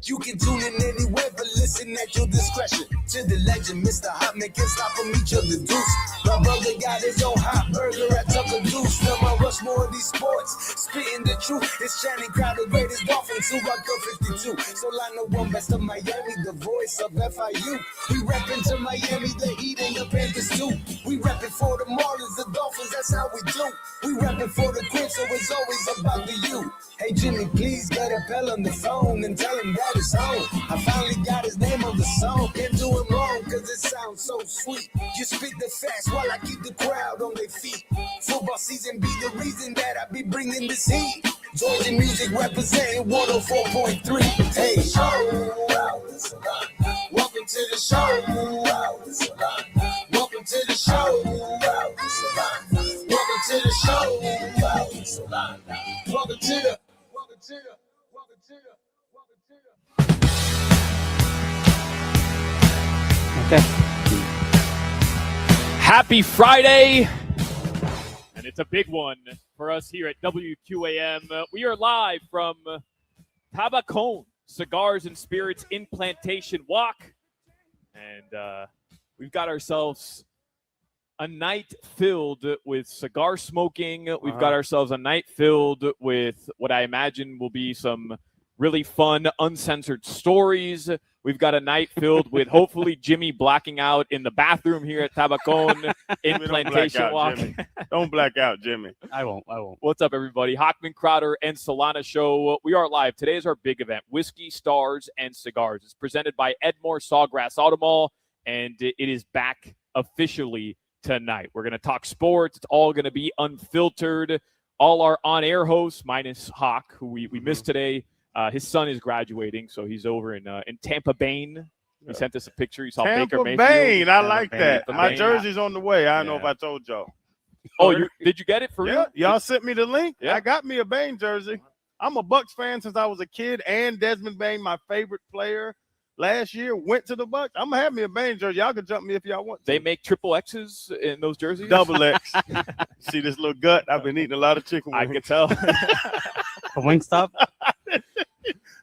You can tune in anywhere, but listen at your discretion. To the legend, Mr. Hochman can't stop from each of the deuce. My brother got his own hot burger at Tucker Deuce. Now my rush more of these sports, spitting the truth. It's Channing Crowder, greatest Dolphins, who rock up 52. Solana one best of Miami, the voice of FIU. We reppin' to Miami, the Heat and the Panthers too. We reppin' for the Marlins, the Dolphins, that's how we do. We reppin' for the Crips, so it's always about the you. Hey Jimmy, please get a bell on the phone and tell him that it's home. I finally got his name on the song. Can't do him wrong, cause it sounds so sweet. You spit the fast while I keep the crowd on their feet. Football season be the reason that I be bringing this heat. Georgia music representing 104.3. Hey, welcome to the show. Welcome to the show. Welcome to the show. Welcome to the. Okay. Happy Friday, and it's a big one for us here at WQAM. We are live from Tabacón Cigars and Spirits in Plantation Walk, and we've got ourselves a night filled with cigar smoking. We've got ourselves a night filled with what I imagine will be some really fun, uncensored stories. We've got a night filled with hopefully Jimmy blacking out in the bathroom here at Tabacón in Plantation Walk. Don't black out, Jimmy. I won't. What's up, everybody? Hochman, Crowder, and Solana show. We are live. Today is our big event, Whiskey, Stars, and Cigars. It's presented by Edmore Sawgrass Automall, and it is back officially tonight. We're going to talk sports. It's all going to be unfiltered. All our on-air hosts, minus Hawk, who we missed today. His son is graduating, so he's over in Tampa Bay. He sent us a picture. He saw Baker Mayfield. Tampa Bay, I like that. Tampa My Bay. jersey's on the way. I don't know if I told y'all. Oh, did you get it for real? Y'all sent me the link. Yeah. I got me a Bain jersey. I'm a Bucks fan since I was a kid, and Desmond Bain, my favorite player, last year went to the Bucks. I'm gonna have me a Bain jersey. Y'all can jump me if y'all want to. They make triple X's in those jerseys? Double X. See this little gut? I've been eating a lot of chicken wings. I can tell. A Wingstop?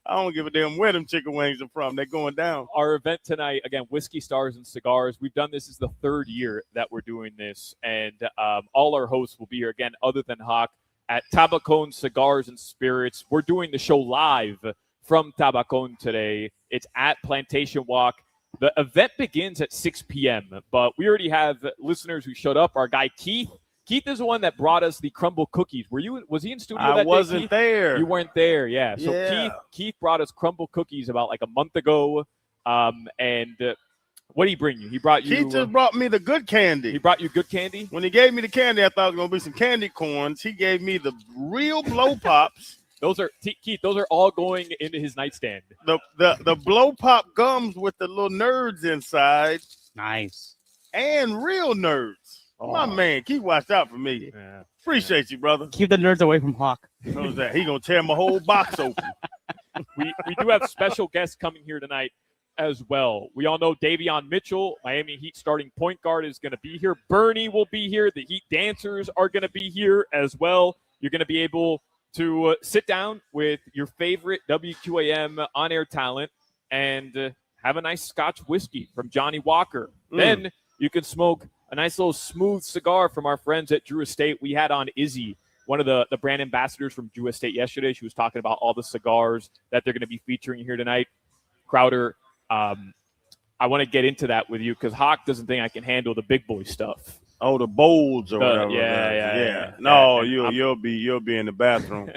I don't give a damn where them chicken wings are from. They're going down. Our event tonight, again, Whiskey, Stars, and Cigars. We've done this. Is the third year that we're doing this, and all our hosts will be here again, other than Hawk, at Tabacón Cigars and Spirits. We're doing the show live from Tabacón today. It's at Plantation Walk. The event begins at 6 p.m., but we already have listeners who showed up. Our guy Keith. Keith is the one that brought us the crumble cookies. Was he in studio that day? I wasn't there. You weren't there, yeah. So Keith brought us crumble cookies about like a month ago. And what did he bring you? He brought you. Keith just brought me the good candy. He brought you good candy? When he gave me the candy, I thought it was going to be some candy corns. He gave me the real blow pops. Keith, those are all going into his nightstand. The blow pop gums with the little nerds inside. Nice. And real nerds. Oh. My man, Keith watched out for me. Yeah. Appreciate you, brother. Keep the nerds away from Hawk. Knows that. He going to tear my whole box open. We do have special guests coming here tonight as well. We all know Davion Mitchell, Miami Heat starting point guard, is going to be here. Bernie will be here. The Heat dancers are going to be here as well. You're going to be able to sit down with your favorite WQAM on-air talent and have a nice Scotch whiskey from Johnny Walker. Then you can smoke a nice little smooth cigar from our friends at Drew Estate. We had on Izzy, one of the brand ambassadors from Drew Estate yesterday. She was talking about all the cigars that they're going to be featuring here tonight. Crowder, I want to get into that with you because Hawk doesn't think I can handle the big boy stuff. Oh, the bowls or whatever. Yeah. No, you'll be in the bathroom.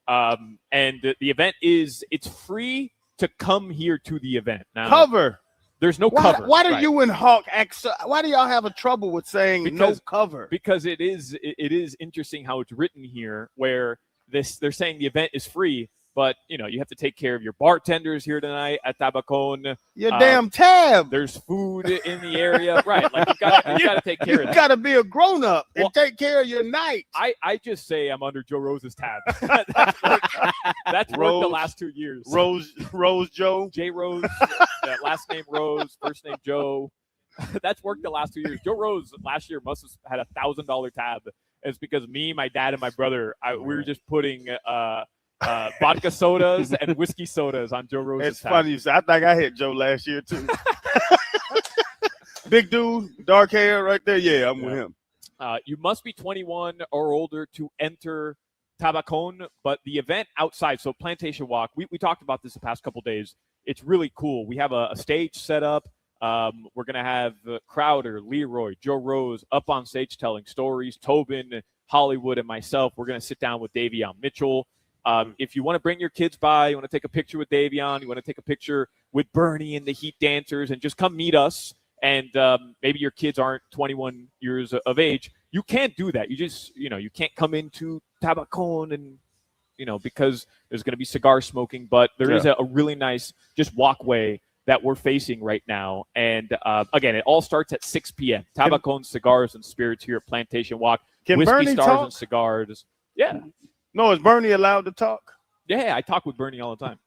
And the event it's free to come here to the event. Now, cover. There's no cover. Why do you and Hawk why do y'all have a trouble with saying no cover? Because it is interesting how it's written here, where they're saying the event is free, but you have to take care of your bartenders here tonight at Tabacón. Your damn tab. There's food in the area, right? Like you got to take care of that. You got to be a grown up and take care of your night. I just say I'm under Joe Rose's tab. That's worked the last 2 years. Rose Joe. J Rose. Last name Rose, first name Joe. That's worked the last 2 years. Joe Rose last year must have had $1,000 tab. It's because me, my dad, and my brother, we were just putting vodka sodas and whiskey sodas on Joe Rose's It's tab. funny you say. I think I hit Joe last year too. Big dude, dark hair, right there. Yeah, I'm with him. You must be 21 or older to enter Tabacon, but the event outside, so Plantation Walk, we talked about this the past couple days. It's really cool. We have a stage set up. We're going to have Crowder, Leroy, Joe Rose up on stage telling stories. Tobin, Hollywood, and myself, we're going to sit down with Davion Mitchell. If you want to bring your kids by, you want to take a picture with Davion, you want to take a picture with Bernie and the Heat Dancers, and just come meet us. And maybe your kids aren't 21 years of age, you can't do that. You just, you can't come into Tabacon and, because there's going to be cigar smoking, but there is a really nice just walkway that we're facing right now. And again, it all starts at 6 p.m. Tabacon, Cigars, and Spirits here at Plantation Walk. Can Whiskey Bernie Stars talk? and Cigars. Yeah. No, is Bernie allowed to talk? Yeah, I talk with Bernie all the time.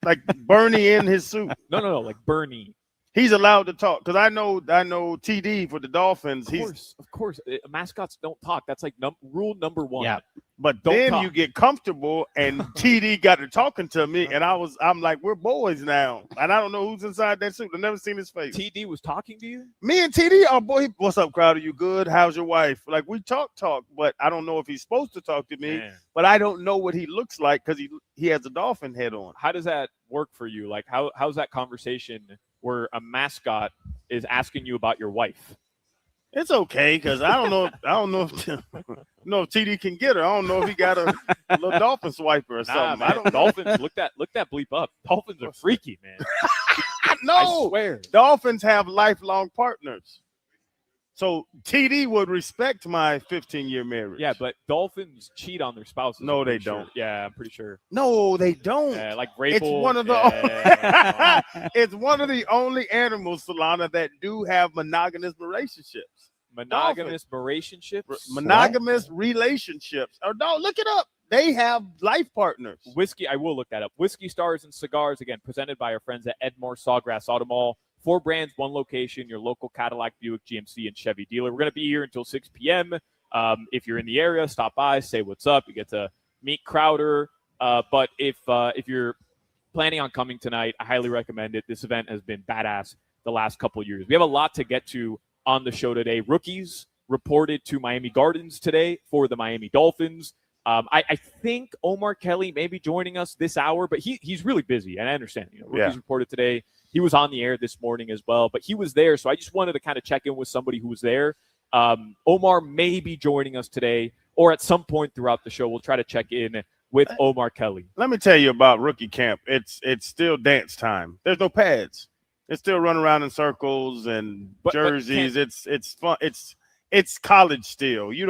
Like Bernie in his suit. No, like Bernie. He's allowed to talk because I know TD for the Dolphins. Of course. Mascots don't talk. That's like rule number one. Yeah. But Don't then talk. you get comfortable, and TD got to talking to me, and I'm like, we're boys now, and I don't know who's inside that suit. I've never seen his face. TD was talking to you? Me and TD, oh boy, what's up, Crowder? You good? How's your wife? Like we talk, but I don't know if he's supposed to talk to me. Man. But I don't know what he looks like because he has a dolphin head on. How does that work for you? Like how's that conversation where a mascot is asking you about your wife? It's okay because I don't know if TD can get her. I don't know if he got a little dolphin swiper or something. Man, I don't know. Dolphins, look that bleep up. Dolphins are freaky, man. No, I swear. Dolphins have lifelong partners. So TD would respect my 15-year marriage. Yeah, but dolphins cheat on their spouses. No, I'm pretty they sure. don't. Yeah, I'm pretty sure. No, they don't. Yeah, like It's Vrabel. one of the Yeah. it's one of the only animals, Solana, that do have monogamous relationships. Monogamous relationships. Monogamous relationships. Oh no, look it up. They have life partners. Whiskey, I will look that up. Whiskey Stars and Cigars, again, presented by our friends at Edmore Sawgrass Auto Mall. 4 brands, 1 location, your local Cadillac, Buick, GMC, and Chevy dealer. We're going to be here until 6 p.m. If you're in the area, stop by, say what's up. You get to meet Crowder. But if you're planning on coming tonight, I highly recommend it. This event has been badass the last couple of years. We have a lot to get to on the show today. Rookies reported to Miami Gardens today for the Miami Dolphins. I think Omar Kelly may be joining us this hour, but he's really busy, and I understand. Rookies reported today. He was on the air this morning as well, but he was there, so I just wanted to kind of check in with somebody who was there. Omar may be joining us today, or at some point throughout the show, we'll try to check in with Omar Kelly. Let me tell you about rookie camp. It's still dance time. There's no pads. It's still running around in circles and jerseys. It's fun. It's college still. You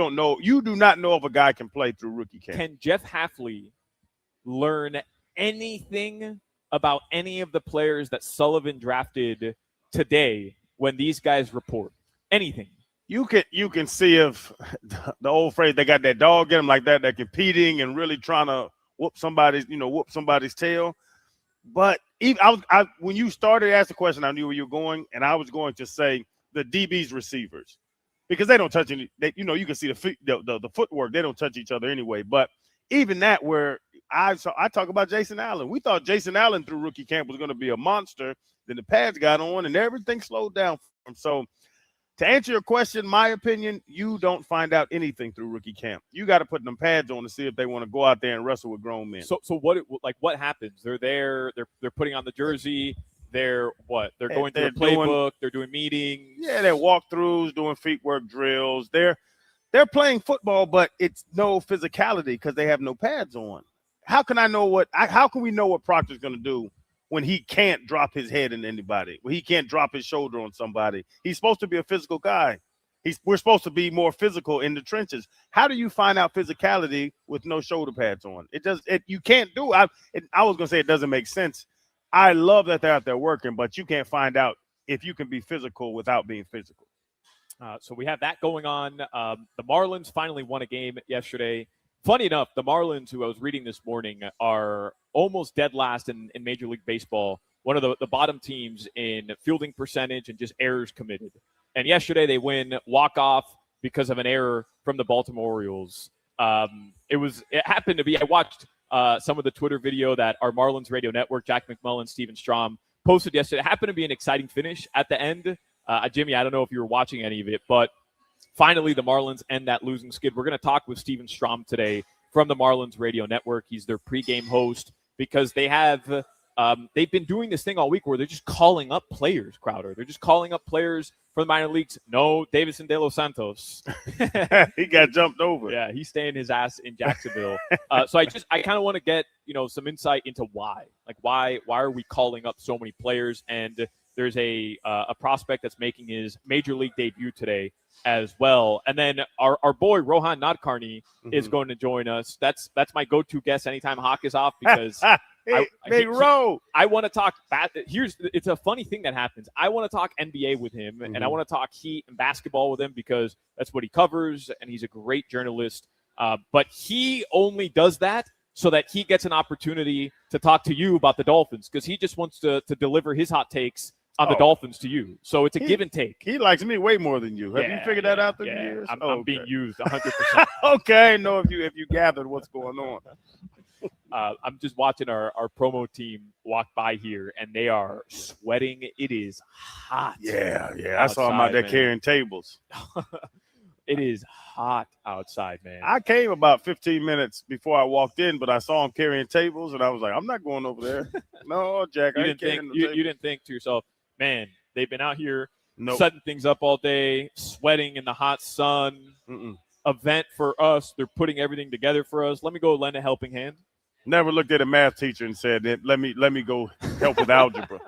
do not know if a guy can play through rookie camp. Can Jeff Hafley learn anything about any of the players that Sullivan drafted today when these guys report? Anything? You can see if the old phrase, they got that dog in them like that, they're competing and really trying to whoop somebody's tail. But even when you started to ask the question, I knew where you were going, and I was going to say the DB's receivers, because they don't touch any. You can see the feet, the footwork. They don't touch each other anyway. But even that, where I talk about Jason Allen. We thought Jason Allen through rookie camp was going to be a monster. Then the pads got on, and everything slowed down for him. So to answer your question, my opinion, you don't find out anything through rookie camp. You got to put them pads on to see if they want to go out there and wrestle with grown men. So what happens? They're there. They're putting on the jersey. They're going through a playbook. They're doing meetings. Yeah, they're walkthroughs, doing feet work drills. They're playing football, but it's no physicality because they have no pads on. How can how can we know what Proctor's going to do when he can't drop his head in anybody, when he can't drop his shoulder on somebody? He's supposed to be a physical guy. We're supposed to be more physical in the trenches. How do you find out physicality with no shoulder pads on? You can't do it. I was going to say it doesn't make sense. I love that they're out there working, but you can't find out if you can be physical without being physical. So we have that going on. The Marlins finally won a game yesterday. Funny enough, the Marlins, who I was reading this morning, are almost dead last in Major League Baseball, one of the bottom teams in fielding percentage and just errors committed. And yesterday they win walk-off because of an error from the Baltimore Orioles. It happened to be – I watched some of the Twitter video that our Marlins radio network, Jack McMullen, Steven Strom, posted yesterday. It happened to be an exciting finish at the end. Jimmy, I don't know if you were watching any of it, but finally the Marlins end that losing skid. We're going to talk with Steven Strom today from the Marlins radio network. He's their pregame host because they have they've been doing this thing all week where they're just calling up players, Crowder. They're just calling up players from the minor leagues. No, Davison De Los Santos. He got jumped over. Yeah, he's staying his ass in Jacksonville. So I kind of want to get, some insight into why. Like, why are we calling up so many players? And there's a prospect that's making his major league debut today as well. And then our boy Rohan Nadkarni is going to join us. That's my go-to guest anytime Hawk is off because Big Ro. I want to talk. It's a funny thing that happens. I want to talk NBA with him, and I want to talk Heat and basketball with him because that's what he covers, and he's a great journalist. But he only does that so that he gets an opportunity to talk to you about the Dolphins because he just wants to deliver his hot takes on the Dolphins to you. So it's a give and take. He likes me way more than you. Have you figured that out through the years? I'm being used 100%. Okay, I know if you gathered what's going on. I'm just watching our promo team walk by here, and they are sweating. It is hot. Yeah. I saw them out there carrying tables. It is hot outside, man. I came about 15 minutes before I walked in, but I saw them carrying tables, and I was like, I'm not going over there. No, Jack, you didn't think to yourself, man, they've been out here setting things up all day, sweating in the hot sun. Event for us. They're putting everything together for us. Let me go lend a helping hand. Never looked at a math teacher and said, let me go help with algebra.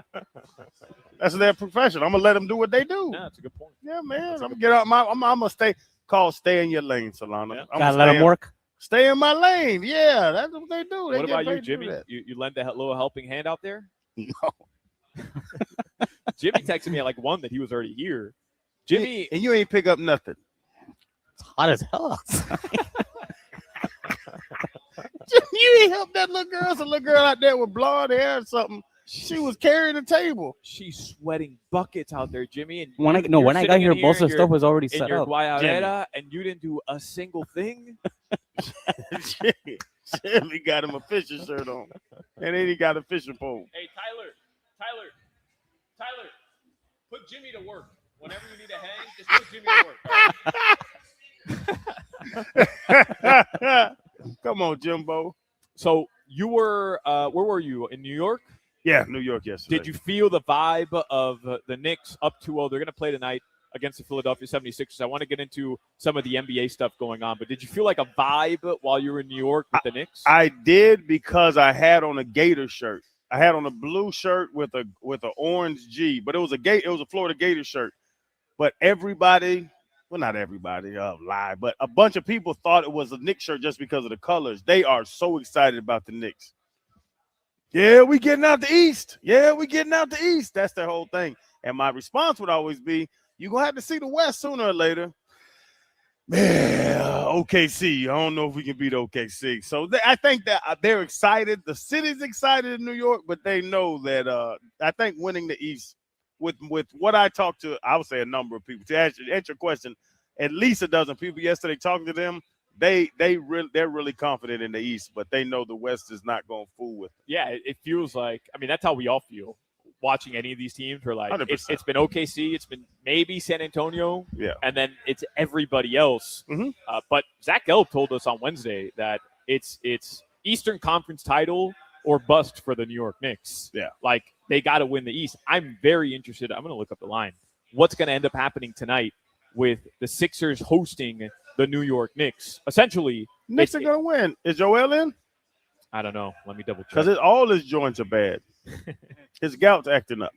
That's their profession. I'm gonna let them do what they do. Yeah, that's a good point. Yeah, man. I'm gonna get out I'm gonna stay in your lane, Solana. Yeah. Gotta let them work. Stay in my lane. Yeah, that's what they do. What about you, Jimmy? You lend a little helping hand out there? No. Jimmy texted me at like 1 that he was already here. Jimmy, and you ain't pick up nothing. It's hot as hell outside. You ain't helped that little girl. It's a little girl out there with blonde hair or something. She was carrying the table. She's sweating buckets out there, Jimmy. And when I got here, most of the stuff was already set up. And you didn't do a single thing. Jimmy got him a fishing shirt on, and then he got a fishing pole. Hey, Tyler, put Jimmy to work. Whenever you need to hang, just put Jimmy to work. Come on, Jimbo. So you were, where were you? In New York? Yeah, New York yesterday. Did you feel the vibe of the Knicks up 2-0? They're going to play tonight against the Philadelphia 76ers. I want to get into some of the NBA stuff going on, but did you feel like a vibe while you were in New York with the Knicks? I did because I had on a Gator shirt. I had on a blue shirt with an orange G, but it was a Florida Gator shirt. But everybody, well, not everybody, lie, but a bunch of people thought it was a Knicks shirt just because of the colors. They are so excited about the Knicks. Yeah, we getting out the East. That's their whole thing. And my response would always be, you're going to have to see the West sooner or later. Man, OKC. I don't know if we can beat OKC. So I think that they're excited. The city's excited in New York, but they know that I think winning the East, with what I talked to, I would say a number of people. To answer your question, at least a dozen people yesterday talking to them, they're really confident in the East, but they know the West is not going to fool with them. Yeah, it feels like, I mean, that's how we all feel watching any of these teams. We're like, it's been OKC, it's been maybe San Antonio, and then it's everybody else. But Zach Gelb told us on Wednesday that it's Eastern Conference title or bust for the New York Knicks. Yeah. Like, they got to win the East. I'm very interested. I'm going to look up the line. What's going to end up happening tonight with the Sixers hosting the New York Knicks? Essentially, Knicks are going to win. Is Joel in? I don't know. Let me double check. Because all his joints are bad. His gout's acting up.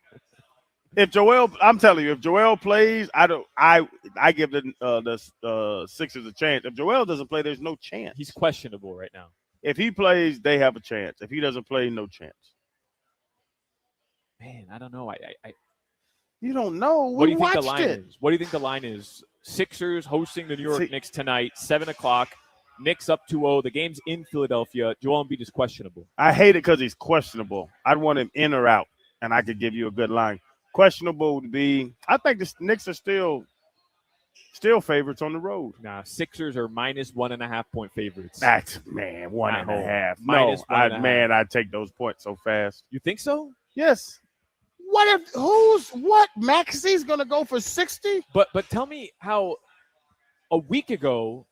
I'm telling you, if Joel plays, I give the Sixers a chance. If Joel doesn't play, there's no chance. He's questionable right now. If he plays, they have a chance. If he doesn't play, no chance. Man, I don't know. You don't know. What do you think the line is? What do you think the line is? Sixers hosting the New York Knicks tonight, 7:00. Knicks up 2-0. The game's in Philadelphia. Joel Embiid is questionable. I hate it because he's questionable. I'd want him in or out, and I could give you a good line. Questionable would be, I think the Knicks are still Still favorites on the road. Nah, Sixers are minus 1.5 point favorites. That's, man, 1.5. Minus No, 1.5. I take those points so fast. You think so? Yes. Maxi's going to go for 60? But tell me how a week ago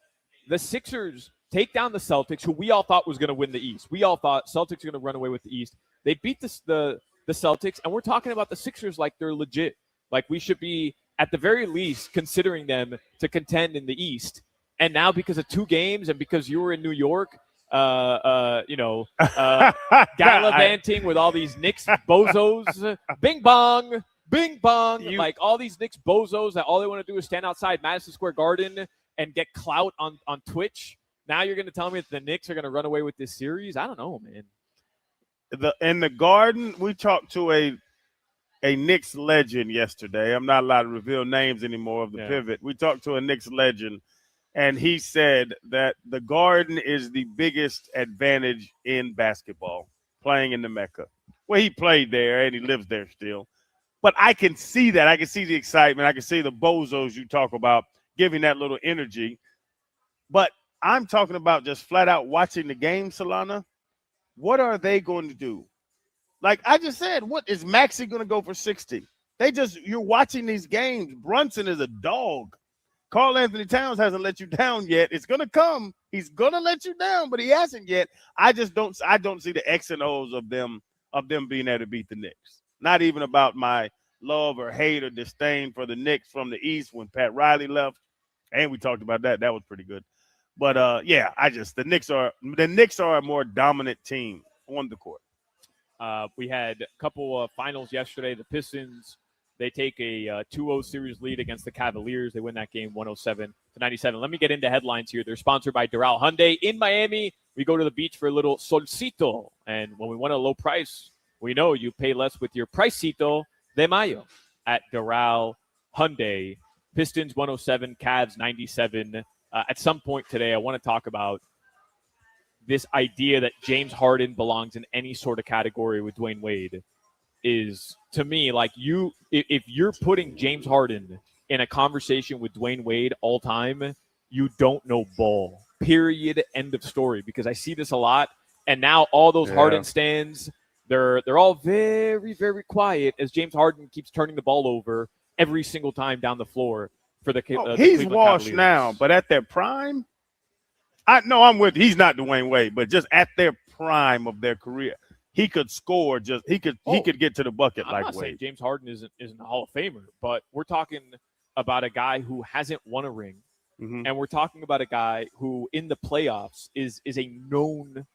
the Sixers take down the Celtics, who we all thought was going to win the East. We all thought Celtics are going to run away with the East. They beat the Celtics, and we're talking about the Sixers like they're legit. Like we should be, at the very least, considering them to contend in the East. And now because of 2 games and because you were in New York, gallivanting with all these Knicks bozos, bing bong, like all these Knicks bozos that all they want to do is stand outside Madison Square Garden and get clout on Twitch. Now you're going to tell me that the Knicks are going to run away with this series? I don't know, man. In the Garden, we talked to a Knicks legend yesterday. I'm not allowed to reveal names anymore of the pivot. We talked to a Knicks legend, and he said that the Garden is the biggest advantage in basketball, playing in the Mecca. Well, he played there, and he lives there still. But I can see that. I can see the excitement. I can see the bozos you talk about giving that little energy. But I'm talking about just flat out watching the game, Solana. What are they going to do? Like I just said, what is Maxey going to go for 60? You're watching these games. Brunson is a dog. Karl Anthony Towns hasn't let you down yet. It's going to come. He's going to let you down, but he hasn't yet. I don't see the X and O's of them being able to beat the Knicks. Not even about my love or hate or disdain for the Knicks from the East when Pat Riley left. And we talked about that. That was pretty good. But the Knicks are a more dominant team on the court. We had a couple of finals yesterday. The Pistons, they take a 2-0 series lead against the Cavaliers. They win that game 107-97. Let me get into headlines here. They're sponsored by Doral Hyundai. In Miami, we go to the beach for a little solcito. And when we want a low price, we know you pay less with your Pricito de Mayo at Doral Hyundai. Pistons 107, Cavs 97. At some point today, I want to talk about this idea that James Harden belongs in any sort of category with Dwayne Wade is, to me, like if you're putting James Harden in a conversation with Dwayne Wade all time, you don't know ball. Period. End of story. Because I see this a lot, and now all those Harden stands, they're all very, very quiet as James Harden keeps turning the ball over every single time down the floor for the he's Cleveland washed Cavaliers. now, but at their prime, I'm with you. He's not Dwayne Wade, but just at their prime of their career, he could score. He could get to the bucket I'm like not Wade. saying James Harden isn't a Hall of Famer, but we're talking about a guy who hasn't won a ring, and we're talking about a guy who in the playoffs is a known.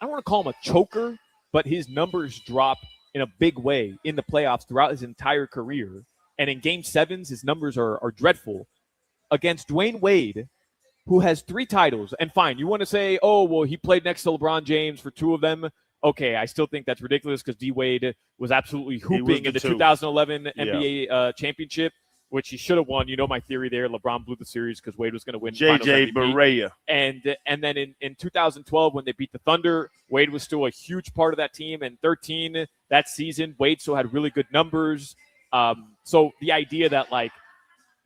I don't want to call him a choker, but his numbers drop in a big way in the playoffs throughout his entire career. And in Game 7s, his numbers are dreadful against Dwayne Wade, who has 3 titles. And fine, you want to say, oh, well, he played next to LeBron James for 2 of them. Okay, I still think that's ridiculous because D. Wade was absolutely hooping in the 2011 NBA championship, which he should have won. You know my theory there. LeBron blew the series because Wade was going to win. J.J. Barea. And then in 2012, when they beat the Thunder, Wade was still a huge part of that team. And 13, that season, Wade still had really good numbers. So the idea that like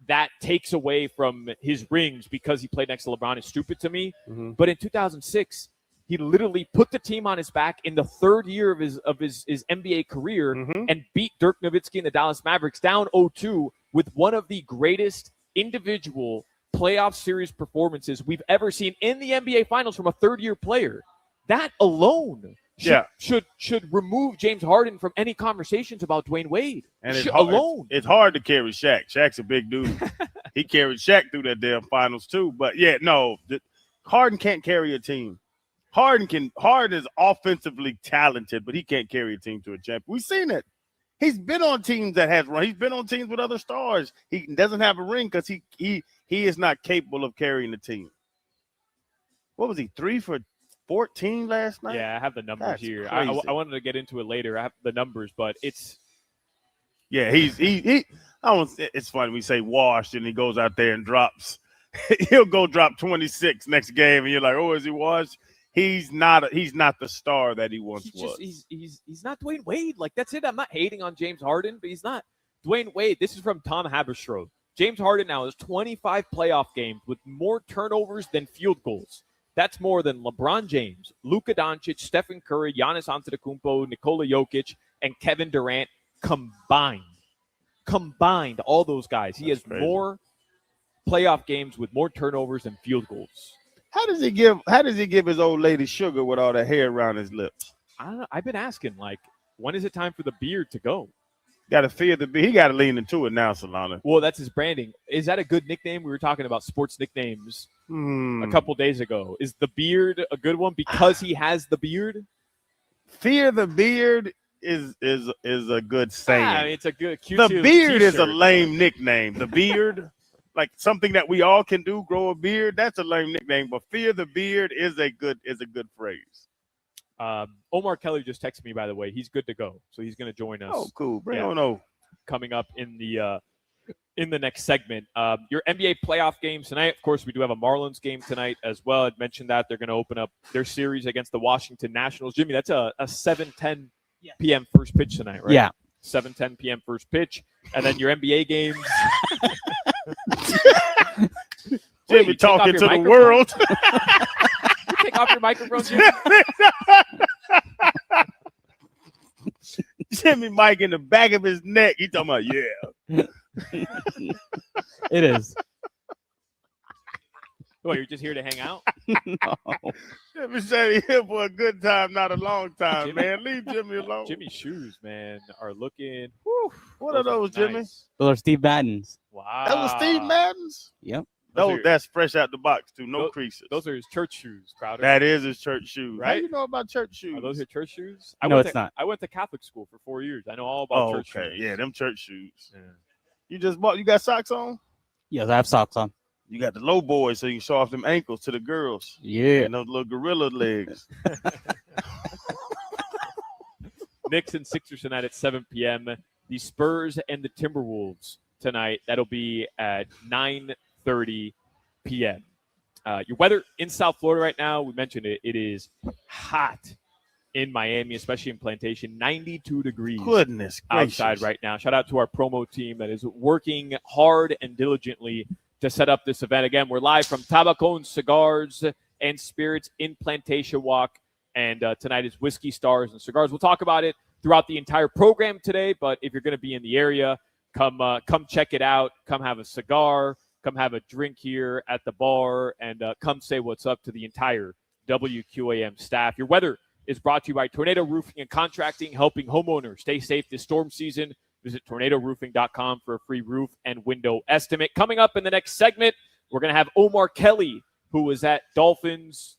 that takes away from his rings because he played next to LeBron is stupid to me. But in 2006, he literally put the team on his back in the 3rd year of his NBA career and beat Dirk Nowitzki and the Dallas Mavericks down 0-2 with one of the greatest individual playoff series performances we've ever seen in the NBA Finals from a 3rd-year player. That alone should remove James Harden from any conversations about Dwayne Wade. And it's hard to carry Shaq. Shaq's a big dude. He carried Shaq through that damn finals too. But Harden can't carry a team. Harden is offensively talented, but he can't carry a team to a champion. We've seen it. He's been on teams that has run. He's been on teams with other stars. He doesn't have a ring because he is not capable of carrying the team. What was he, 3 for 14 last night? Yeah, I have the numbers That's here. crazy. I wanted to get into it later. I have the numbers, but it's it's funny we say washed and he goes out there and drops. He'll go drop 26 next game and you're like, oh, is he washed? He's not the star that he once was. He's not Dwayne Wade. Like, that's it. I'm not hating on James Harden, but he's not Dwayne Wade. This is from Tom Haberstroh. James Harden now has 25 playoff games with more turnovers than field goals. That's more than LeBron James, Luka Doncic, Stephen Curry, Giannis Antetokounmpo, Nikola Jokic, and Kevin Durant combined. Combined, all those guys. He has crazy. more playoff games with more turnovers than field goals. How does he give his old lady sugar with all that hair around his lips? I don't know. I've been asking, like, when is it time for the beard to go? Got to fear the beard. He got to lean into it now, Solana. Well, that's his branding. Is that a good nickname? We were talking about sports nicknames a couple days ago. Is the beard a good one because he has the beard? Fear the beard is a good saying. It's a good cute. The beard is a t-shirt. lame nickname. The beard, like something that we all can do, grow a beard. That's a lame nickname. But fear the beard is a good phrase. Omar Kelly just texted me, by the way. He's good to go, so he's going to join us. Oh, cool. Bring on over. Coming up in the next segment. Your NBA playoff games tonight. Of course, we do have a Marlins game tonight as well. I'd mentioned that they're going to open up their series against the Washington Nationals. Jimmy, that's a 7:10 p.m. first pitch tonight, right? Yeah. 7:10 p.m. first pitch. And then your NBA games. Jimmy talking to the world. You take off your microphone, Jimmy? Jimmy Mike in the back of his neck. He talking about, yeah. It is. What, you're just here to hang out? No. Jimmy said he here for a good time, not a long time, Jimmy. man. Leave Jimmy alone. Jimmy's shoes, man, are looking. What are those, Jimmy? Nice. Those are Steve Madden's. Wow. That was Steve Madden's? Yep. No, that's fresh out the box, too. No those- creases. Those are his church shoes, Crowder. That is his church shoes. How Right? you know about church shoes? Are those your church shoes? No, it's not. I went to Catholic school for 4 years. I know all about church okay. shoes. Yeah, them church shoes. Yeah. You got socks on? Yes, I have socks on. You got the low boys, so you can show off them ankles to the girls. Yeah. And those little gorilla legs. Knicks and Sixers tonight at 7 p.m. The Spurs and the Timberwolves tonight. That'll be at 9:30 p.m. Your weather in South Florida right now, we mentioned it. It is hot in Miami, especially in Plantation. 92 degrees Goodness gracious. outside right now. Shout out to our promo team that is working hard and diligently to set up this event. Again, we're live from Tabacón Cigars and Spirits in Plantation Walk. And tonight is Whiskey Stars and Cigars. We'll talk about it throughout the entire program today. But if you're going to be in the area, come check it out. Come have a cigar. Come have a drink here at the bar. And come say what's up to the entire WQAM staff. Your weather is brought to you by Tornado Roofing and Contracting, helping homeowners stay safe this storm season. Visit tornadoroofing.com for a free roof and window estimate. Coming up in the next segment, we're going to have Omar Kelly, who was at Dolphins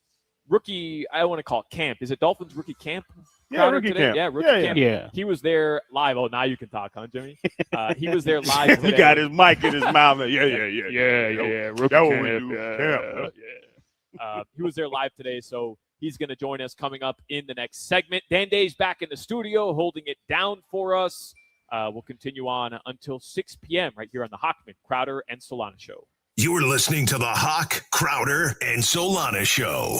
rookie, I want to call it camp. Is it Dolphins rookie camp? Yeah, rookie today? camp. Yeah, rookie Yeah, camp. Yeah. He was there live. Oh, now you can talk, huh, Jimmy? He was there live He today. got his mic in his mouth. Yeah. Rookie That what we camp, do. Yeah. He was there live today, so he's going to join us coming up in the next segment. Dan Day's back in the studio holding it down for us. We'll continue on until 6 p.m. right here on the Hochman, Crowder, and Solana Show. You're listening to the Hawk, Crowder, and Solana Show.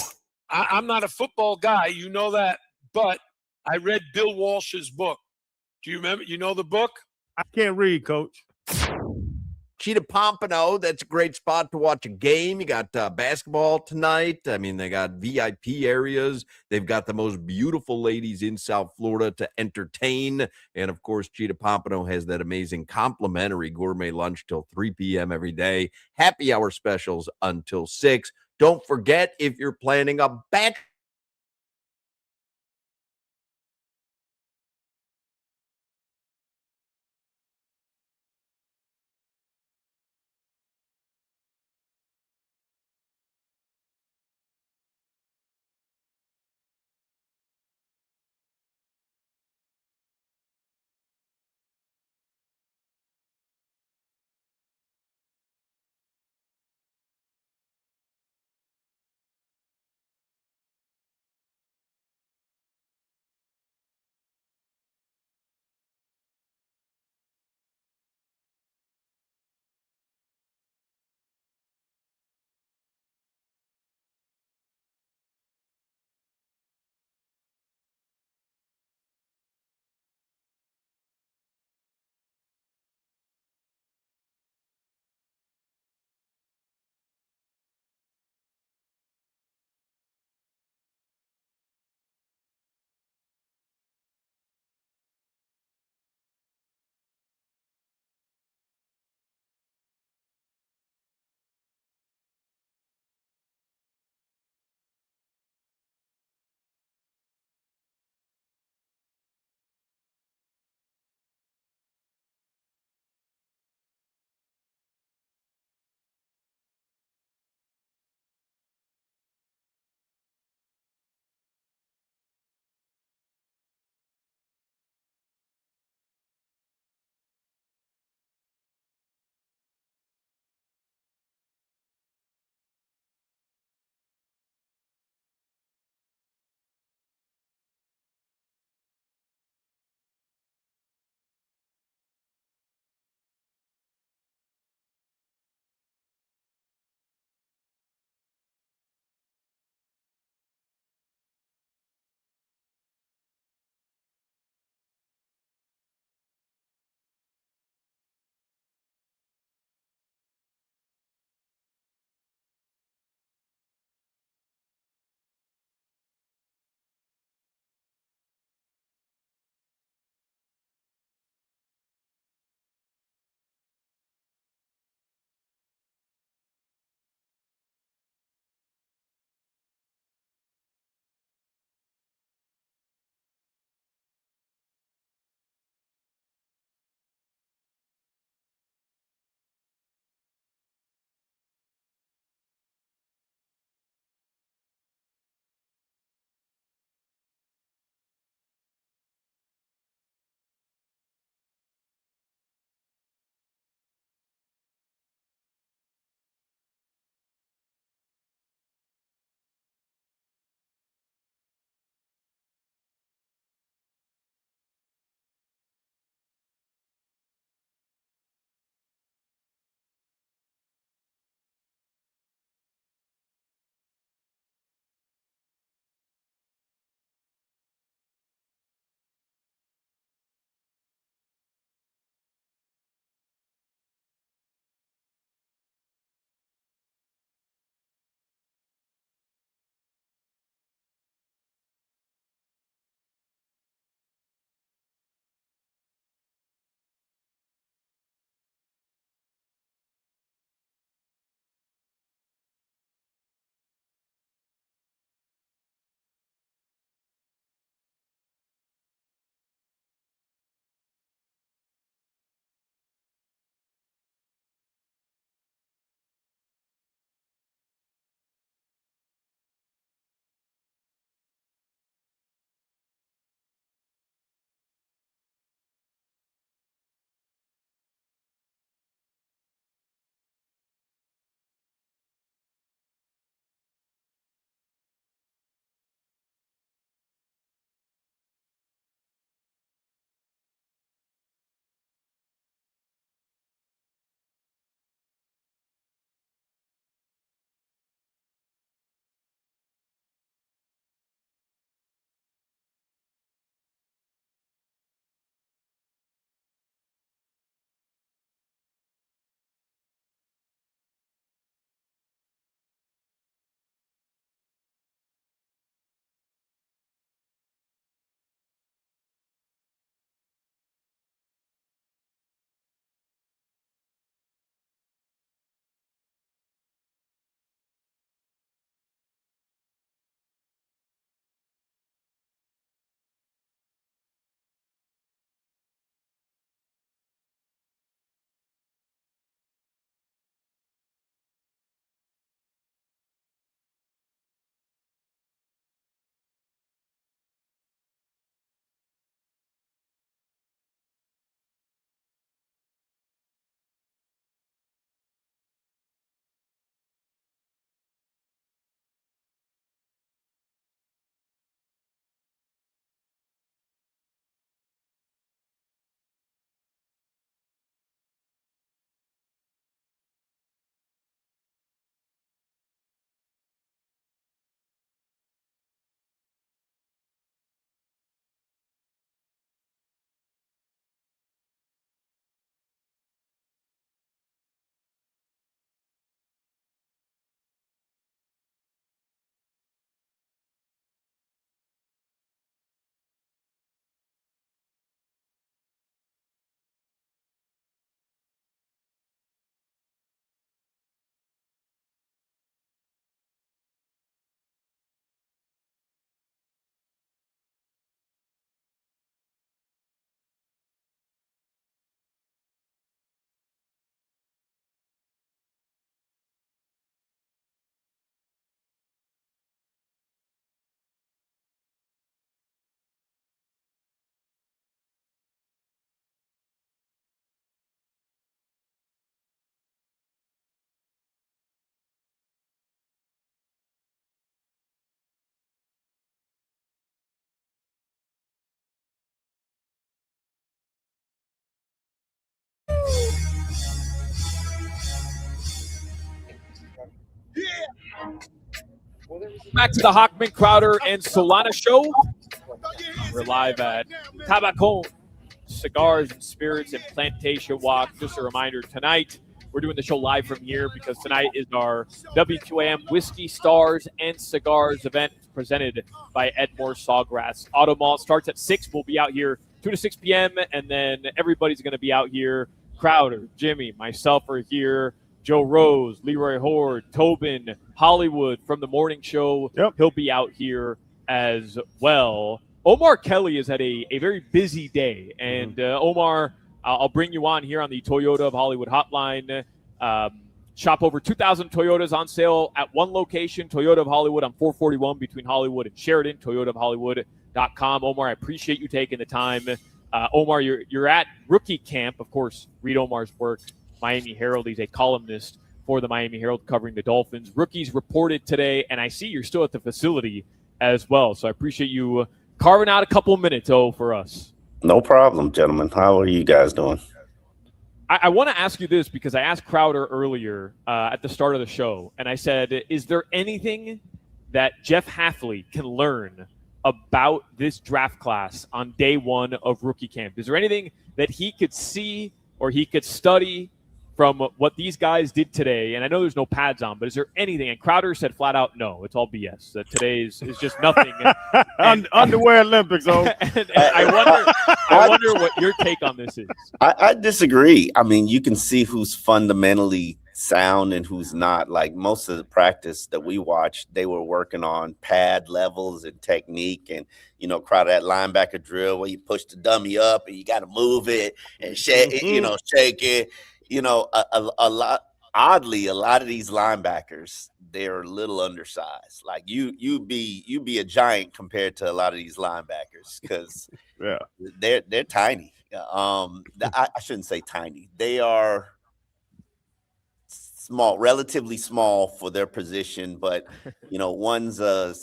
I'm not a football guy, you know that, but I read Bill Walsh's book. Do you remember? You know the book? I can't read, Coach. Cheetah Pompano, that's a great spot to watch a game. You got basketball tonight. I mean, they got VIP areas. They've got the most beautiful ladies in South Florida to entertain. And, of course, Cheetah Pompano has that amazing complimentary gourmet lunch till 3 p.m. every day. Happy hour specials until 6. Don't forget, if you're planning a bachelor Back to the Hochman, Crowder, and Solana show. We're live at Tabacon Cigars and Spirits and Plantation Walk. Just a reminder, tonight we're doing the show live from here because tonight is our WQAM Whiskey Stars and Cigars event presented by Edmore Sawgrass Auto Mall. Starts at 6. We'll be out here 2 to 6 p.m. and then everybody's going to be out here. Crowder, Jimmy, myself are here. Joe Rose, Leroy Horde, Tobin, Hollywood from the morning show. Yep. He'll be out here as well. Omar Kelly has had a very busy day. And Omar, I'll bring you on here on the Toyota of Hollywood hotline. Shop over 2,000 Toyotas on sale at one location, Toyota of Hollywood on 441 between Hollywood and Sheridan, toyotaofhollywood.com. Omar, I appreciate you taking the time. Omar, you're at rookie camp. Of course, read Omar's work. Miami Herald. He's a columnist for the Miami Herald covering the Dolphins. Rookies reported today, and I see you're still at the facility as well. So I appreciate you carving out a couple minutes, for us. No problem, gentlemen. How are you guys doing? I want to ask you this because I asked Crowder earlier at the start of the show, and I said, is there anything that Jeff Hafley can learn about this draft class on day one of rookie camp? Is there anything that he could see or he could study from what these guys did today? And I know there's no pads on, but is there anything? And Crowder said flat out, no, it's all BS. That today is just nothing. Underwear Olympics, and I wonder what your take on this is. I disagree. I mean, you can see who's fundamentally sound and who's not. Like most of the practice that we watched, they were working on pad levels and technique. And, Crowder, that linebacker drill where you push the dummy up and you got to move it and shake it. A lot of these linebackers, they're a little undersized. Like you be a giant compared to a lot of these linebackers because they're tiny. I shouldn't say tiny. They are small, relatively small for their position, but one's a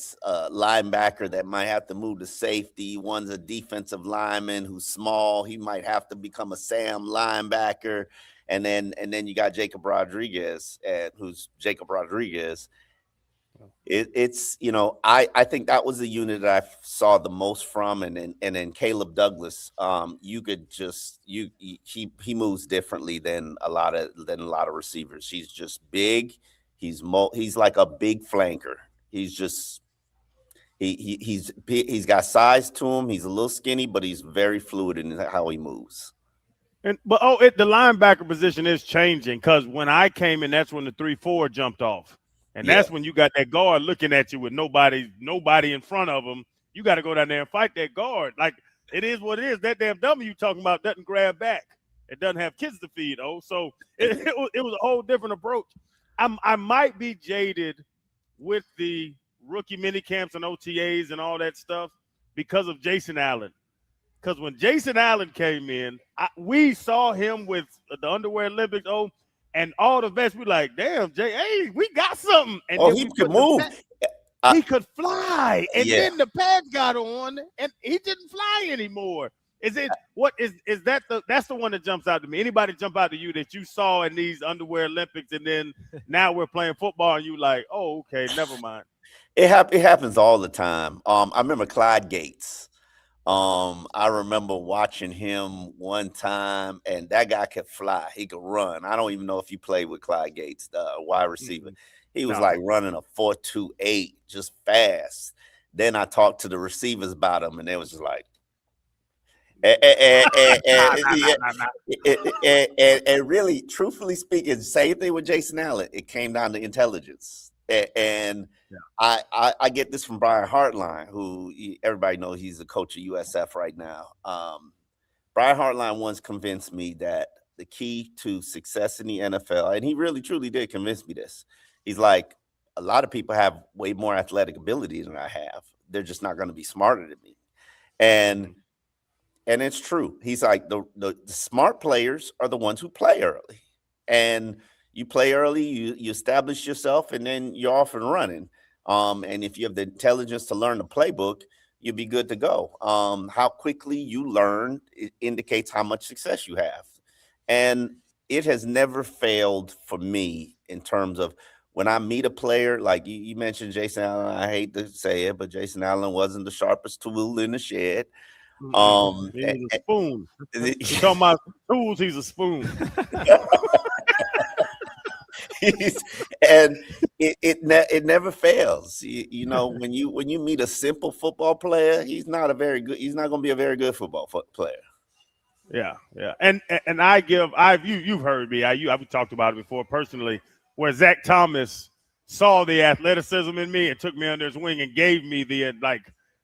linebacker that might have to move to safety. One's a defensive lineman who's small. He might have to become a Sam linebacker. And then you got Jacob Rodriguez, who's Jacob Rodriguez. It's I think that was the unit that I saw the most from, and then Caleb Douglas. You could just he moves differently than a lot of receivers. He's just big. He's like a big flanker. He's just he's got size to him. He's a little skinny, but he's very fluid in how he moves. The linebacker position is changing because when I came in, that's when the 3-4 jumped off, and that's when you got that guard looking at you with nobody in front of him. You got to go down there and fight that guard. Like it is what it is. That damn dummy you talking about doesn't grab back. It doesn't have kids to feed. So it was a whole different approach. I might be jaded with the rookie mini camps and OTAs and all that stuff because of Jason Allen. Because when Jason Allen came in, we saw him with the Underwear Olympics, and all the vets. We like, damn, Jay, hey, we got something. And he could move. He could fly. And then the pads got on, and he didn't fly anymore. That's the one that jumps out to me? Anybody jump out to you that you saw in these Underwear Olympics, and then now we're playing football, and you like, oh, okay, never mind. It happens all the time. I remember Clyde Gates. I remember watching him one time, and that guy could fly. He could run. I don't even know if you played with Clyde Gates, the wide receiver. He was like running a 4.28, just fast. Then I talked to the receivers about him, and they was just like, and really, truthfully speaking, same thing with Jason Allen. It came down to intelligence. And I get this from Brian Hartline, who everybody knows he's the coach of USF right now. Brian Hartline once convinced me that the key to success in the NFL, and he really truly did convince me this. He's like, a lot of people have way more athletic ability than I have. They're just not going to be smarter than me. And it's true. He's like, the smart players are the ones who play early. And you play early, you establish yourself, and then you're off and running. And if you have the intelligence to learn the playbook, you'll be good to go. How quickly you learn, it indicates how much success you have. And it has never failed for me in terms of when I meet a player, like you mentioned Jason Allen, I hate to say it, but Jason Allen wasn't the sharpest tool in the shed. He was a spoon. You talking about tools? He's a spoon. And it never fails. You know, when you meet a simple football player, he's not going to be a very good football player. Yeah. And you've heard me. I've talked about it before personally, where Zach Thomas saw the athleticism in me and took me under his wing and gave me the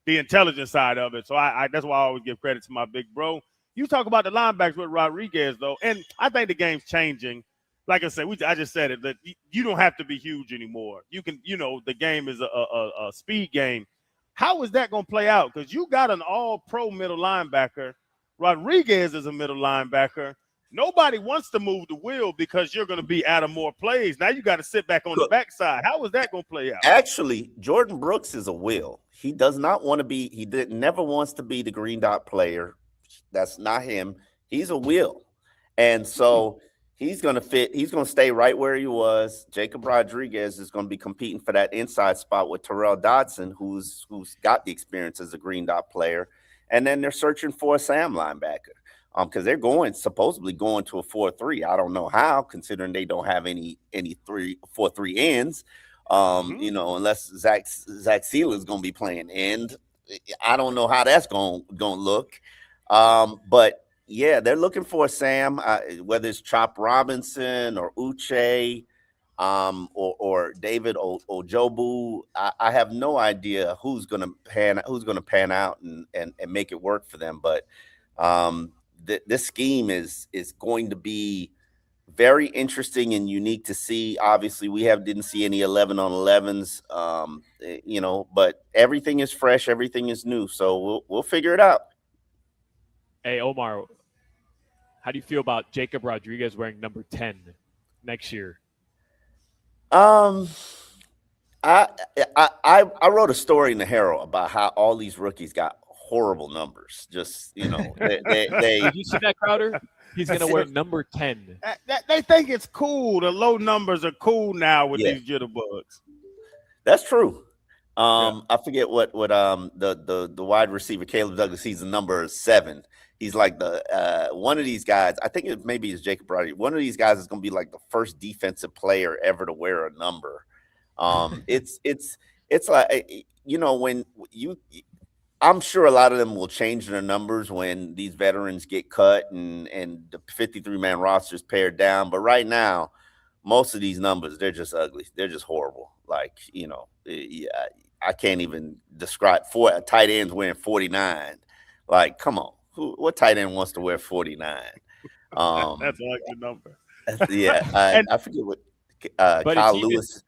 intelligence side of it. So I that's why I always give credit to my big bro. You talk about the linebackers with Rodriguez though, and I think the game's changing. Like I said, I just said it, that you don't have to be huge anymore. You can, the game is a speed game. How is that going to play out? Because you got an all-pro middle linebacker. Rodriguez is a middle linebacker. Nobody wants to move the wheel because you're going to be out of more plays. Now you got to sit back on the backside. How is that going to play out? Actually, Jordan Brooks is a will. He does not want to be. Never wants to be the green dot player. That's not him. He's a will, and so. He's going to fit. He's going to stay right where he was. Jacob Rodriguez is going to be competing for that inside spot with Terrell Dodson, who's got the experience as a green dot player. And then they're searching for a Sam linebacker because they're supposedly going to a 4-3. I don't know how, considering they don't have any 4-3 ends. Unless Zach Sealer is going to be playing end. I don't know how that's going to look. But yeah, they're looking for a Sam, whether it's Chop Robinson or Uche, or David Ojobu. I have no idea who's going to pan out and make it work for them. But this scheme is going to be very interesting and unique to see. Obviously, we didn't see any 11-on-11s, but everything is fresh, everything is new. So we'll figure it out. Hey, Omar, how do you feel about Jacob Rodriguez wearing number 10 next year? I wrote a story in the Herald about how all these rookies got horrible numbers. Just, they Did you see that, Crowder? He's going to wear number 10. They think it's cool. The low numbers are cool now with these jitterbugs. That's true. I forget what the wide receiver Caleb Douglas. He's the number 7. He's like the one of these guys. I think it maybe is Jacob Rodriguez. One of these guys is going to be like the first defensive player ever to wear a number. It's like when I'm sure a lot of them will change their numbers when these veterans get cut and the 53-man roster is pared down. But right now, most of these numbers, they're just ugly. They're just horrible. Like, I can't even describe a tight end's wearing 49. Like, come on. What tight end wants to wear 49? That's like the number. Yeah. I forget what Kyle Lewis,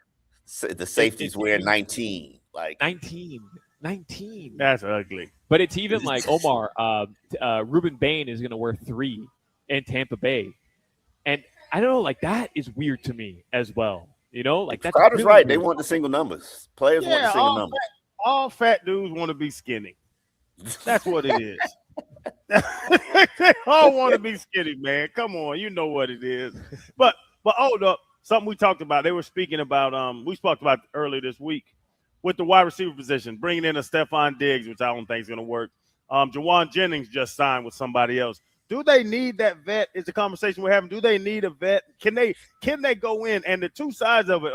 the safety's wearing 19. Like 19. That's ugly. But it's even like Omar, Ruben Bain is going to wear 3 in Tampa Bay. And I don't know, like that is weird to me as well. Like that's Crowder's really right. weird. They want the single numbers. Players want the single numbers. All fat dudes want to be skinny. That's what it is. They all want to be skinny, man. Come on, you know what it is. But hold up, something we talked about. They were speaking about we talked about earlier this week with the wide receiver position, bringing in a Stephon Diggs, which I don't think is going to work. Jawan Jennings just signed with somebody else. Do they need that vet? Is the conversation we're having? Do they need a vet? Can they go in? And the two sides of it,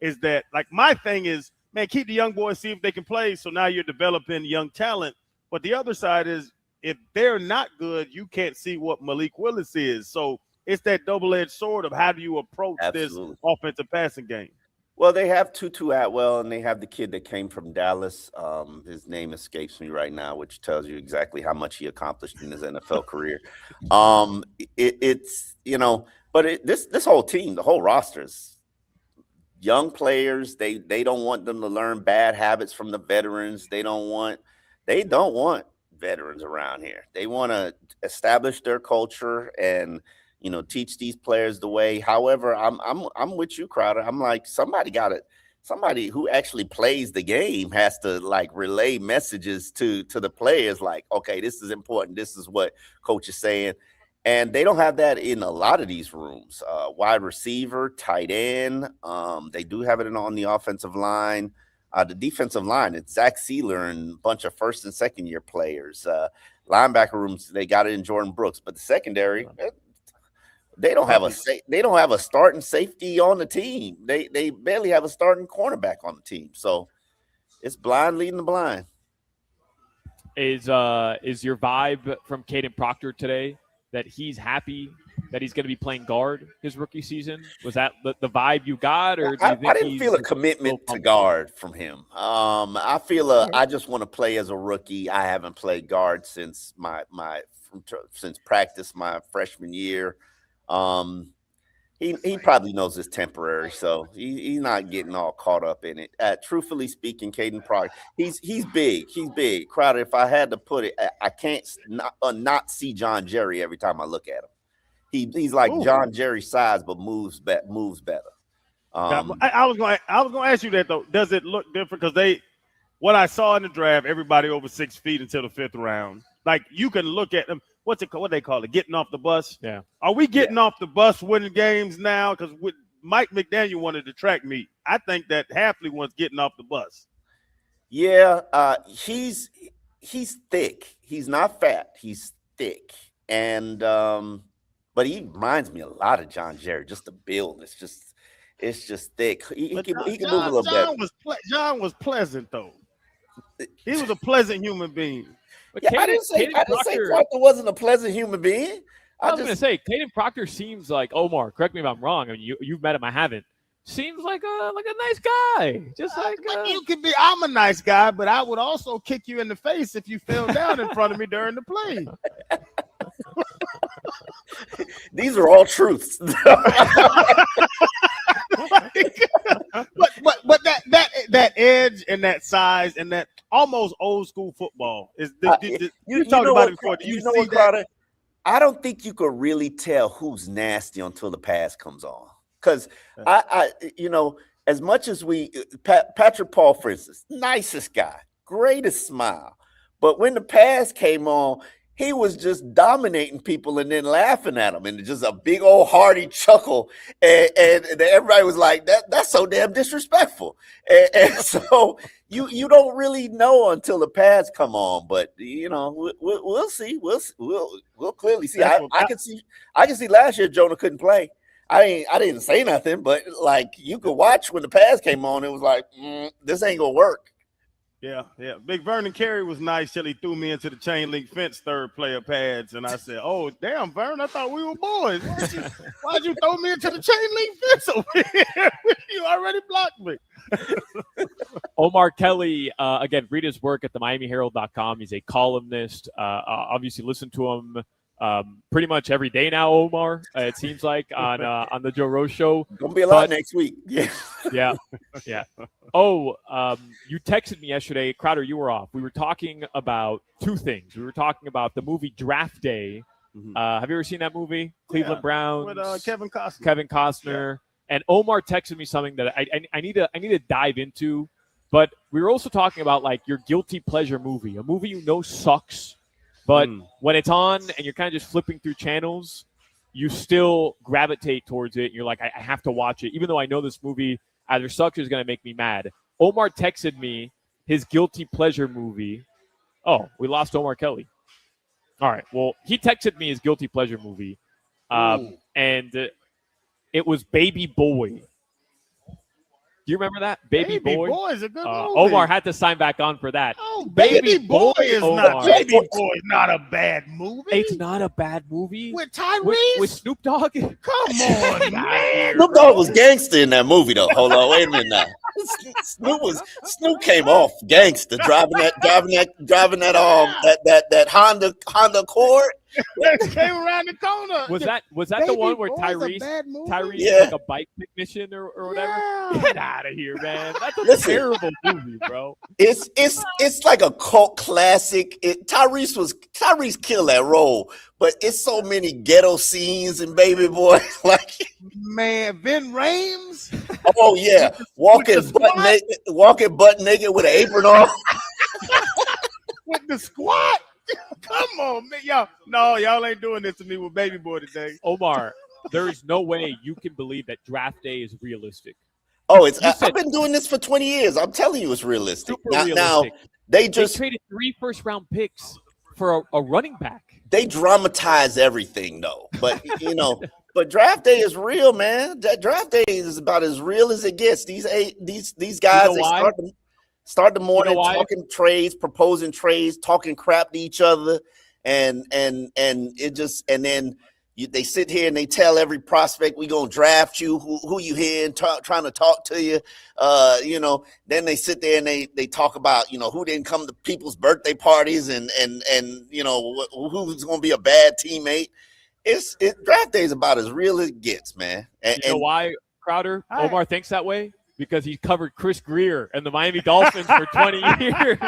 is that like my thing is, man, keep the young boys, see if they can play. So now you're developing young talent. But the other side is, if they're not good, you can't see what Malik Willis is. So it's that double-edged sword of how do you approach this offensive passing game? Well, they have Tutu Atwell, and they have the kid that came from Dallas. His name escapes me right now, which tells you exactly how much he accomplished in his NFL career. This whole team, the whole roster is young players. They don't want them to learn bad habits from the veterans. They don't want veterans around here. They want to establish their culture and teach these players the way. However, I'm with you, Crowder. I'm like somebody who actually plays the game has to like relay messages to the players like, okay, this is important. This is what coach is saying. And they don't have that in a lot of these rooms. Wide receiver, tight end. They do have it on the offensive line. The defensive line, it's Zach Sealer and a bunch of first and second year players. Linebacker rooms, they got it in Jordan Brooks. But the secondary, they don't have a starting safety on the team. They barely have a starting cornerback on the team. So it's blind leading the blind. Is your vibe from Caden Proctor today that he's happy that he's going to be playing guard his rookie season? Was that the vibe you got, or do you think I didn't feel a commitment to guard from him? I feel I just want to play as a rookie. I haven't played guard since since practice my freshman year. He probably knows it's temporary, so he's not getting all caught up in it. Truthfully speaking, Caden Proctor, he's big. He's big. Crowder, if I had to put it, I can't not see John Jerry every time I look at him. He's like John Jerry size, but moves better. I was going to ask you that though. Does it look different? Because what I saw in the draft, everybody over 6 feet until the 5th round. Like you can look at them. What they call it? Getting off the bus. Yeah. Are we getting off the bus winning games now? Because with Mike McDaniel wanted to track meet. I think that Hafley wants getting off the bus. Yeah, he's thick. He's not fat. He's thick, and but he reminds me a lot of John Jerry. Just the build. It's just thick. He can move a little better. John was pleasant though. He was a pleasant human being. But I didn't say Proctor wasn't a pleasant human being. I was going to say Caden Proctor seems like Omar. Correct me if I'm wrong. I mean, you've met him. I haven't. Seems like a nice guy. Just like you could be. I'm a nice guy, but I would also kick you in the face if you fell down in front of me during the play. These are all truths. but that edge and that size and that almost old school football is. You talked about it before. Do you see that? I don't think you could really tell who's nasty until the pass comes on. Because I as much as Patrick Paul, for instance, nicest guy, greatest smile, but when the pass came on, he was just dominating people and then laughing at them, and just a big old hearty chuckle, and everybody was like, "That's so damn disrespectful." And so you don't really know until the pads come on, but we'll see. We'll clearly see. I can see last year Jonah couldn't play. I didn't say nothing, but like you could watch when the pass came on, it was like this ain't gonna work. Yeah. Big Vernon Carey was nice till he threw me into the chain link fence third player pads, and I said, "Oh damn, Vern, I thought we were boys. Why'd you throw me into the chain link fence over here? You already blocked me." Omar Kelly, again, read his work at the MiamiHerald.com. He's a columnist. Obviously, listen to him pretty much every day now, Omar. It seems like on the Joe Rose Show. Gonna be a lot next week. Yeah. Yeah. Oh, you texted me yesterday, Crowder. You were off. We were talking about two things. We were talking about the movie Draft Day. Mm-hmm. Have you ever seen that movie? Cleveland Browns with Kevin Costner. Kevin Costner. And Omar texted me something that I need to dive into. But we were also talking about like your guilty pleasure movie, a movie you know sucks. But when it's on and you're kind of just flipping through channels, you still gravitate towards it. And you're like, I have to watch it, even though I know this movie either sucks or is going to make me mad. Omar texted me his guilty pleasure movie. Oh, we lost Omar Kelly. All right. Well, he texted me his guilty pleasure movie. And it was Baby Boy. Do you remember that? Baby Boy? Baby Boy is a good movie. Omar had to sign back on for that. Oh, Baby Boy is not a bad movie. It's not a bad movie. With Tyrese? With Snoop Dogg? Come on, man. Snoop Dogg was gangster in that movie, though. Hold on, wait a minute now. Snoop came off gangster driving that Honda Accord. Came around the corner. Was that the one where Tyrese like a bike technician or whatever? Yeah. Get out of here, man. That's a terrible movie, bro. It's like a cult classic. Tyrese killed that role, but it's so many ghetto scenes in Baby Boy. Like, man, Vin Rames. Oh yeah, walking butt naked with an apron on. With the squat. Come on, man. Y'all ain't doing this to me with baby boy today. Omar, there is no way you can believe that draft day is realistic. Oh, I've been doing this for 20 years. I'm telling you, it's realistic. Super Now, realistic. they They traded 3 first-round picks for a running back. They dramatize everything, though. But but draft day is real, man. That draft day is about as real as it gets. These guys, they start the morning talking trades, proposing trades, talking crap to each other, and then they sit here and they tell every prospect, we gonna draft you, who you hearing, trying to talk to you. Then they sit there and they talk about who didn't come to people's birthday parties and who's gonna be a bad teammate. Draft day is about as real as it gets, man. And you know why, Crowder? Omar thinks that way because he covered Chris Greer and the Miami Dolphins for 20 years.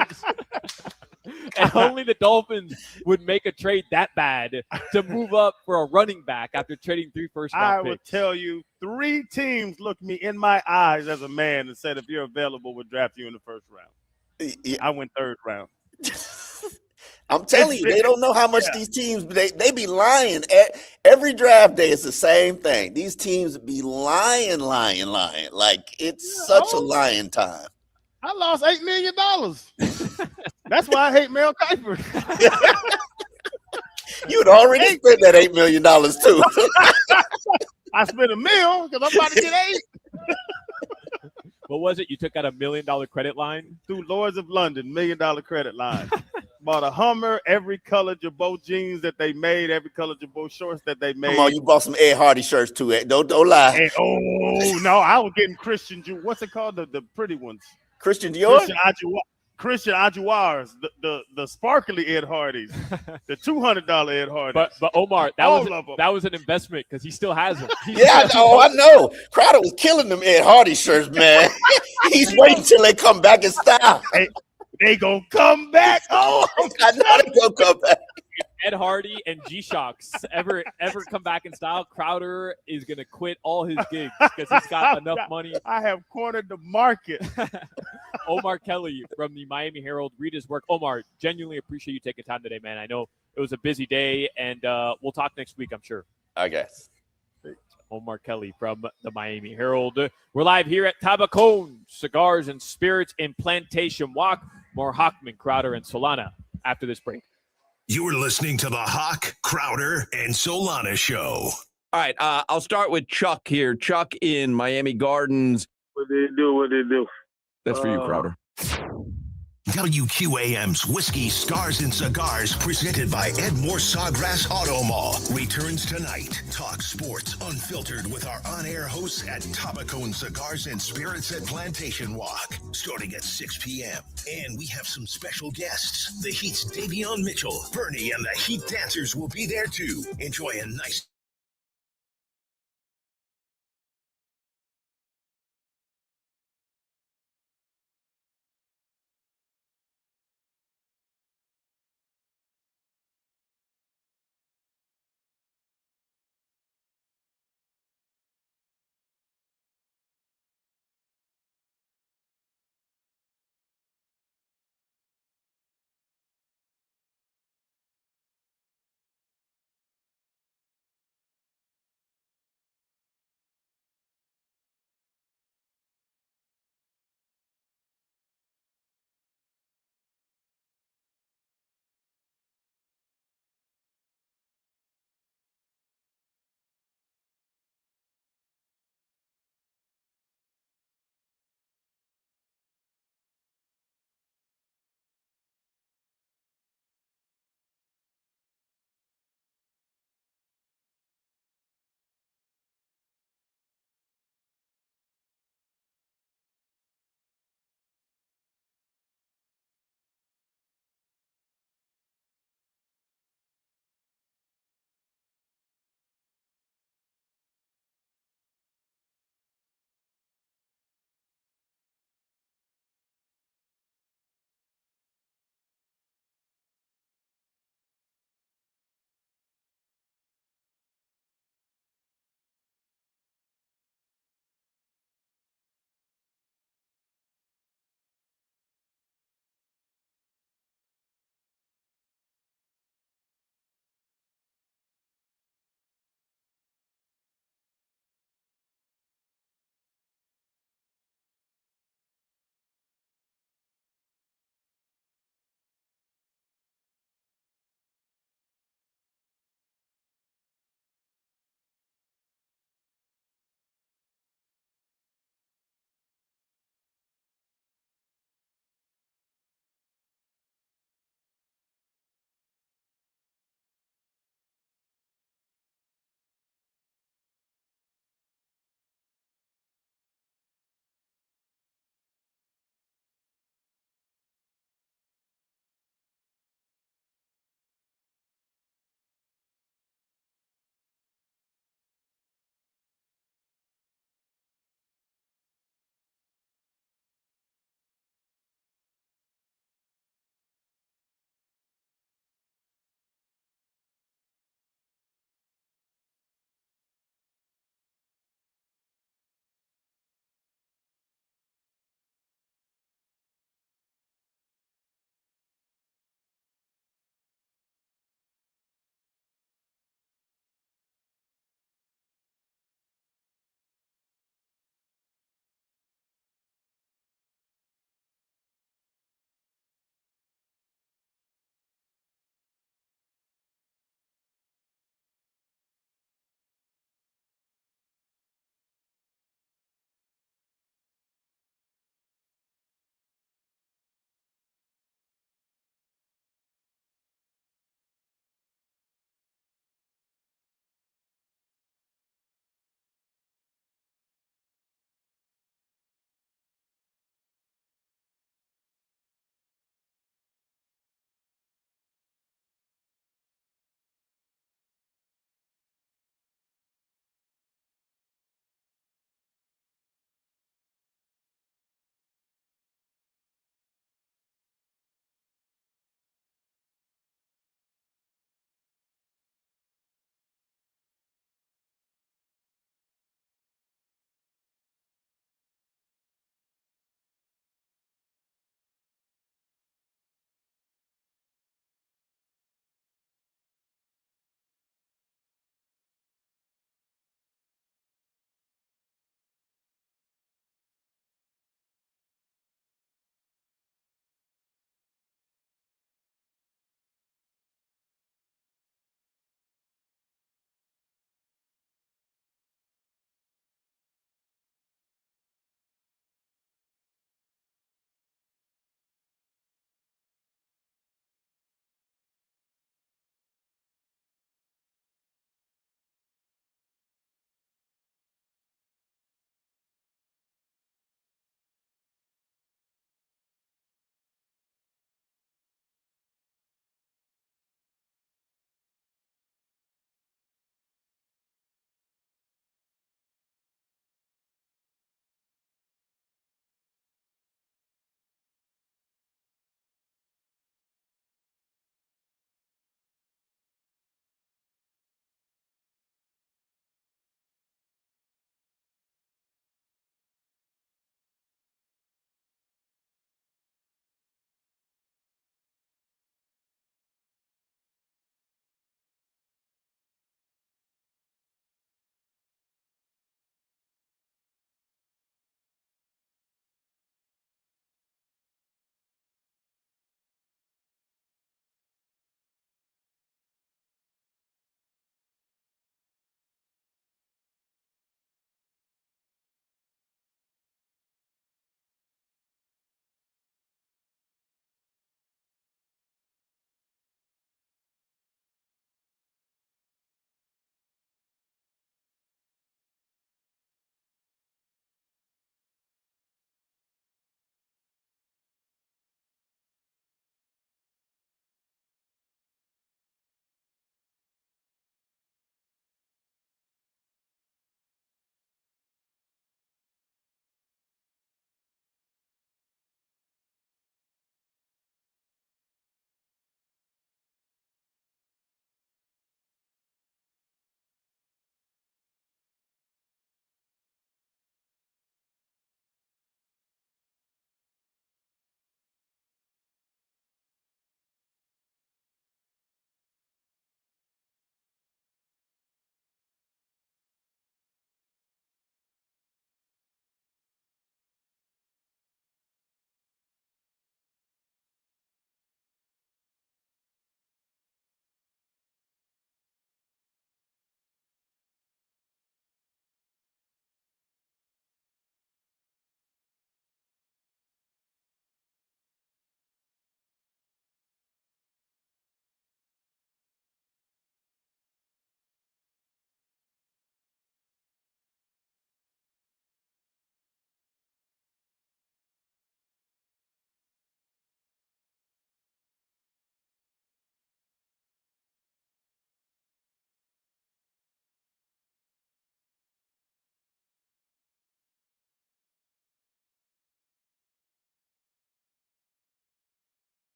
And only the Dolphins would make a trade that bad to move up for a running back after trading 3 first-round picks. I would tell you 3 teams looked me in my eyes as a man and said, if you're available, we'll draft you in the first round. I went 3rd round. I'm telling you, they don't know how much these teams, they be lying. Every draft day is the same thing. These teams be lying. Like it's such a lying time. I lost $8 million. That's why I hate Mel Kiper. You'd already spent that $8 million too. I spent $1 million because I'm about to get 8. What was it? You took out $1 million credit line? Through Lords of London, $1 million credit line. Bought a Hummer, every color Jabot jeans that they made, every color Jabot shorts that they made. Come on, you bought some Ed Hardy shirts too. Don't lie. And, no, I was getting Christian. What's it called? The pretty ones. Christian Dior? Christian Aguilar's, the sparkly Ed Hardys, the $200 Ed Hardys. But Omar, that was an investment because he still has them. I know. Crowder was killing them Ed Hardy shirts, man. He's waiting till they come back in style. They gonna come back. Oh, I know they gonna come back. Ed Hardy and G-Shocks ever come back in style, Crowder is going to quit all his gigs because he's got enough money. I have cornered the market. Omar Kelly from the Miami Herald. Read his work. Omar, genuinely appreciate you taking time today, man. I know it was a busy day, and we'll talk next week, I'm sure. I guess. Omar Kelly from the Miami Herald. We're live here at Tabacón, Cigars and Spirits in Plantation Walk. More Hochman, Crowder, and Solana after this break. You're listening to the Hawk, Crowder, and Solana Show. All right, I'll start with Chuck here. Chuck in Miami Gardens. What they do? That's for you, Crowder. WQAM's Whiskey, Stars, and Cigars, presented by Edmore Sawgrass Auto Mall, returns tonight. Talk sports unfiltered with our on-air hosts at Tabacón Cigars and Spirits at Plantation Walk, starting at 6 p.m. And we have some special guests. The Heat's Davion Mitchell, Bernie, and the Heat Dancers will be there too. Enjoy a nice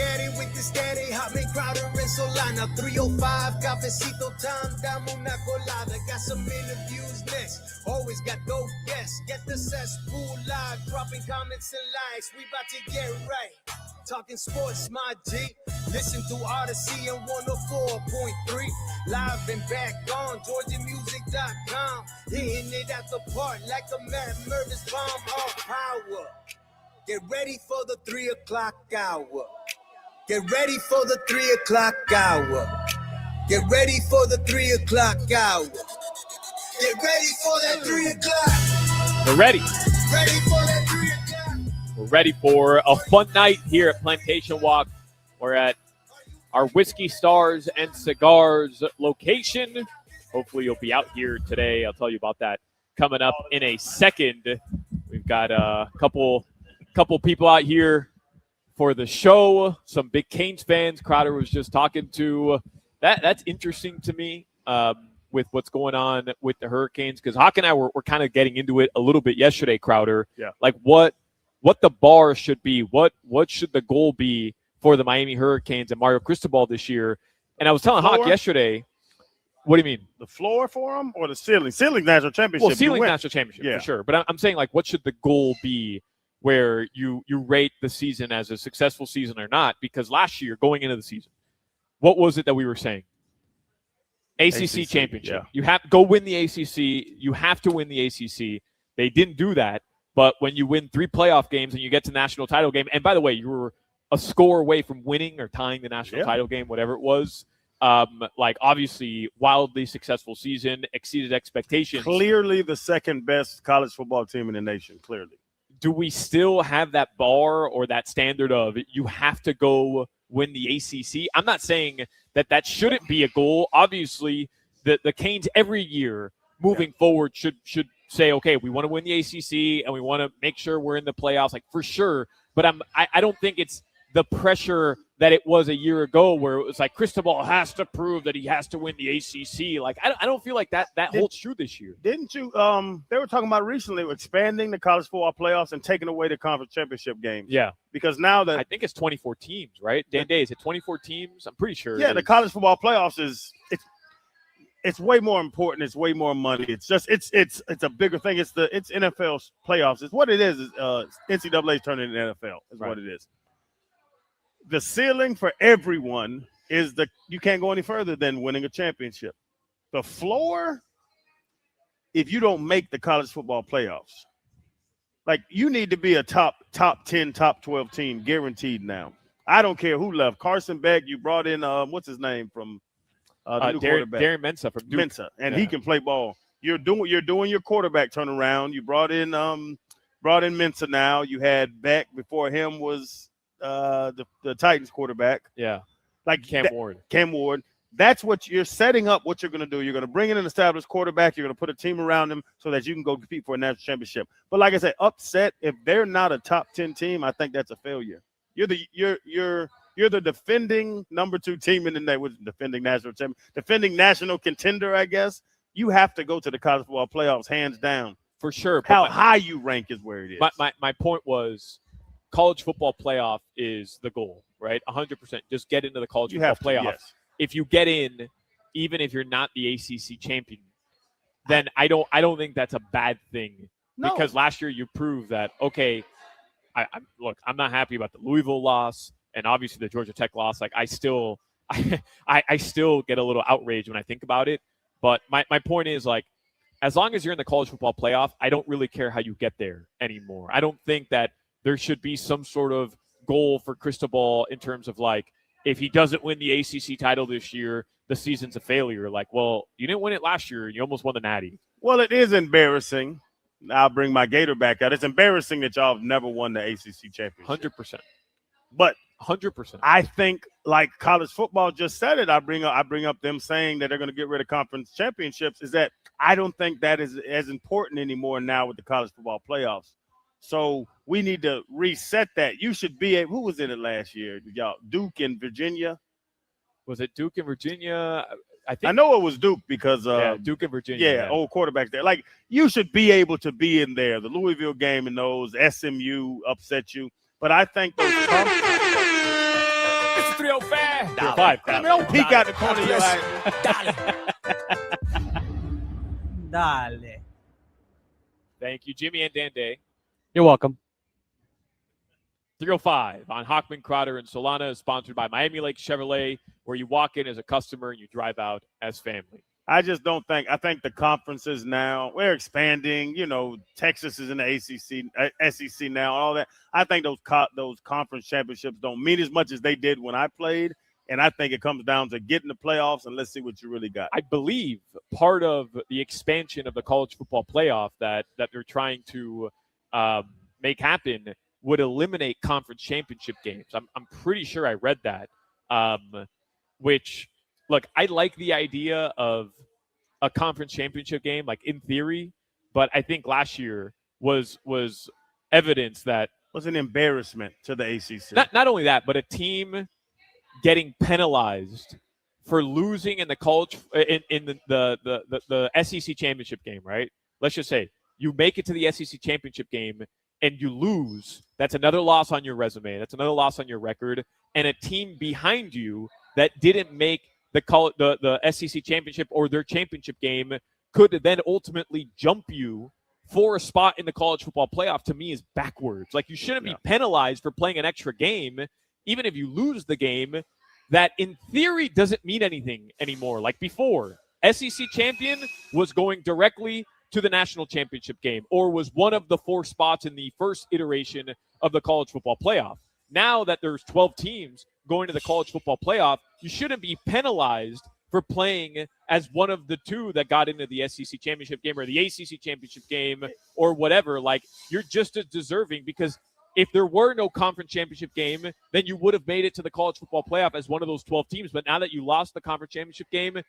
Caddy with the steady, Hochman, Crowder, and Solana. 305, cafecito time, dame una colada. Got some interviews next. Always got dope guests. Get the cesspool live, dropping comments and likes. We about to get right. Talking sports, my G. Listen to Odyssey and 104.3. Live and back on GeorgiaMusic.com. Hitting it at the park like a Matt Mervis bomb off power. Get ready for the 3 o'clock hour. Get ready for the 3 o'clock hour. Get ready for the 3 o'clock hour. Get ready for that 3 o'clock. We're ready. Ready for that 3 o'clock. We're ready for a fun night here at Plantation Walk. We're at our Whiskey Stars and Cigars location. Hopefully you'll be out here today. I'll tell you about that coming up in a second. We've got a couple people out here for the show. Some big Canes fans. Crowder was just talking to. That's interesting to me with what's going on with the Hurricanes, because Hawk and I were kind of getting into it a little bit yesterday, Crowder. Yeah. Like what the bar should be. What should the goal be for the Miami Hurricanes and Mario Cristobal this year? And I was telling Hawk yesterday. What do you mean? The floor for them or the ceiling? Ceiling national championship. Well, ceiling national championship, Yeah. for sure. But I'm saying, like, what should the goal be where you rate the season as a successful season or not? Because last year, going into the season, what was it that we were saying? ACC championship. Yeah. You have to go win the ACC. You have to win the ACC. They didn't do that. But when you win 3 playoff games and you get to national title game, and by the way, you were a score away from winning or tying the national title game, whatever it was. Like, obviously, wildly successful season, exceeded expectations. Clearly the second best college football team in the nation, clearly. Do we still have that bar or that standard of you have to go win the ACC? I'm not saying that shouldn't be a goal. Obviously, the Canes every year moving forward should say, okay, we want to win the ACC and we want to make sure we're in the playoffs, like, for sure. But I don't think it's the pressure that it was a year ago where it was like Cristobal has to prove that he has to win the ACC. Like, I don't feel like that holds true this year. Didn't you they were talking about recently expanding the college football playoffs and taking away the conference championship games. Yeah. Because now that I think it's 24 teams, right? Dan Day, is it 24 teams? I'm pretty sure. Yeah, the college football playoffs it's way more important. It's way more money. It's just it's a bigger thing. It's NFL's playoffs. It's what it is. NCAA's turning into NFL is what it is. The ceiling for everyone is you can't go any further than winning a championship. The floor, if you don't make the college football playoffs, like, you need to be a top 10, top 12 team guaranteed now. I don't care who left. Carson Beck, you brought in what's his name from the new quarterback, Darren Mensah from Duke. and he can play ball. You're doing your quarterback turnaround. You brought in Mensah now. You had Beck before him was the Titans quarterback. Yeah. Like Cam Ward. Cam Ward. That's what you're setting up. What you're going to do. You're going to bring in an established quarterback. You're going to put a team around him so that you can go compete for a national championship. But like I said, upset, if they're not a top 10 team, I think that's a failure. You're the defending number 2 team in the defending national champion, defending national contender, I guess. You have to go to the college football playoffs hands down. For sure. How high you rank is where it is. My point was, college football playoff is the goal, right? 100%. Just get into the college football playoff. Yes. If you get in, even if you're not the ACC champion, then I don't think that's a bad thing. No. Because last year you proved that, okay, I'm not happy about the Louisville loss and obviously the Georgia Tech loss. Like, I still get a little outraged when I think about it. But my point is, like, as long as you're in the college football playoff, I don't really care how you get there anymore. I don't think that there should be some sort of goal for Cristobal in terms of, like, if he doesn't win the ACC title this year, the season's a failure. Like, well, you didn't win it last year and you almost won the Natty. Well, it is embarrassing. I'll bring my Gator back out. It's embarrassing that y'all have never won the ACC championship. 100%. But 100%. I think, like college football just said it, I bring up them saying that they're going to get rid of conference championships, is that I don't think that is as important anymore now with the college football playoffs. So we need to reset that. You should be who was in it last year? Y'all, Duke and Virginia. Was it Duke and Virginia? I know it was Duke because Duke and Virginia. Yeah, old quarterbacks there. Like, you should be able to be in there. The Louisville game and those, SMU upset you. But I think those 305. 305. I mean, don't peek out the corner of your eye. Dale. Thank you, Jimmy and Dan Day. You're welcome. 305 on Hochman, Crowder, and Solana is sponsored by Miami Lakes Chevrolet, where you walk in as a customer and you drive out as family. I just don't think. I think the conferences now, we're expanding. You know, Texas is in the SEC now, all that. I think those conference championships don't mean as much as they did when I played. And I think it comes down to getting the playoffs, and let's see what you really got. I believe part of the expansion of the college football playoff that they're trying to make happen would eliminate conference championship games. I'm pretty sure I read that. Which, look, I like the idea of a conference championship game, like in theory, but I think last year was evidence that was an embarrassment to the ACC. Not only that, but a team getting penalized for losing in the college in the SEC championship game, right? Let's just say you make it to the SEC championship game and you lose. That's another loss on your resume. That's another loss on your record. And a team behind you that didn't make the SEC championship or their championship game could then ultimately jump you for a spot in the college football playoff, to me, is backwards. Like, you shouldn't be penalized for playing an extra game, even if you lose the game. That in theory doesn't mean anything anymore. Like before, SEC champion was going directly to the national championship game or was one of the 4 spots in the first iteration of the college football playoff. Now that there's 12 teams going to the college football playoff, you shouldn't be penalized for playing as one of the 2 that got into the SEC championship game or the ACC championship game or whatever. Like, you're just as deserving, because if there were no conference championship game, then you would have made it to the college football playoff as one of those 12 teams. But now that you lost the conference championship game,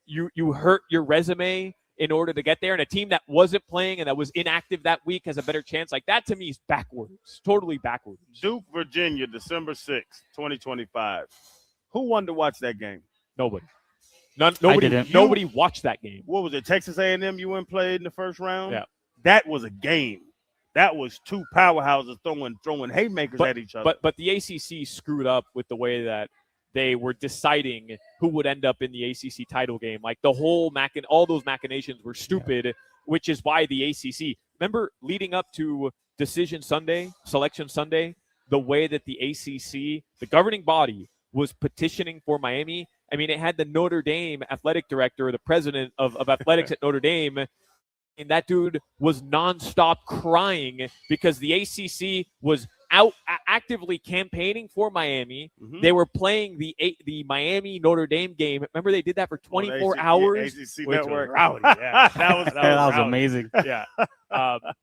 you hurt your resume in order to get there. And a team that wasn't playing and that was inactive that week has a better chance. Like, that to me is backwards, totally backwards. Duke, Virginia, December 6th, 2025. Who wanted to watch that game? Nobody. Nobody watched that game. What was it? Texas A&M you went played in the first round? Yeah. That was a game. That was 2 powerhouses throwing haymakers at each other. But the ACC screwed up with the way that they were deciding who would end up in the ACC title game. Like, the whole all those machinations were stupid, which is why the ACC. Remember, leading up to Decision Sunday, Selection Sunday, the way that the ACC, the governing body, was petitioning for Miami. I mean, it had the Notre Dame athletic director, the president of athletics at Notre Dame, and that dude was nonstop crying because the ACC was out actively campaigning for Miami. Mm-hmm. They were playing the Miami Notre Dame game. Remember, they did that for 24 hours. ACC Network. Rowdy. Yeah, that was amazing. Yeah,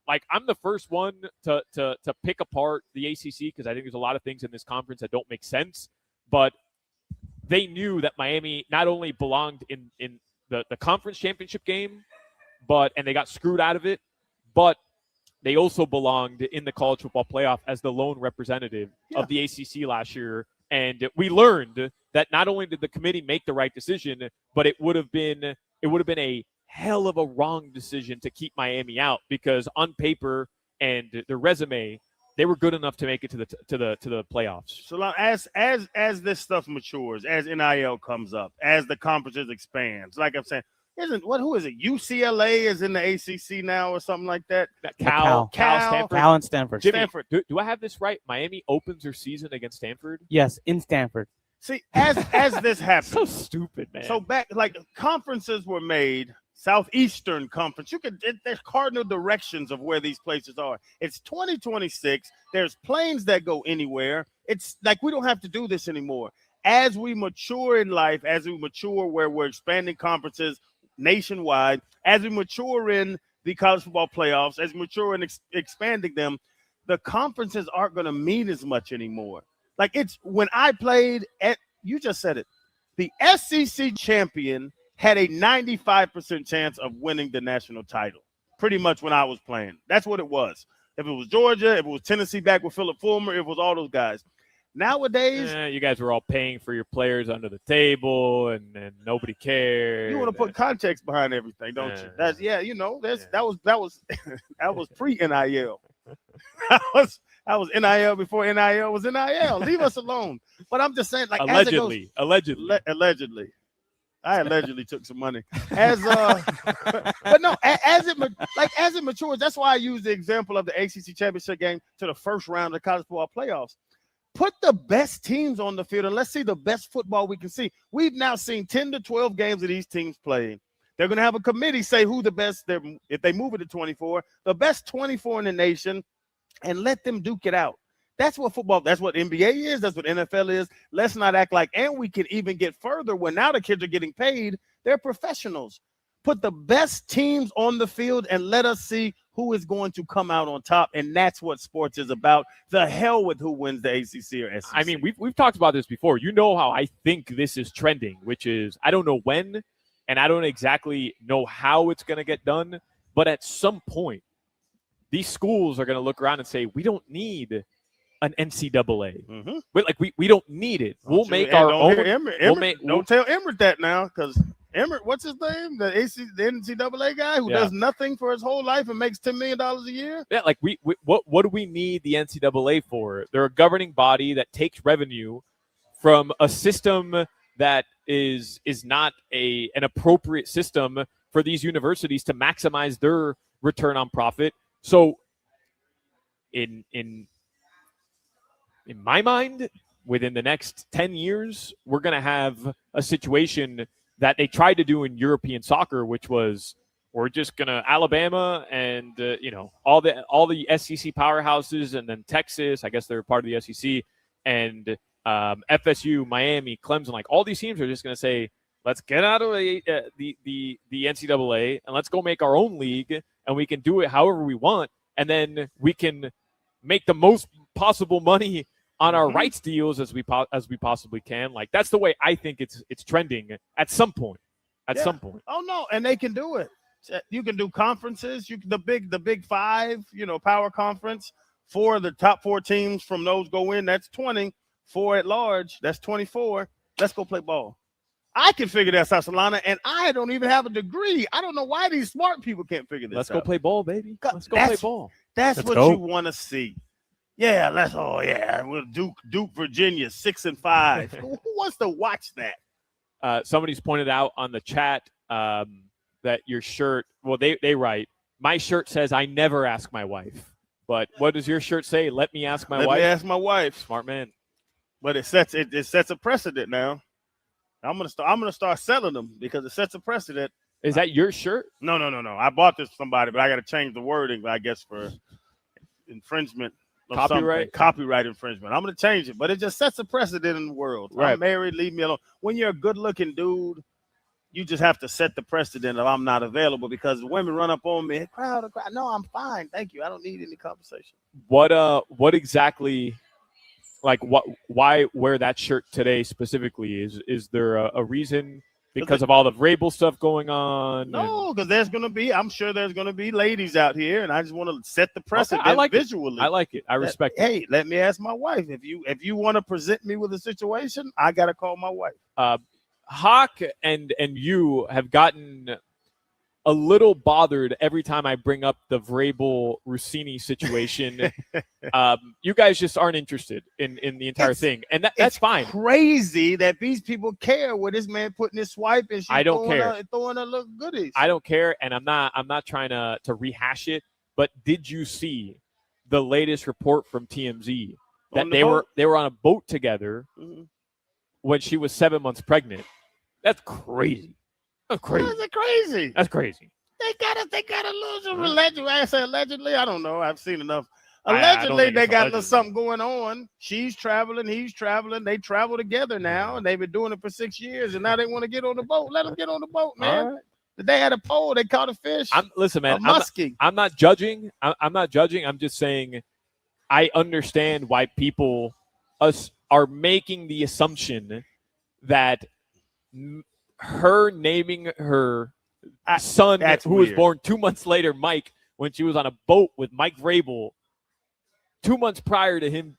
like, I'm the first one to pick apart the ACC because I think there's a lot of things in this conference that don't make sense. But they knew that Miami not only belonged in the conference championship game, and they got screwed out of it, but they also belonged in the college football playoff as the lone representative of the ACC last year. And we learned that not only did the committee make the right decision, but it would have been a hell of a wrong decision to keep Miami out, because on paper and their resume, they were good enough to make it to the playoffs. So as this stuff matures, as NIL comes up, as the conferences expands, like I'm saying, who is it? UCLA is in the ACC now or something like that. Cal, Stanford. Cal and Stanford. Jimmy, Stanford. Do I have this right? Miami opens their season against Stanford? Yes, in Stanford. See, as this happens. So stupid, man. So conferences were made. Southeastern Conference. There's cardinal directions of where these places are. It's 2026. There's planes that go anywhere. It's like we don't have to do this anymore. As we mature in life, as we mature where we're expanding conferences nationwide, as we mature in the college football playoffs, as we mature in expanding them, the conferences aren't going to mean as much anymore. Like, it's when I played you just said it, the SEC champion had a 95% chance of winning the national title, pretty much when I was playing. That's what it was. If it was Georgia, if it was Tennessee back with Phillip Fulmer, it was all those guys. Nowadays, you guys were all paying for your players under the table, and nobody cared. You want to put context behind everything, don't you? That was pre-NIL. I was NIL before NIL was NIL. Leave us alone. But I'm just saying, like, allegedly. Allegedly. I allegedly took some money. But no, as it matures, that's why I use the example of the ACC championship game to the first round of the college football playoffs. Put the best teams on the field and let's see the best football we can see. We've now seen 10 to 12 games of these teams playing. They're going to have a committee say who the best, if they move it to 24, the best 24 in the nation, and let them duke it out. That's what football, that's what NBA is. That's what NFL is. Let's not act like, and we can even get further when now the kids are getting paid. They're professionals. Put the best teams on the field and let us see who is going to come out on top. And that's what sports is about. The hell with who wins the ACC or SEC. I mean, we've talked about this before. You know how I think this is trending, which is I don't know when, and I don't exactly know how it's going to get done. But at some point, these schools are going to look around and say, we don't need an NCAA. Mm-hmm. We don't need it. We'll make our own. Don't tell Emmert that now, because Emmert, what's his name? The NCAA guy who does nothing for his whole life and makes $10 million a year. Yeah, like what do we need the NCAA for? They're a governing body that takes revenue from a system that is not an appropriate system for these universities to maximize their return on profit. So, in my mind, within the next 10 years, we're going to have a situation that they tried to do in European soccer, which was we're just going to Alabama and, all the SEC powerhouses, and then Texas, I guess they're part of the SEC, and FSU, Miami, Clemson, like all these teams are just going to say, let's get out of the NCAA and let's go make our own league, and we can do it however we want, and then we can make the most possible money on our rights deals as we possibly can. Like that's the way I think it's trending at some point. Some point. Oh no, and they can do it. You can do conferences. The big five, power conference. For the top 4 teams from those go in. That's 20. 4 at large. That's 24. Let's go play ball. I can figure that out, Solana, and I don't even have a degree. I don't know why these smart people can't figure this out. Let's go play ball, baby. Let's go play ball. That's what you want to see. Yeah, we'll Duke, Virginia, 6-5. Who wants to watch that? Somebody's pointed out on the chat that your shirt. Well, they write, my shirt says I never ask my wife. But what does your shirt say? Let me ask my wife. Let me ask my wife. Smart man. But it sets a precedent now. I'm gonna start selling them because it sets a precedent. Is that your shirt? No. I bought this from somebody, but I got to change the wording, I guess, for infringement. Copyright infringement. I'm going to change it, but it just sets a precedent in the world. Right. I'm married, leave me alone. When you're a good-looking dude, you just have to set the precedent of I'm not available because women run up on me, crowd. No, I'm fine. Thank you. I don't need any conversation. What exactly, like why wear that shirt today specifically? Is there a reason? Because of all the Vrabel stuff going on? No, because I'm sure there's going to be ladies out here, and I just want to set the precedent visually. I like it. I respect it. Hey, let me ask my wife. If you want to present me with a situation, I got to call my wife. Hawk and you have gotten a little bothered every time I bring up the Vrabel-Rossini situation. You guys just aren't interested in the entire thing, and that's fine. Crazy that these people care what this man putting his swipe and I don't care. Throwing a little goodies. I don't care, and I'm not trying to rehash it. But did you see the latest report from TMZ that they were on a boat together when she was 7 months pregnant? That's crazy. That's crazy. That's crazy. They gotta lose a religion. I say allegedly. I don't know. I've seen enough. Allegedly, they got a little something going on. She's traveling. He's traveling. They travel together now, and they've been doing it for 6 years. And now they want to get on the boat. Let them get on the boat, man. Right. They had a pole. They caught a fish. Listen, man. I'm not judging. I'm not judging. I'm just saying I understand why people are making the assumption that her naming her son, who was born 2 months later, Mike, when she was on a boat with Mike Vrabel 2 months prior to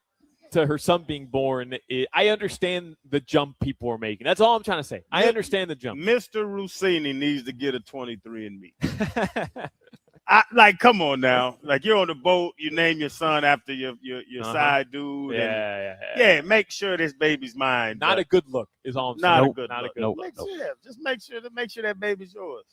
her son being born. I understand the jump people are making. That's all I'm trying to say. I understand the jump. Mr. Rossini needs to get a 23andMe. Like, come on now. Like, you're on the boat, you name your son after your side dude. Yeah. Make sure this baby's mine. Not a good look is all I'm saying. Not a good Not look. a good look. Just make sure that baby's yours.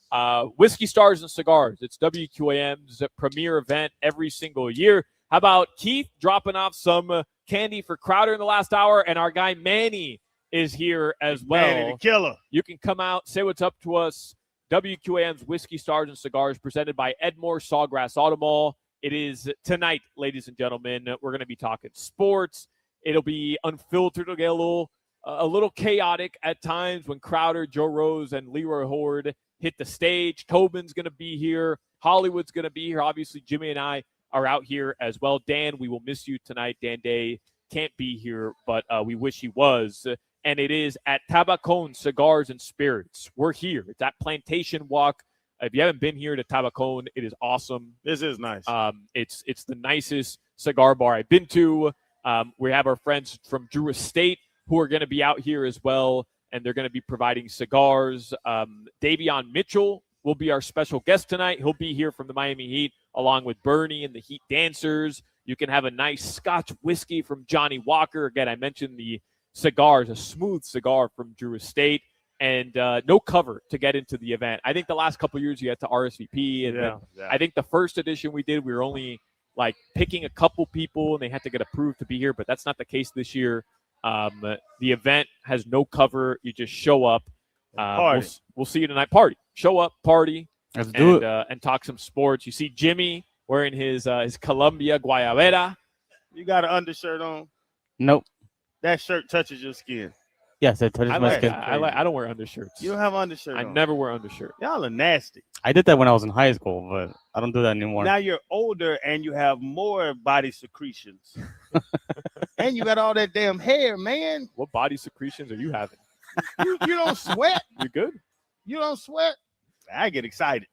Whiskey Stars and Cigars. It's WQAM's premier event every single year. How about Keith dropping off some candy for Crowder in the last hour, and our guy Manny is here as well. Manny the killer. You can come out, say what's up to us. WQAM's Whiskey Stars and Cigars, presented by Edmore Sawgrass Auto Mall. It is tonight, ladies and gentlemen. We're going to be talking sports. It'll be unfiltered. It'll get a little chaotic at times when Crowder, Joe Rose, and Leroy Horde hit the stage. Tobin's going to be here. Hollywood's going to be here. Obviously, Jimmy and I are out here as well. Dan, we will miss you tonight. Dan Day can't be here, but we wish he was. And it is at Tabacón Cigars and Spirits. We're here. It's at Plantation Walk. If you haven't been here to Tabacón, it is awesome. This is nice. It's the nicest cigar bar I've been to. We have our friends from Drew Estate who are going to be out here as well, and they're going to be providing cigars. Davion Mitchell will be our special guest tonight. He'll be here from the Miami Heat, along with Bernie and the Heat Dancers. You can have a nice Scotch whiskey from Johnny Walker. Again, I mentioned the cigars, a smooth cigar from Drew Estate, and no cover to get into the event. I think the last couple of years you had to RSVP, and I think the first edition we did, we were only like picking a couple people, and they had to get approved to be here, but that's not the case this year. The event has no cover. You just show up. We'll see you tonight. Party. Show up, party, Let's do it. And talk some sports. You see Jimmy wearing his Columbia Guayabera. You got an undershirt on? Nope. That shirt touches your skin. Yes, it touches my skin. I don't wear undershirts. You don't have undershirt I on. never wear undershirt. Y'all are nasty. I did that when I was in high school, but I don't do that anymore. Now you're older and you have more body secretions. And you got all that damn hair, man. What body secretions are you having? You don't sweat. You good? You don't sweat. I get excited.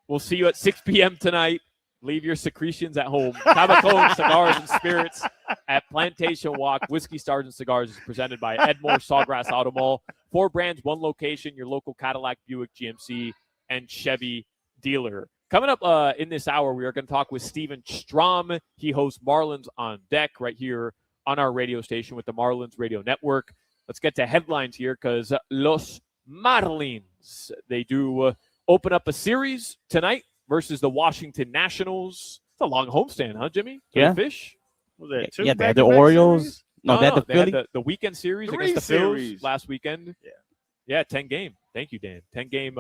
We'll see you at 6 p.m. tonight. Leave your secretions at home. Tabacón Cigars and Spirits at Plantation Walk. Whiskey Stars and Cigars is presented by Edmore Sawgrass Auto Mall. 4 brands, 1 location, your local Cadillac, Buick, GMC, and Chevy dealer. Coming up in this hour, we are going to talk with Steven Strom. He hosts Marlins on Deck right here on our radio station with the Marlins Radio Network. Let's get to headlines here because Los Marlins, they do open up a series tonight versus the Washington Nationals. It's a long homestand, huh, Jimmy? For the Fish? Was that 2 yeah, they had the back-to-back Orioles. series? No, they had the Philly. Had the weekend series 3 against the Phils series. last weekend. Yeah, 10-game. Thank you, Dan. 10-game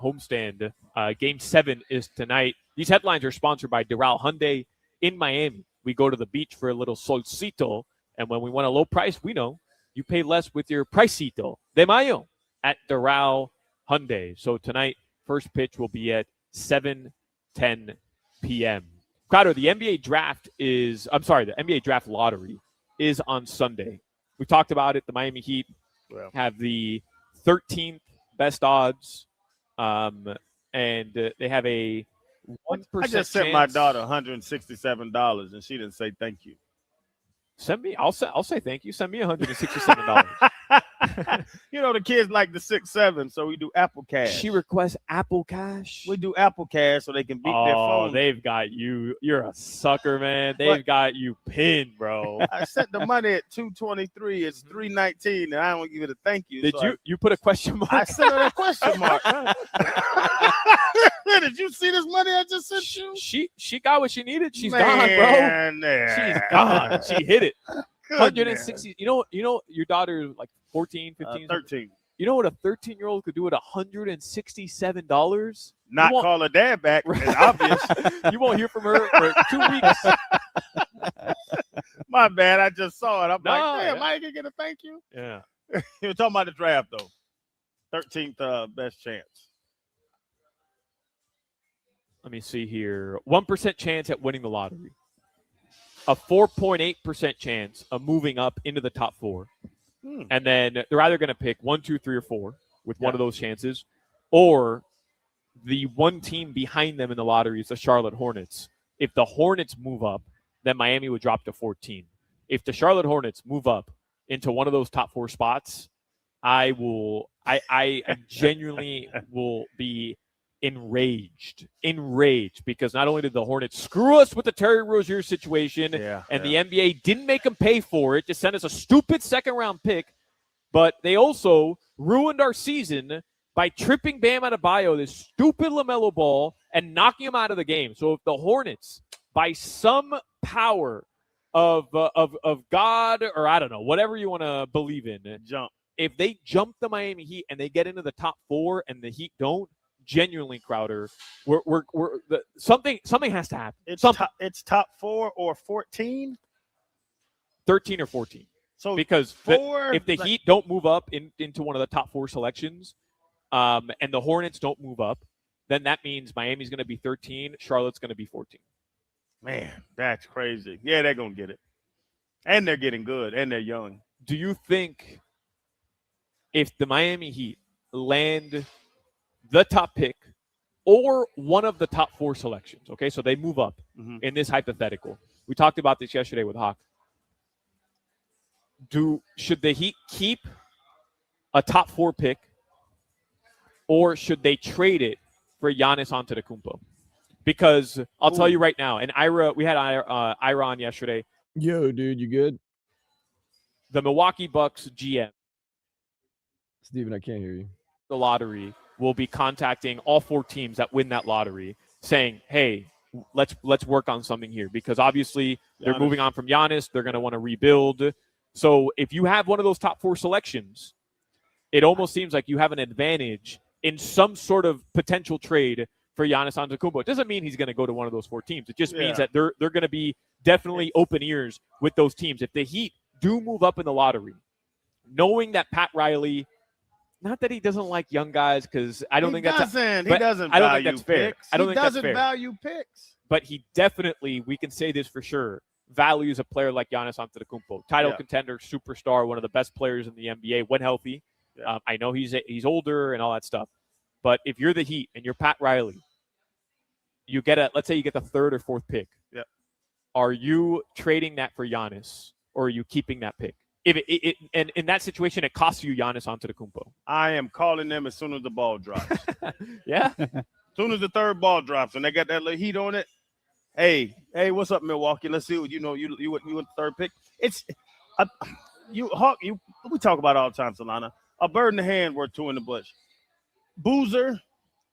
homestand. Game 7 is tonight. These headlines are sponsored by Doral Hyundai in Miami. We go to the beach for a little solcito, and when we want a low price, we know you pay less with your pricito de mayo at Doral Hyundai. So tonight, first pitch will be at 7:10 p.m. Crowder, the NBA draft lottery is on Sunday. We talked about it. The Miami Heat have the 13th best odds, and they have a 1% I just sent my daughter $167, and she didn't say thank you. Send me. I'll say thank you. Send me $167. You know the kids like the 6-7, so we do Apple Cash. She requests Apple Cash. We do Apple Cash so they can beat their phone. They've got you. You're a sucker, man. They've got you pinned, bro. I sent the money at 223. It's 319, and I don't give it a thank you. Did you put a question mark? I sent her a question mark. Did you see this money I just sent you? She got what she needed. She's gone, bro. She's gone. She hit it. 160. You know your daughter like 14, 15, 13. You know what a 13-year-old could do at $167? Not call her dad back. It's obvious. You won't hear from her for 2 weeks. My bad. I just saw it. I'm like, damn, I ain't gonna get a thank you. Yeah. You're talking about the draft though. 13th best chance. Let me see here. 1% chance at winning the lottery. A 4.8% chance of moving up into the top 4. And then they're either going to pick 1, 2, 3, or 4 with one of those chances, or the one team behind them in the lottery is the Charlotte Hornets. If the Hornets move up, then Miami would drop to 14. If the Charlotte Hornets move up into one of those top 4 spots, I genuinely will be enraged because not only did the Hornets screw us with the Terry Rozier situation, and the NBA didn't make them pay for it, just sent us a stupid second-round pick, but they also ruined our season by tripping Bam Adebayo, this stupid LaMelo ball, and knocking him out of the game. So if the Hornets, by some power of God, or I don't know, whatever you want to believe in, if they jump the Miami Heat and they get into the top 4 and the Heat don't, genuinely, Crowder, something has to happen. It's top 4 or 14, 13 or 14. So because if the Heat don't move up into one of the top 4 selections, and the Hornets don't move up, then that means Miami's going to be 13, Charlotte's going to be 14. Man, that's crazy. Yeah, they're going to get it. And they're getting good, and they're young. Do you think if the Miami Heat land the top pick or one of the top 4 selections, okay, so they move up in this hypothetical. We talked about this yesterday with Hawk. Should the Heat keep a top 4 pick, or should they trade it for Giannis Antetokounmpo? Because I'll tell you right now, and we had Ira on yesterday. Yo, dude, you good? The Milwaukee Bucks GM, Steven, I can't hear you. The lottery will be contacting all 4 teams that win that lottery, saying, "Hey, let's work on something here," because obviously they're moving on from Giannis. They're going to want to rebuild. So if you have one of those top 4 selections, it almost seems like you have an advantage in some sort of potential trade for Giannis Antetokounmpo. It doesn't mean he's going to go to one of those 4 teams. It just means that they're going to be definitely open ears with those teams. If the Heat do move up in the lottery, knowing that Pat Riley, not that he doesn't like young guys, because I don't think that's fair. I don't think that's fair. Value picks. But he definitely, we can say this for sure, values a player like Giannis Antetokounmpo, title contender, superstar, one of the best players in the NBA when healthy. Yeah. I know he's older and all that stuff, but if you're the Heat and you're Pat Riley, you get let's say you get the 3rd or 4th pick. Yeah. Are you trading that for Giannis, or are you keeping that pick? If and in that situation, it costs you Giannis Antetokounmpo. I am calling them as soon as the ball drops. Yeah. As soon as the 3rd ball drops and they got that little heat on it. Hey, what's up, Milwaukee? Let's see what you went the 3rd pick. It's Hawk. We talk about it all the time, Solana. A bird in the hand worth 2 in the bush. Boozer,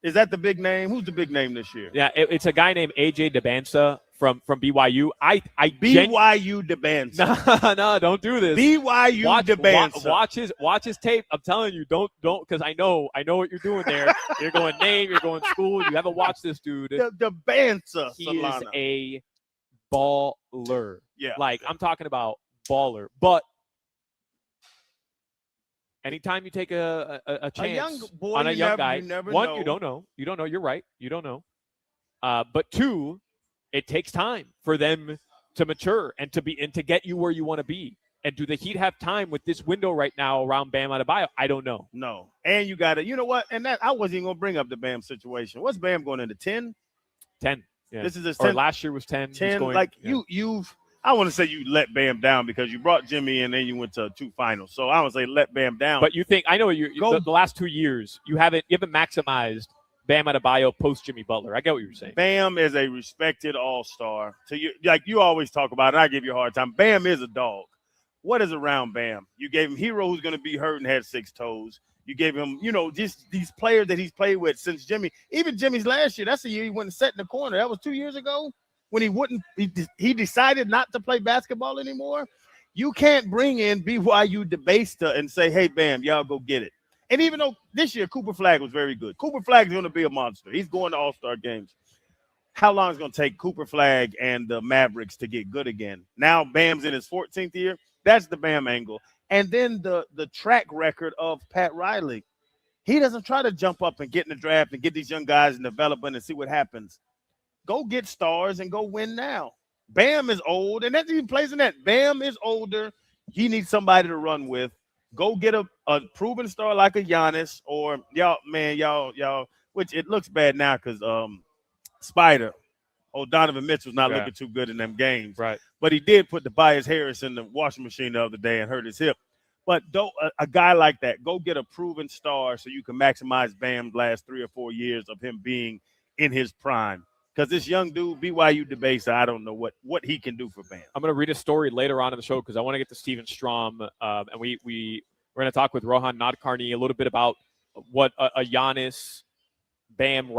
is that the big name? Who's the big name this year? Yeah, it's a guy named AJ DeBansa from BYU. BYU DeBansa. No, don't do this. BYU DeBansa. Watch his tape. I'm telling you, don't, because I know what you're doing there. You're going name, you're going school. You haven't watched this dude. DeBansa. He is a baller. Yeah, I'm talking about baller. But anytime you take a chance on a young guy, one, you don't know. You don't know. You're right. You don't know. But 2, it takes time for them to mature and to get you where you want to be. And do the Heat have time with this window right now around Bam Adebayo? I don't know. No. And you got to, you know what? And that I wasn't even going to bring up the Bam situation. What's Bam going into 10? 10. Yeah. This is his 10. Or last year was 10. 10. I want to say you let Bam down because you brought Jimmy and then you went to 2 finals. So I would say let Bam down. But you think, I know the last 2 years, you haven't maximized Bam Adebayo post Jimmy Butler. I get what you're saying. Bam is a respected all-star. So you always talk about it. I give you a hard time. Bam is a dog. What is around Bam? You gave him Hero, who's going to be hurt and had 6 toes. You gave him, just these players that he's played with since Jimmy. Even Jimmy's last year, that's the year he went and sat in the corner. That was 2 years ago when he decided not to play basketball anymore. You can't bring in BYU DeBansa and say, hey, Bam, y'all go get it. And even though this year Cooper Flagg was very good, Cooper Flagg is going to be a monster. He's going to all-star games. How long is it going to take Cooper Flagg and the Mavericks to get good again? Now Bam's in his 14th year. That's the Bam angle. And then the track record of Pat Riley. He doesn't try to jump up and get in the draft and get these young guys in development and see what happens. Go get stars and go win now. Bam is old, and that's even plays in that. Bam is older. He needs somebody to run with. Go get a proven star like a Giannis or y'all, which it looks bad now because Spider, Donovan Mitchell's not looking too good in them games. Right. But he did put Tobias Harris in the washing machine the other day and hurt his hip. But a guy like that, go get a proven star so you can maximize Bam's last 3 or 4 years of him being in his prime. Because this young dude, BYU debaser, I don't know what he can do for Bam. I'm going to read a story later on in the show because I want to get to Steven Strom, and we're going to talk with Rohan Nadkarni a little bit about what a Giannis Bam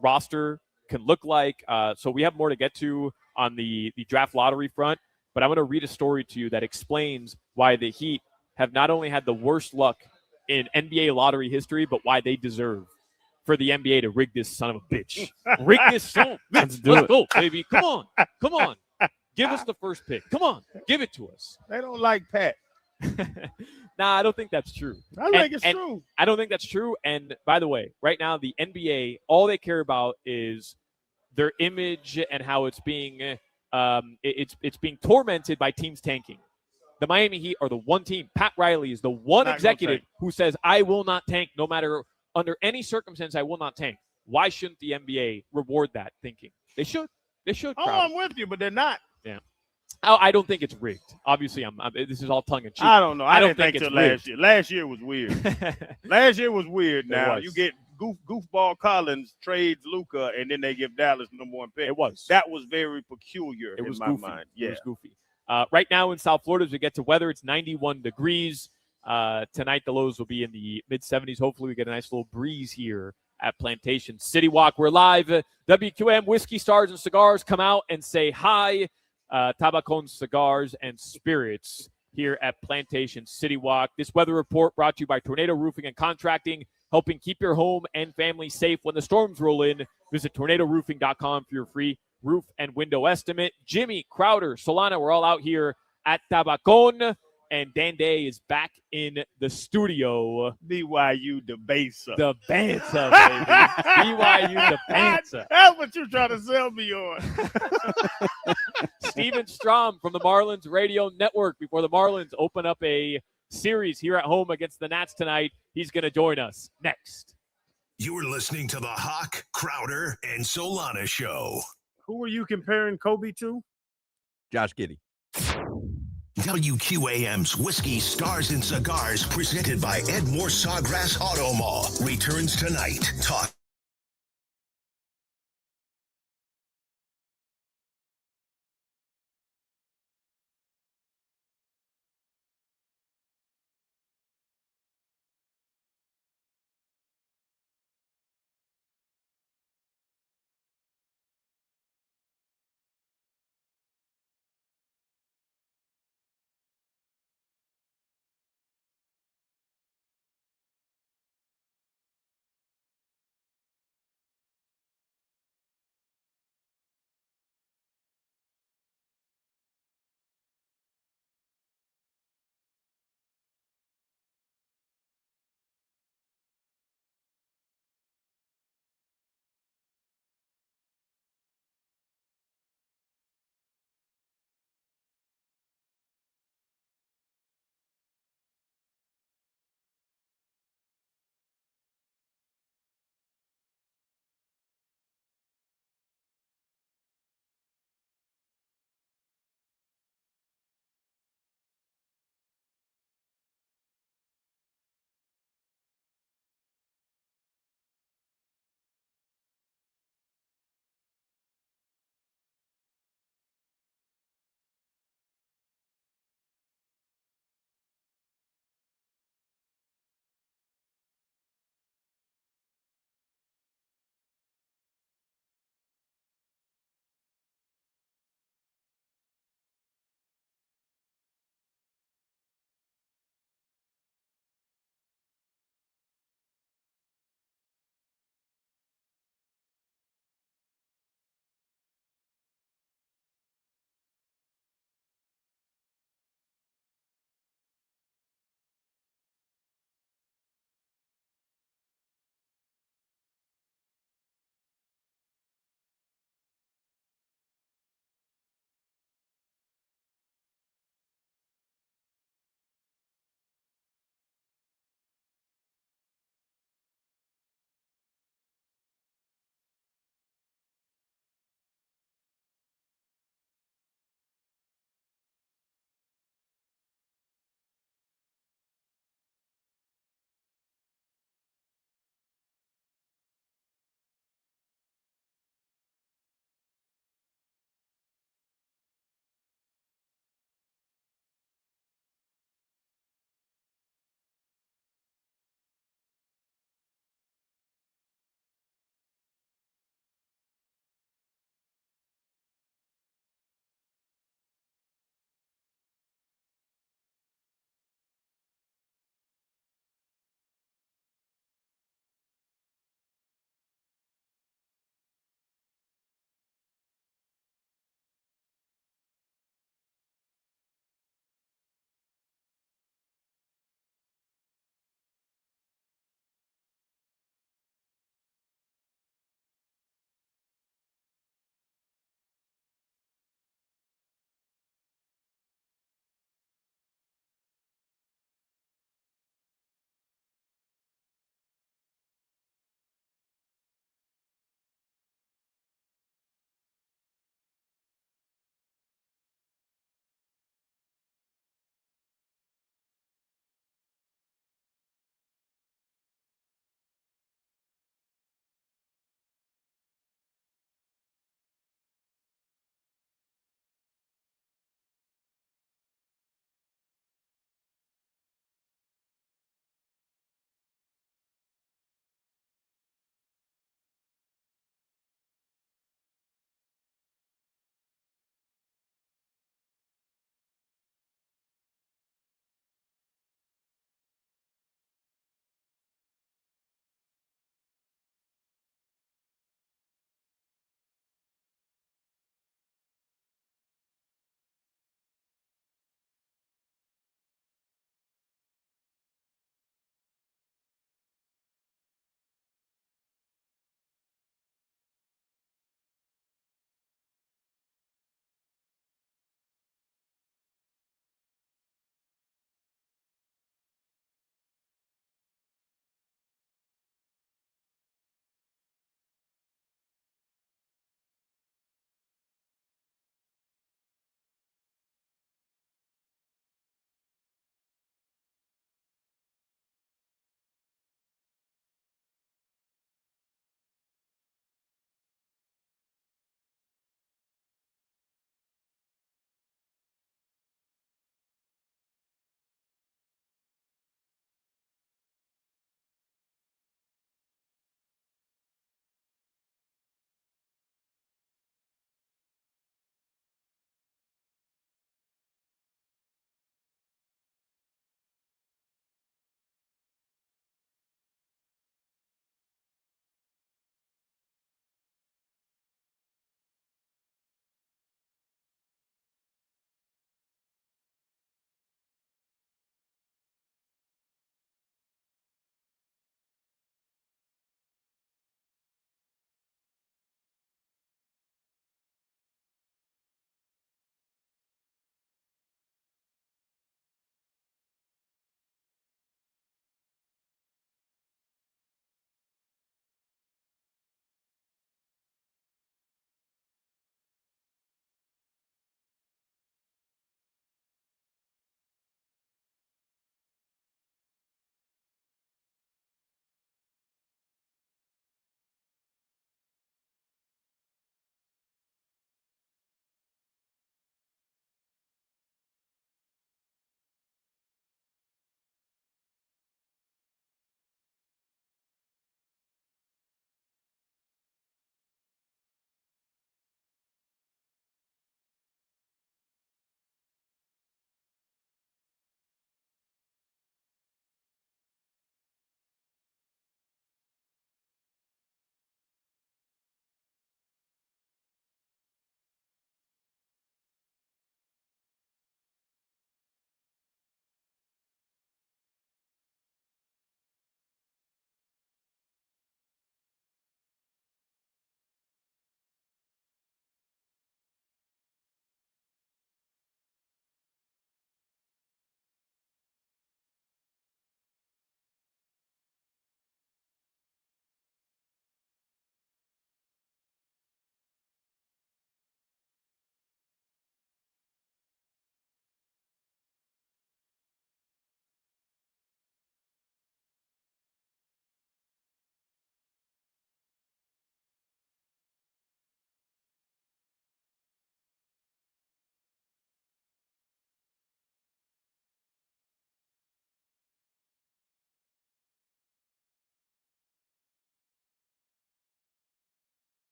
roster can look like. So we have more to get to on the draft lottery front, but I'm going to read a story to you that explains why the Heat have not only had the worst luck in NBA lottery history, but why they deserve for the NBA to rig this son of a bitch. Rig this son. Let's go, baby. Come on. Give us the first pick. Come on, give it to us. They don't like Pat. Nah, I don't think that's true. I think it's true. I don't think that's true. And by the way, right now the NBA, all they care about is their image and how it's being it's being tormented by teams tanking. The Miami Heat are the one team. Pat Riley is the one executive who says, "I will not tank, no matter under any circumstance. I will not tank." Why shouldn't the NBA reward that thinking? They should. They should. Oh, I'm with you, but they're not. Yeah. I don't think it's rigged. Obviously, this is all tongue in cheek. I don't know. I don't think it's till last year. Last year was weird. Last year was weird. Now you get goofball Collins trades Luka, and then they give Dallas #1 pick. That was very peculiar in my mind. Yeah, it was goofy. Right now in South Florida, as we get to weather, it's 91 degrees. Tonight the lows will be in the mid 70s. Hopefully, we get a nice little breeze here at Plantation City Walk. We're live. WQM Whiskey Stars and Cigars, come out and say hi. Tabacon Cigars and Spirits here at Plantation City Walk. This weather report brought to you by Tornado Roofing and Contracting, helping keep your home and family safe when the storms roll in. Visit tornadoroofing.com for your free roof and window estimate. Jimmy, Crowder, Solana, we're all out here at Tabacon, and Dan Day is back in the studio. BYU debaser. The Banter, baby. BYU the Banter. That's what you're trying to sell me on. Steven Strom from the Marlins Radio Network. Before the Marlins open up a series here at home against the Nats tonight, he's going to join us next. You're listening to the Hawk, Crowder, and Solana Show. Who are you comparing Kobe to? Josh Giddey. WQAM's Whiskey, Stars, and Cigars, presented by Edmore Sawgrass Auto Mall, returns tonight. Talk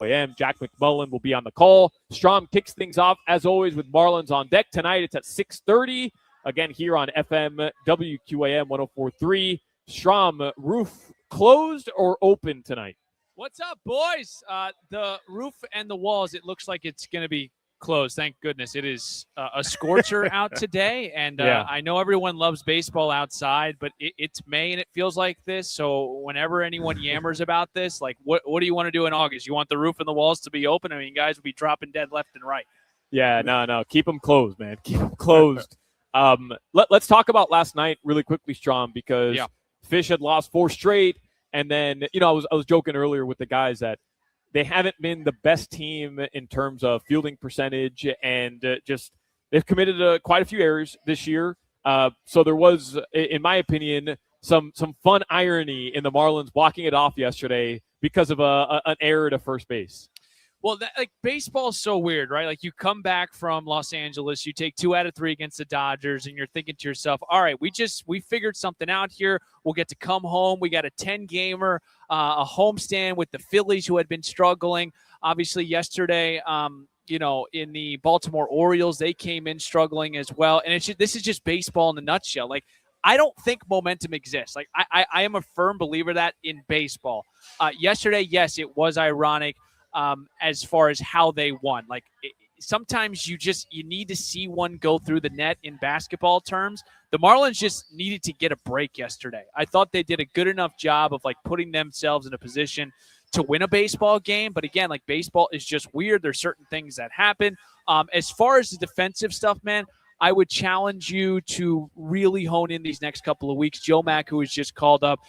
a.m. Jack McMullen will be on the call. Strom kicks things off, as always, with Marlins on deck. Tonight it's at 6:30, again here on FM WQAM 104.3. Strom, roof closed or open tonight? What's up, boys? The roof and the walls, it looks like it's going to be closed. Thank goodness. It is a scorcher out today, and I know everyone loves baseball outside, but it's May and it feels like this. So whenever anyone yammers about this, like, what do you want to do in August? You want the roof and the walls to be open? I mean, guys will be dropping dead left and right. Yeah, no. Keep them closed, man. Keep them closed. Let's talk about last night really quickly, Strom, because Fish had lost 4 straight. And then, I was joking earlier with the guys that they haven't been the best team in terms of fielding percentage, and just they've committed quite a few errors this year. So there was, in my opinion, some fun irony in the Marlins blocking it off yesterday because of an error to first base. Well, baseball is so weird, right? Like, you come back from Los Angeles, you take 2 out of 3 against the Dodgers, and you're thinking to yourself, all right, we figured something out here. We'll get to come home. We got a 10-gamer, a homestand with the Phillies, who had been struggling. Obviously, yesterday, in the Baltimore Orioles, they came in struggling as well. And this is just baseball in a nutshell. Like, I don't think momentum exists. Like, I am a firm believer that in baseball. Yesterday, yes, it was ironic. As far as how they won. Like, sometimes you need to see one go through the net in basketball terms. The Marlins just needed to get a break yesterday. I thought they did a good enough job of putting themselves in a position to win a baseball game. But again, baseball is just weird. There's certain things that happen. As far as the defensive stuff, man, I would challenge you to really hone in these next couple of weeks. Joe Mack, who was just called up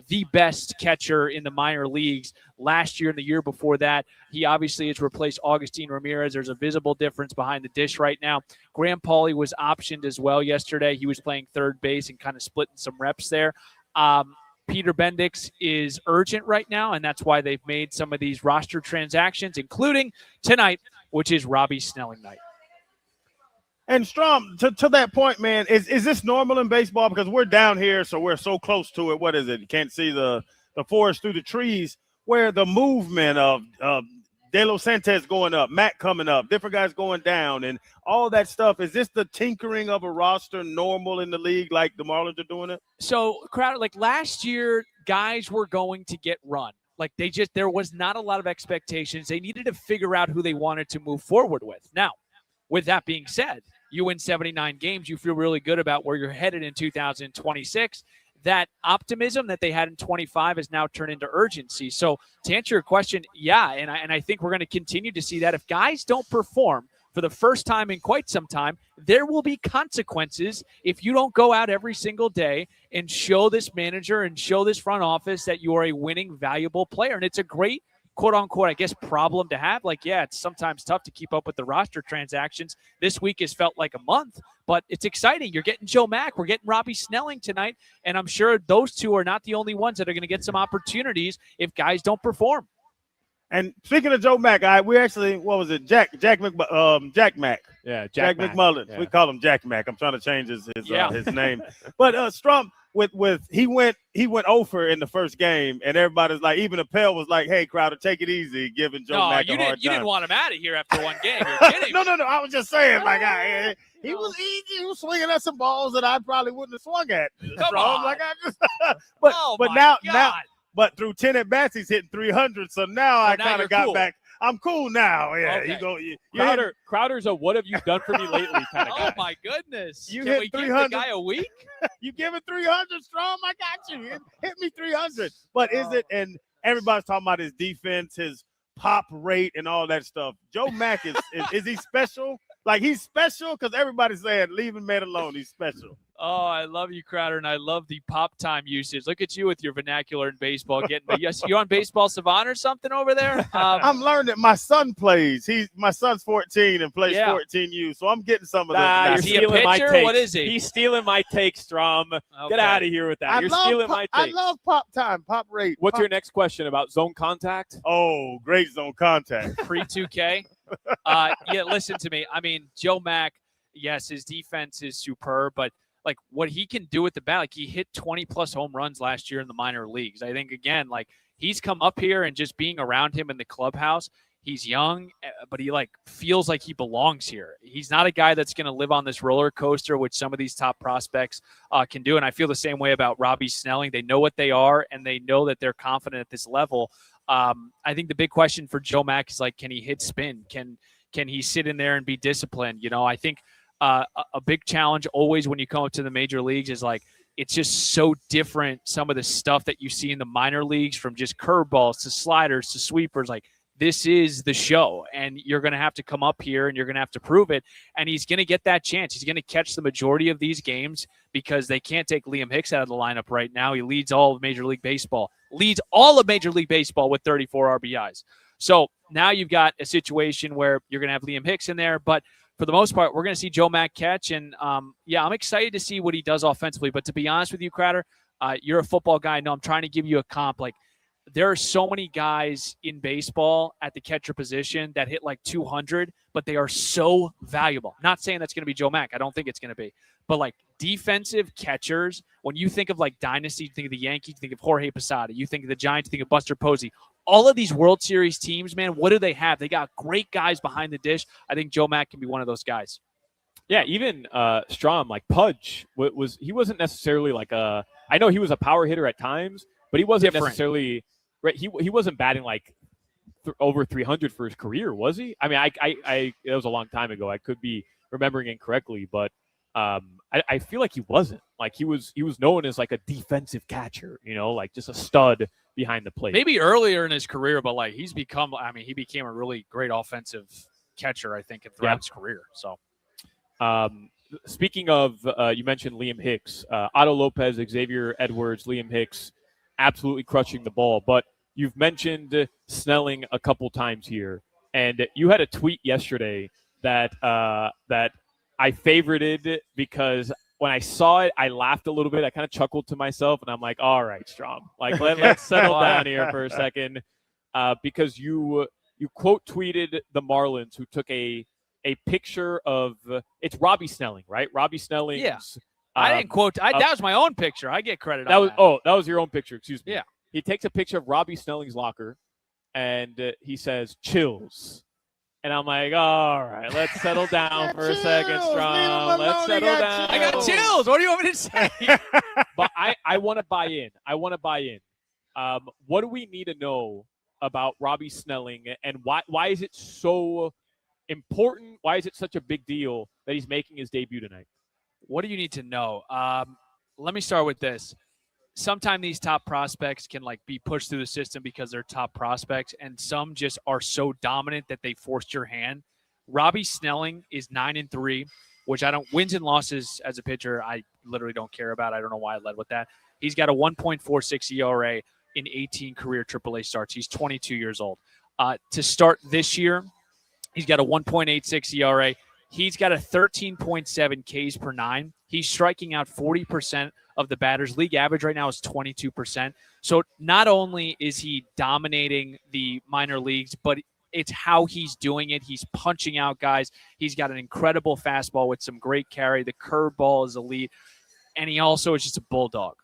the best catcher in the minor leagues last year and the year before that. He obviously has replaced Augustine Ramirez. There's a visible difference behind the dish right now. Graham Pauley was optioned as well yesterday. He was playing third base and kind of splitting some reps there. Peter Bendix is urgent right now, and that's why they've made some of these roster transactions, including tonight, which is Robbie Snelling night. And Strom, to that point, man, is this normal in baseball? Because we're down here, so we're so close to it. What is it? You can't see the forest through the trees, where the movement of De Los Santos going up, Matt coming up, different guys going down, and all that stuff. Is this the tinkering of a roster normal in the league like the Marlins are doing it? So, Crowder, last year, guys were going to get run. There was not a lot of expectations. They needed to figure out who they wanted to move forward with. Now, with that being said, you win 79 games, you feel really good about where you're headed in 2026. That optimism that they had in 25 has now turned into urgency. So to answer your question, yeah, and I think we're going to continue to see that. If guys don't perform for the first time in quite some time, there will be consequences if you don't go out every single day and show this manager and show this front office that you are a winning, valuable player. And it's a great quote-unquote, I guess, problem to have. It's sometimes tough to keep up with the roster transactions. This week has felt like a month, but it's exciting. You're getting Joe Mack. We're getting Robbie Snelling tonight, and I'm sure those two are not the only ones that are going to get some opportunities if guys don't perform. And speaking of Joe Mack, we actually, what was it, Jack Mack. Yeah, Jack McMullen. Yeah. We call him Jack Mack. I'm trying to change his name. But Strom, he went 0 in the first game, and everybody's like, even Appel was like, "Hey, Crowder, take it easy, giving Joe Mack a hard time." You didn't want him out of here after one game. You're kidding. No. I was just saying, he was swinging at some balls that I probably wouldn't have swung at. Come on. But through 10 at bats, he's hitting 300. So now I kind of got back. I'm cool now. Yeah, okay. Crowder's a "what have you done for me lately" kind of guy. Oh my goodness! You Can hit we 300. give the guy a week? You give it 300, Strom. I got you. Hit me 300. But is it? And everybody's talking about his defense, his pop rate, and all that stuff. Joe Mack is he special? He's special because everybody's saying leave him alone. He's special. Oh, I love you, Crowder, and I love the pop time usage. Look at you with your vernacular in baseball. You on Baseball Savant or something over there? I'm learning it. My son plays. My son's 14 and plays 14U, so I'm getting some of that. Is he a pitcher? What is he? He's stealing my take, Strom. Okay. Get out of here with that. You're stealing my take. I love pop time, pop rate. What's your next question about zone contact? Oh, great zone contact. Pre-2K? Listen to me. I mean, Joe Mack, yes, his defense is superb, but what he can do with the bat, he hit 20-plus home runs last year in the minor leagues. I think, again, he's come up here and just being around him in the clubhouse. He's young, but he feels like he belongs here. He's not a guy that's going to live on this roller coaster, which some of these top prospects can do. And I feel the same way about Robbie Snelling. They know what they are, and they know that they're confident at this level. I think the big question for Joe Mack is can he hit spin? Can he sit in there and be disciplined? I think a big challenge always when you come up to the major leagues is it's just so different. Some of the stuff that you see in the minor leagues, from just curveballs to sliders to sweepers, this is the show, and you're going to have to come up here and you're going to have to prove it. And he's going to get that chance. He's going to catch the majority of these games because they can't take Liam Hicks out of the lineup right now. He leads all of Major League Baseball with 34 RBIs. So now you've got a situation where you're going to have Liam Hicks in there, but for the most part, we're going to see Joe Mack catch. And I'm excited to see what he does offensively. But to be honest with you, Crowder, you're a football guy. No, I'm trying to give you a comp. There are so many guys in baseball at the catcher position that hit 200, but they are so valuable. Not saying that's going to be Joe Mack. I don't think it's going to be. But defensive catchers, when you think of Dynasty, you think of the Yankees, you think of Jorge Posada, you think of the Giants, you think of Buster Posey. All of these World Series teams, man, what do they have? They got great guys behind the dish. I think Joe Mack can be one of those guys. Yeah, even Stum, Pudge, he wasn't necessarily I know he was a power hitter at times, but he wasn't necessarily – right, he wasn't batting over 300 for his career, was he? I mean, I it was a long time ago. I could be remembering incorrectly, but I feel like he wasn't. He was known as a defensive catcher, just a stud behind the plate. Maybe earlier in his career, but he became a really great offensive catcher, I think, throughout his career. So, speaking of, you mentioned Liam Hicks, Otto Lopez, Xavier Edwards, Liam Hicks, absolutely crushing the ball. But you've mentioned Snelling a couple times here, and you had a tweet yesterday that I favorited because when I saw it, I laughed a little bit. I kind of chuckled to myself, and I'm like, all right, Strom. Let's settle down here for a second, because you quote tweeted the Marlins, who took a picture of it's Robbie Snelling, right? Robbie Snelling. Yeah. I didn't quote. That was my own picture. I get credit that on was, that. Oh, that was your own picture. Excuse me. Yeah. He takes a picture of Robbie Snelling's locker, and he says, chills. And I'm like, all right, let's settle down for a second, Strom. Let's settle down. I got chills. What do you want me to say? But I want to buy in. What do we need to know about Robbie Snelling, and why is it so important? Why is it such a big deal that he's making his debut tonight? What do you need to know? Let me start with this. Sometimes these top prospects can be pushed through the system because they're top prospects, and some just are so dominant that they forced your hand. Robbie Snelling is 9-3, which wins and losses as a pitcher, I literally don't care about. I don't know why I led with that. He's got a 1.46 ERA in 18 career AAA starts. He's 22 years old. To start this year, he's got a 1.86 ERA. He's got a 13.7 Ks per nine. He's striking out 40% of the batters. League average right now is 22%. So not only is he dominating the minor leagues, but it's how he's doing it. He's punching out guys. He's got an incredible fastball with some great carry. The curveball is elite. And he also is just a bulldog.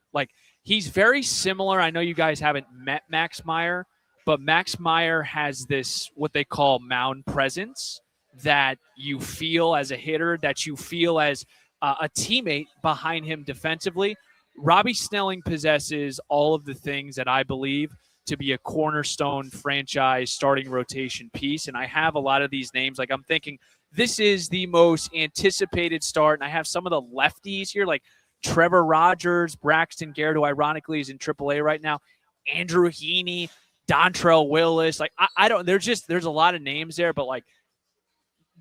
He's very similar. I know you guys haven't met Max Meyer, but Max Meyer has this, what they call mound presence, that you feel as a hitter, that you feel as a teammate behind him defensively. Robbie Snelling possesses all of the things that I believe to be a cornerstone franchise starting rotation piece. And I have a lot of these names. I'm thinking this is the most anticipated start. And I have some of the lefties here, like Trevor Rogers, Braxton Garrett, who ironically is in AAA right now, Andrew Heaney, Dontrell Willis. I don't, there's a lot of names there, but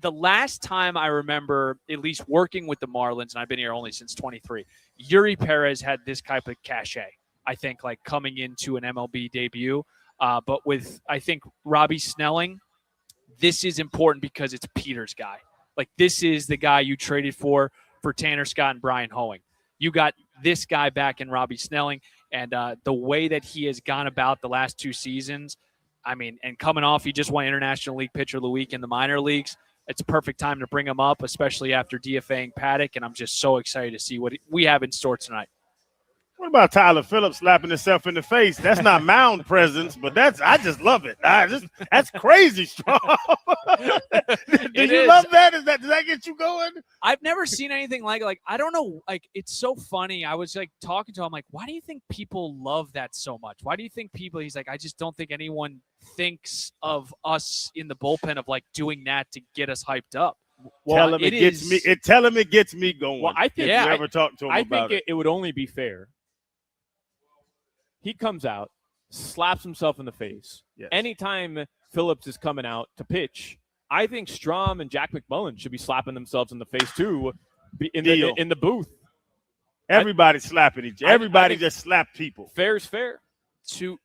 the last time I remember at least working with the Marlins, and I've been here only since 23, Yuri Perez had this type of cachet, I think, coming into an MLB debut. But with, I think, Robbie Snelling, this is important because it's Peter's guy. This is the guy you traded for Tanner Scott and Brian Hoeing. You got this guy back in Robbie Snelling, and the way that he has gone about the last two seasons, and coming off, he just won International League Pitcher of the Week in the minor leagues. It's a perfect time to bring him up, especially after DFAing Paddock, and I'm just so excited to see what we have in store tonight. What about Tyler Phillips slapping himself in the face? That's not mound presence, but I just love it. That's crazy strong. Do you love that? Does that get you going? I've never seen anything like I don't know. Like, it's so funny. I was like talking to him, like, why do you think people love that so much? Why do you think people? He's like, I just don't think anyone thinks of us in the bullpen of like doing that to get us hyped up. Well, tell him it gets me going. Well, I think if you ever talk to him I about think it would only be fair. He comes out, slaps himself in the face. Yes. Anytime Phillips is coming out to pitch, I think Stum and Jack McMullen should be slapping themselves in the face too, in the booth. Everybody's slapping each other. Everybody just slap people. Fair is fair. To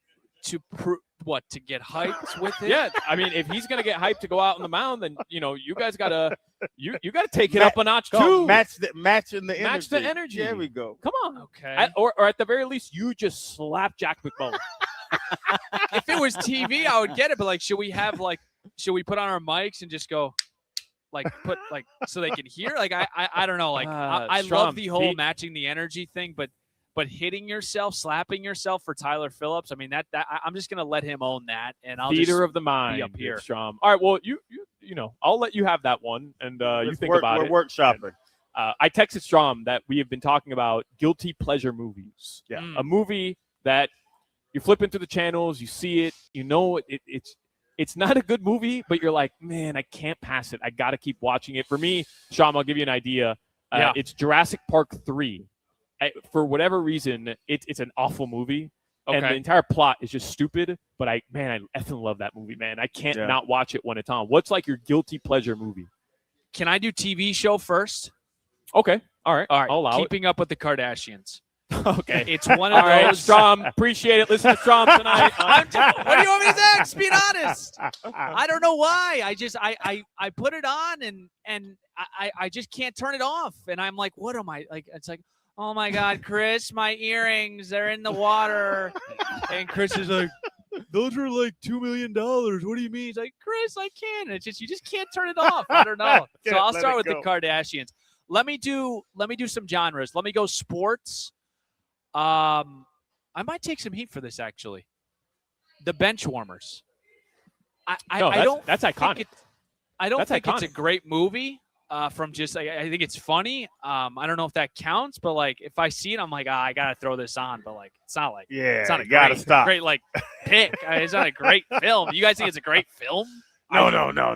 get hyped with it? Yeah, I mean, if he's gonna get hyped to go out on the mound, then you guys gotta you gotta take it up a notch too. Match the energy. Match the energy. There we go. Come on. Okay. Or at the very least, you just slap Jack McMullen. If it was TV, I would get it. But like, should we put on our mics and just go, so they can hear? Like, I don't know. Like, I love the whole matching the energy thing, but hitting yourself, slapping yourself for Tyler Phillips, I mean, that I'm just gonna let him own that, and I'll Theater just of the mind be up here. Strom. All right, well, you I'll let you have that one, and you think about it. We're workshopping. I texted Strom that we have been talking about guilty pleasure movies. Yeah, a movie that you're flipping through the channels, you see it, it's not a good movie, but you're like, man, I can't pass it. I got to keep watching it. For me, Strom, I'll give you an idea. It's Jurassic Park 3. For whatever reason, it's an awful movie, and the entire plot is just stupid. But I effing love that movie, man. I can't not watch it when it's on. What's like your guilty pleasure movie? Can I do TV show first? Okay, all right. I'll allow Keeping Up with the Kardashians. Okay, it's one of those. Strom, appreciate it. Listen to Strom tonight. What do you want me to say? Just being honest. I don't know why. I put it on and I just can't turn it off. And I'm like, what am I like? It's like, oh my God, Chris, my earrings, they're in the water. And Chris is like, those are like $2 million. What do you mean? He's like, Chris, I can't. It's just, you just can't turn it off. I don't know. So I'll start with the Kardashians. Let me do some genres. Let me go sports. I might take some heat for this, actually. The Benchwarmers. That's iconic. I don't think it's a great movie. From just, I think it's funny. I don't know if that counts, but like if I see it, I'm like, I gotta throw this on. But like, it's not like, it's not a great like pick. It's not a great film. You guys think it's a great film? No.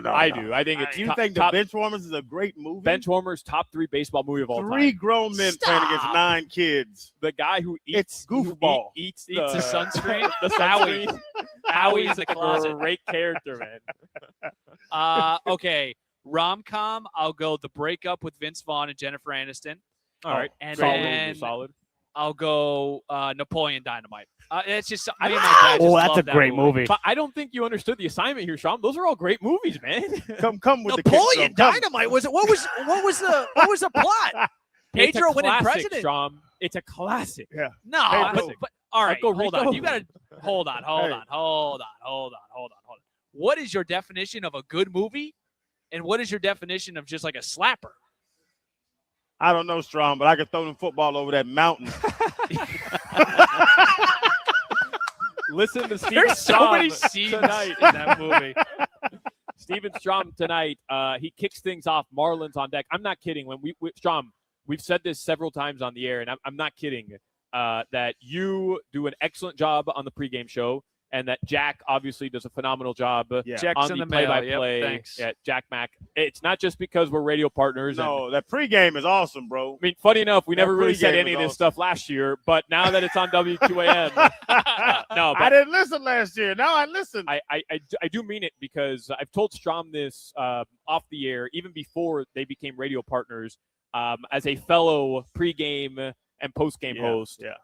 I do. I think it's. You think the Benchwarmers is a great movie? Benchwarmers, top 3 baseball movie of all time. 3 grown men playing against 9 kids. The guy who eats. It's goofball. Eats the sunscreen. The sunscreen. Howie's a closet. Great character, man. Okay. Rom-com, I'll go The Breakup with Vince Vaughn and Jennifer Aniston. All right. And then solid. I'll go Napoleon Dynamite. It's just something. That's a great movie. But I don't think you understood the assignment here, Sean. Those are all great movies, man. Come with Napoleon Dynamite. Was it? What was the plot? Pedro winning president. Sean. It's a classic. Yeah. No. But all right. Hold on. Rico. You gotta hold on. What is your definition of a good movie? And what is your definition of just like a slapper? I don't know, Strom, but I could throw them football over that mountain. Listen to Steven There's so Strom many scenes tonight in that movie. Steven Strom tonight, he kicks things off. Marlins on deck. I'm not kidding. When Strom, we've said this several times on the air, and I'm not kidding, that you do an excellent job on the pregame show. And that Jack obviously does a phenomenal job on the play-by-play. Thanks. At Jack Mack. It's not just because we're radio partners. No, that pregame is awesome, bro. I mean, funny enough, we never really said any of this stuff last year, but now that it's on WQAM, no. But I didn't listen last year. Now I listen. I do mean it because I've told Strom this off the air, even before they became radio partners, as a fellow pregame and postgame host. Yeah.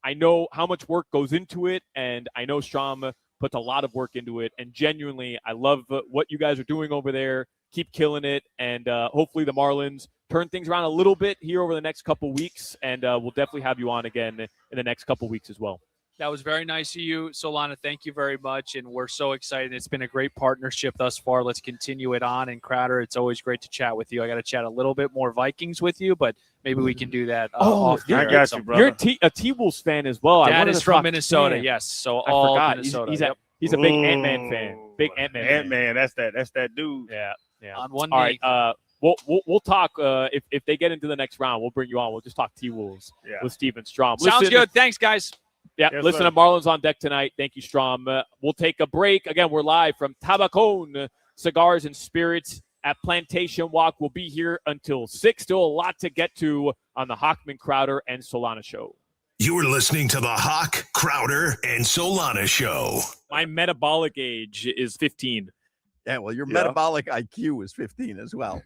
I know how much work goes into it, and I know Strom puts a lot of work into it. And genuinely, I love what you guys are doing over there. Keep killing it, and hopefully the Marlins turn things around a little bit here over the next couple weeks, and we'll definitely have you on again in the next couple weeks as well. That was very nice of you, Solana. Thank you very much. And we're so excited. It's been a great partnership thus far. Let's continue it on. And Crowder, it's always great to chat with you. I got to chat a little bit more Vikings with you, but maybe we can do that off the I air. got you, brother. You're a T-Wolves fan as well. Dad is from talk- Minnesota, Man, yes. So I all forgot. Minnesota. He's a big Ant-Man fan. Big Ant-Man fan. Ant-Man, that's that dude. Yeah. On one All knee. right. We'll talk if they get into the next round. We'll bring you on. We'll just talk T-Wolves with Steven Strom. Sounds good. Thanks, guys. Yeah, Yes, listen sir. to Marlins on Deck tonight. Thank you, Strom. We'll take a break. Again, we're live from Tabacon Cigars and Spirits at Plantation Walk. We'll be here until 6. Still a lot to get to on the Hochman, Crowder, and Solana show. You're listening to the Hawk, Crowder, and Solana show. My metabolic age is 15. Yeah, well, your metabolic IQ is 15 as well.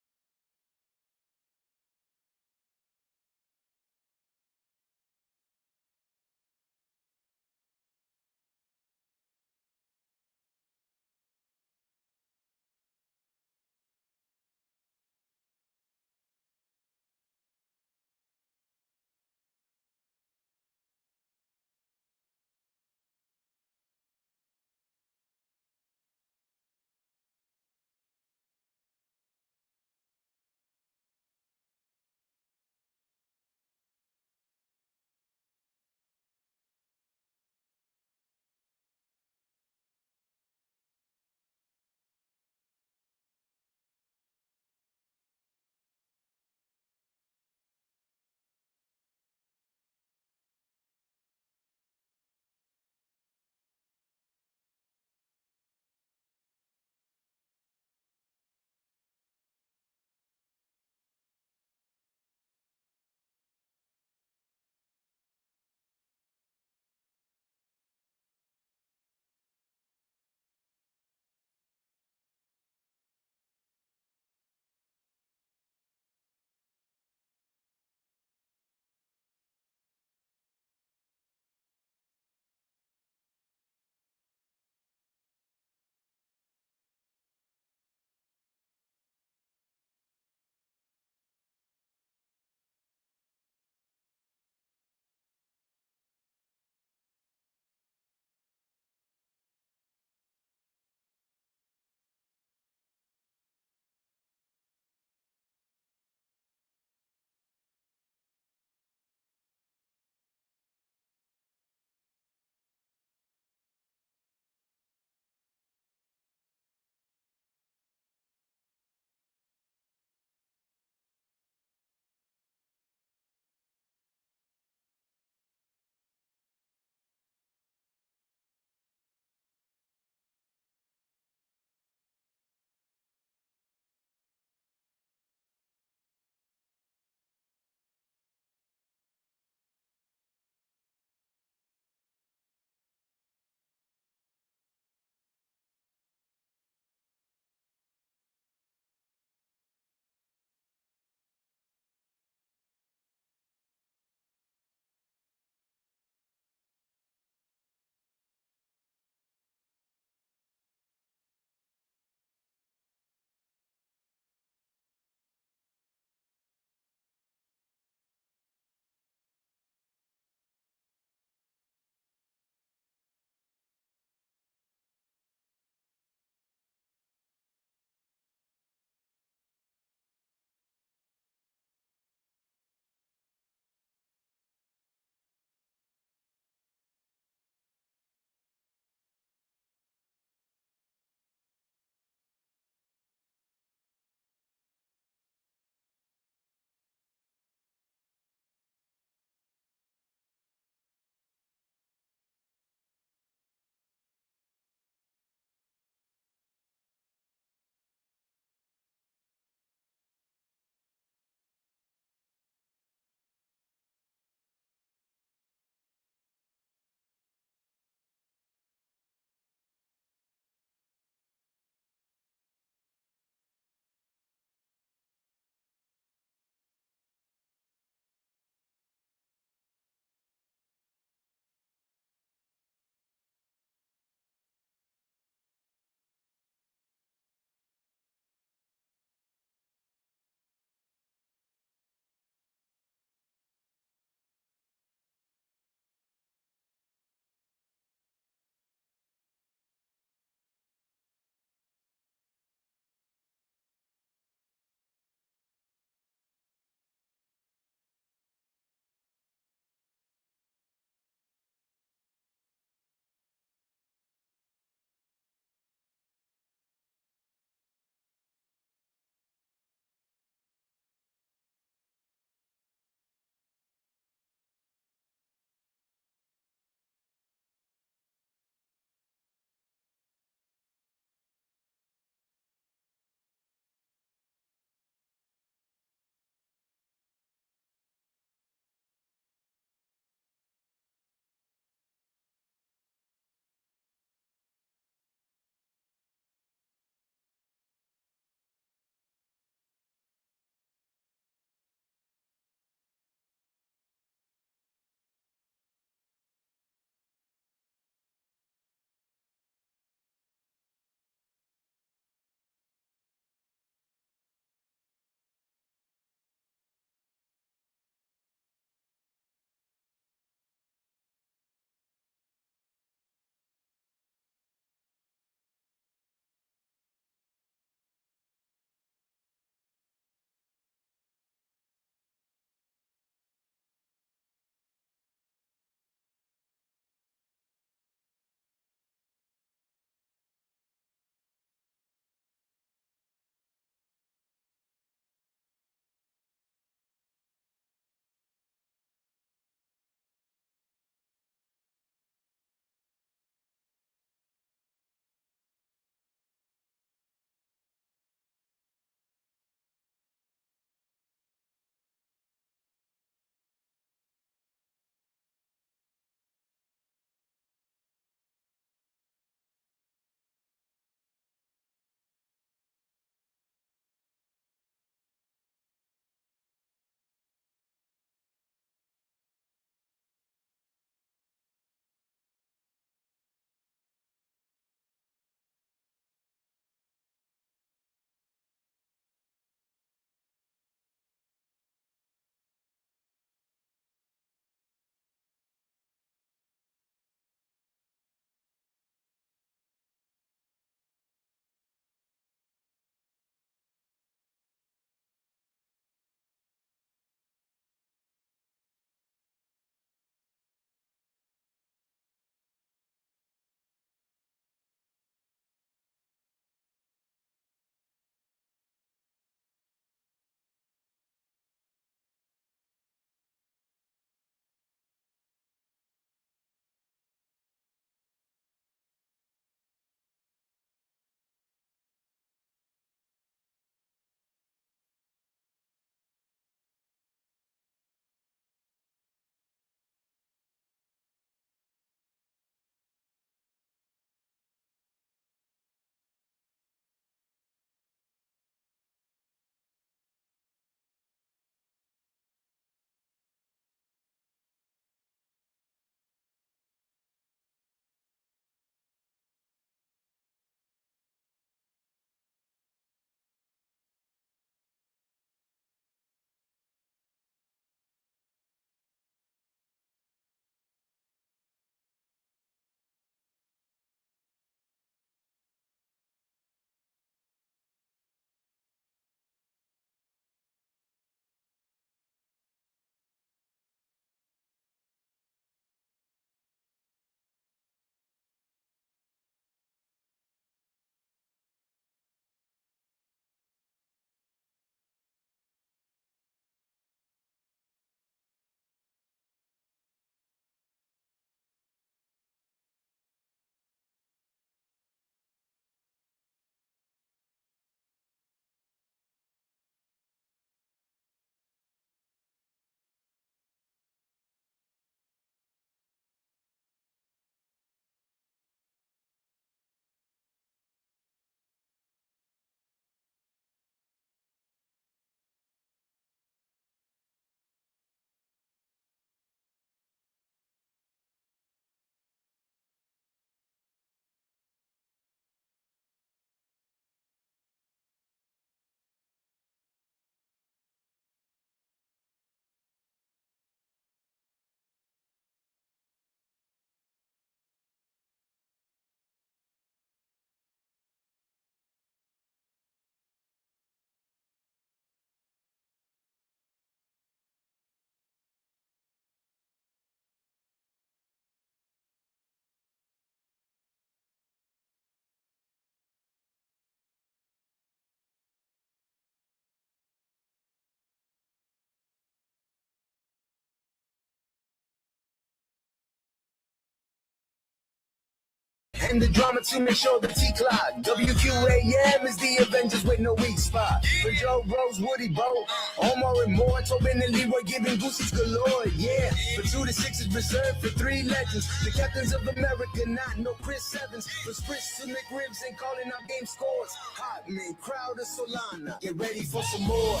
and the drama to make sure the T-Clock. WQAM is the Avengers with no weak spot. For Joe, Rose, Woody, Bo, Omar and more, Tobin and Leroy giving gooses galore. Yeah, for 2 to 6 is reserved for 3 legends. The captains of America, not no Chris Evans. For Spritz to McRibs and calling out game scores. Hochman, Crowder, Solana. Get ready for some more.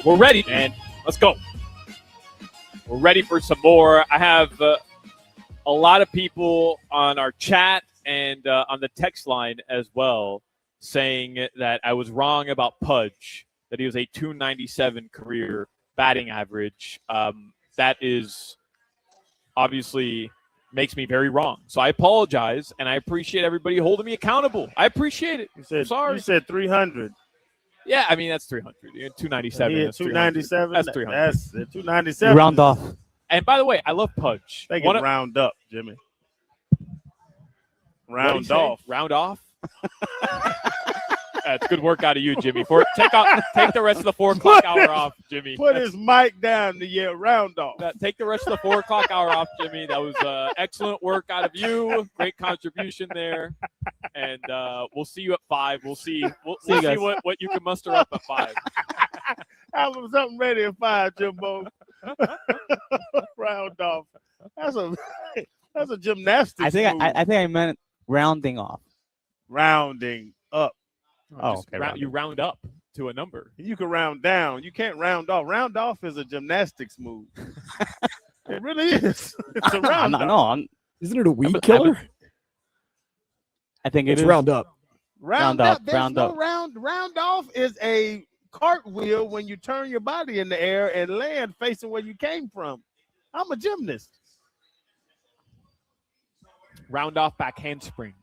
We're ready, man. Let's go. We're ready for some more. I have a lot of people on our chat and on the text line as well saying that I was wrong about Pudge, that he was a .297 career batting average. That is obviously makes me very wrong. So I apologize, and I appreciate everybody holding me accountable. I appreciate it. You said 300. Yeah, I mean, that's 300. 297. Yeah, That's 297. That's 300. That's 297. Round off. And by the way, I love Pudge. They can round up, Jimmy. Round off. Round off? That's good work out of you, Jimmy. Take the rest of the 4 o'clock hour off, Jimmy. Put his mic down to round off. Take the rest of the 4 o'clock hour off, Jimmy. That was excellent work out of you. Great contribution there. And we'll see you at 5. We'll see what you can muster up at 5. Have something ready at 5, Jimbo. Round off. That's a gymnastics. I think move. I think I meant rounding off. Rounding up. Oh, okay. You round up to a number. You can round down. You can't round off. Round off is a gymnastics move. It really is. It's a round off. Isn't it a weed killer? I think it's round up. Round up. Round off is a cartwheel when you turn your body in the air and land facing where you came from. I'm a gymnast. Round off back handspring.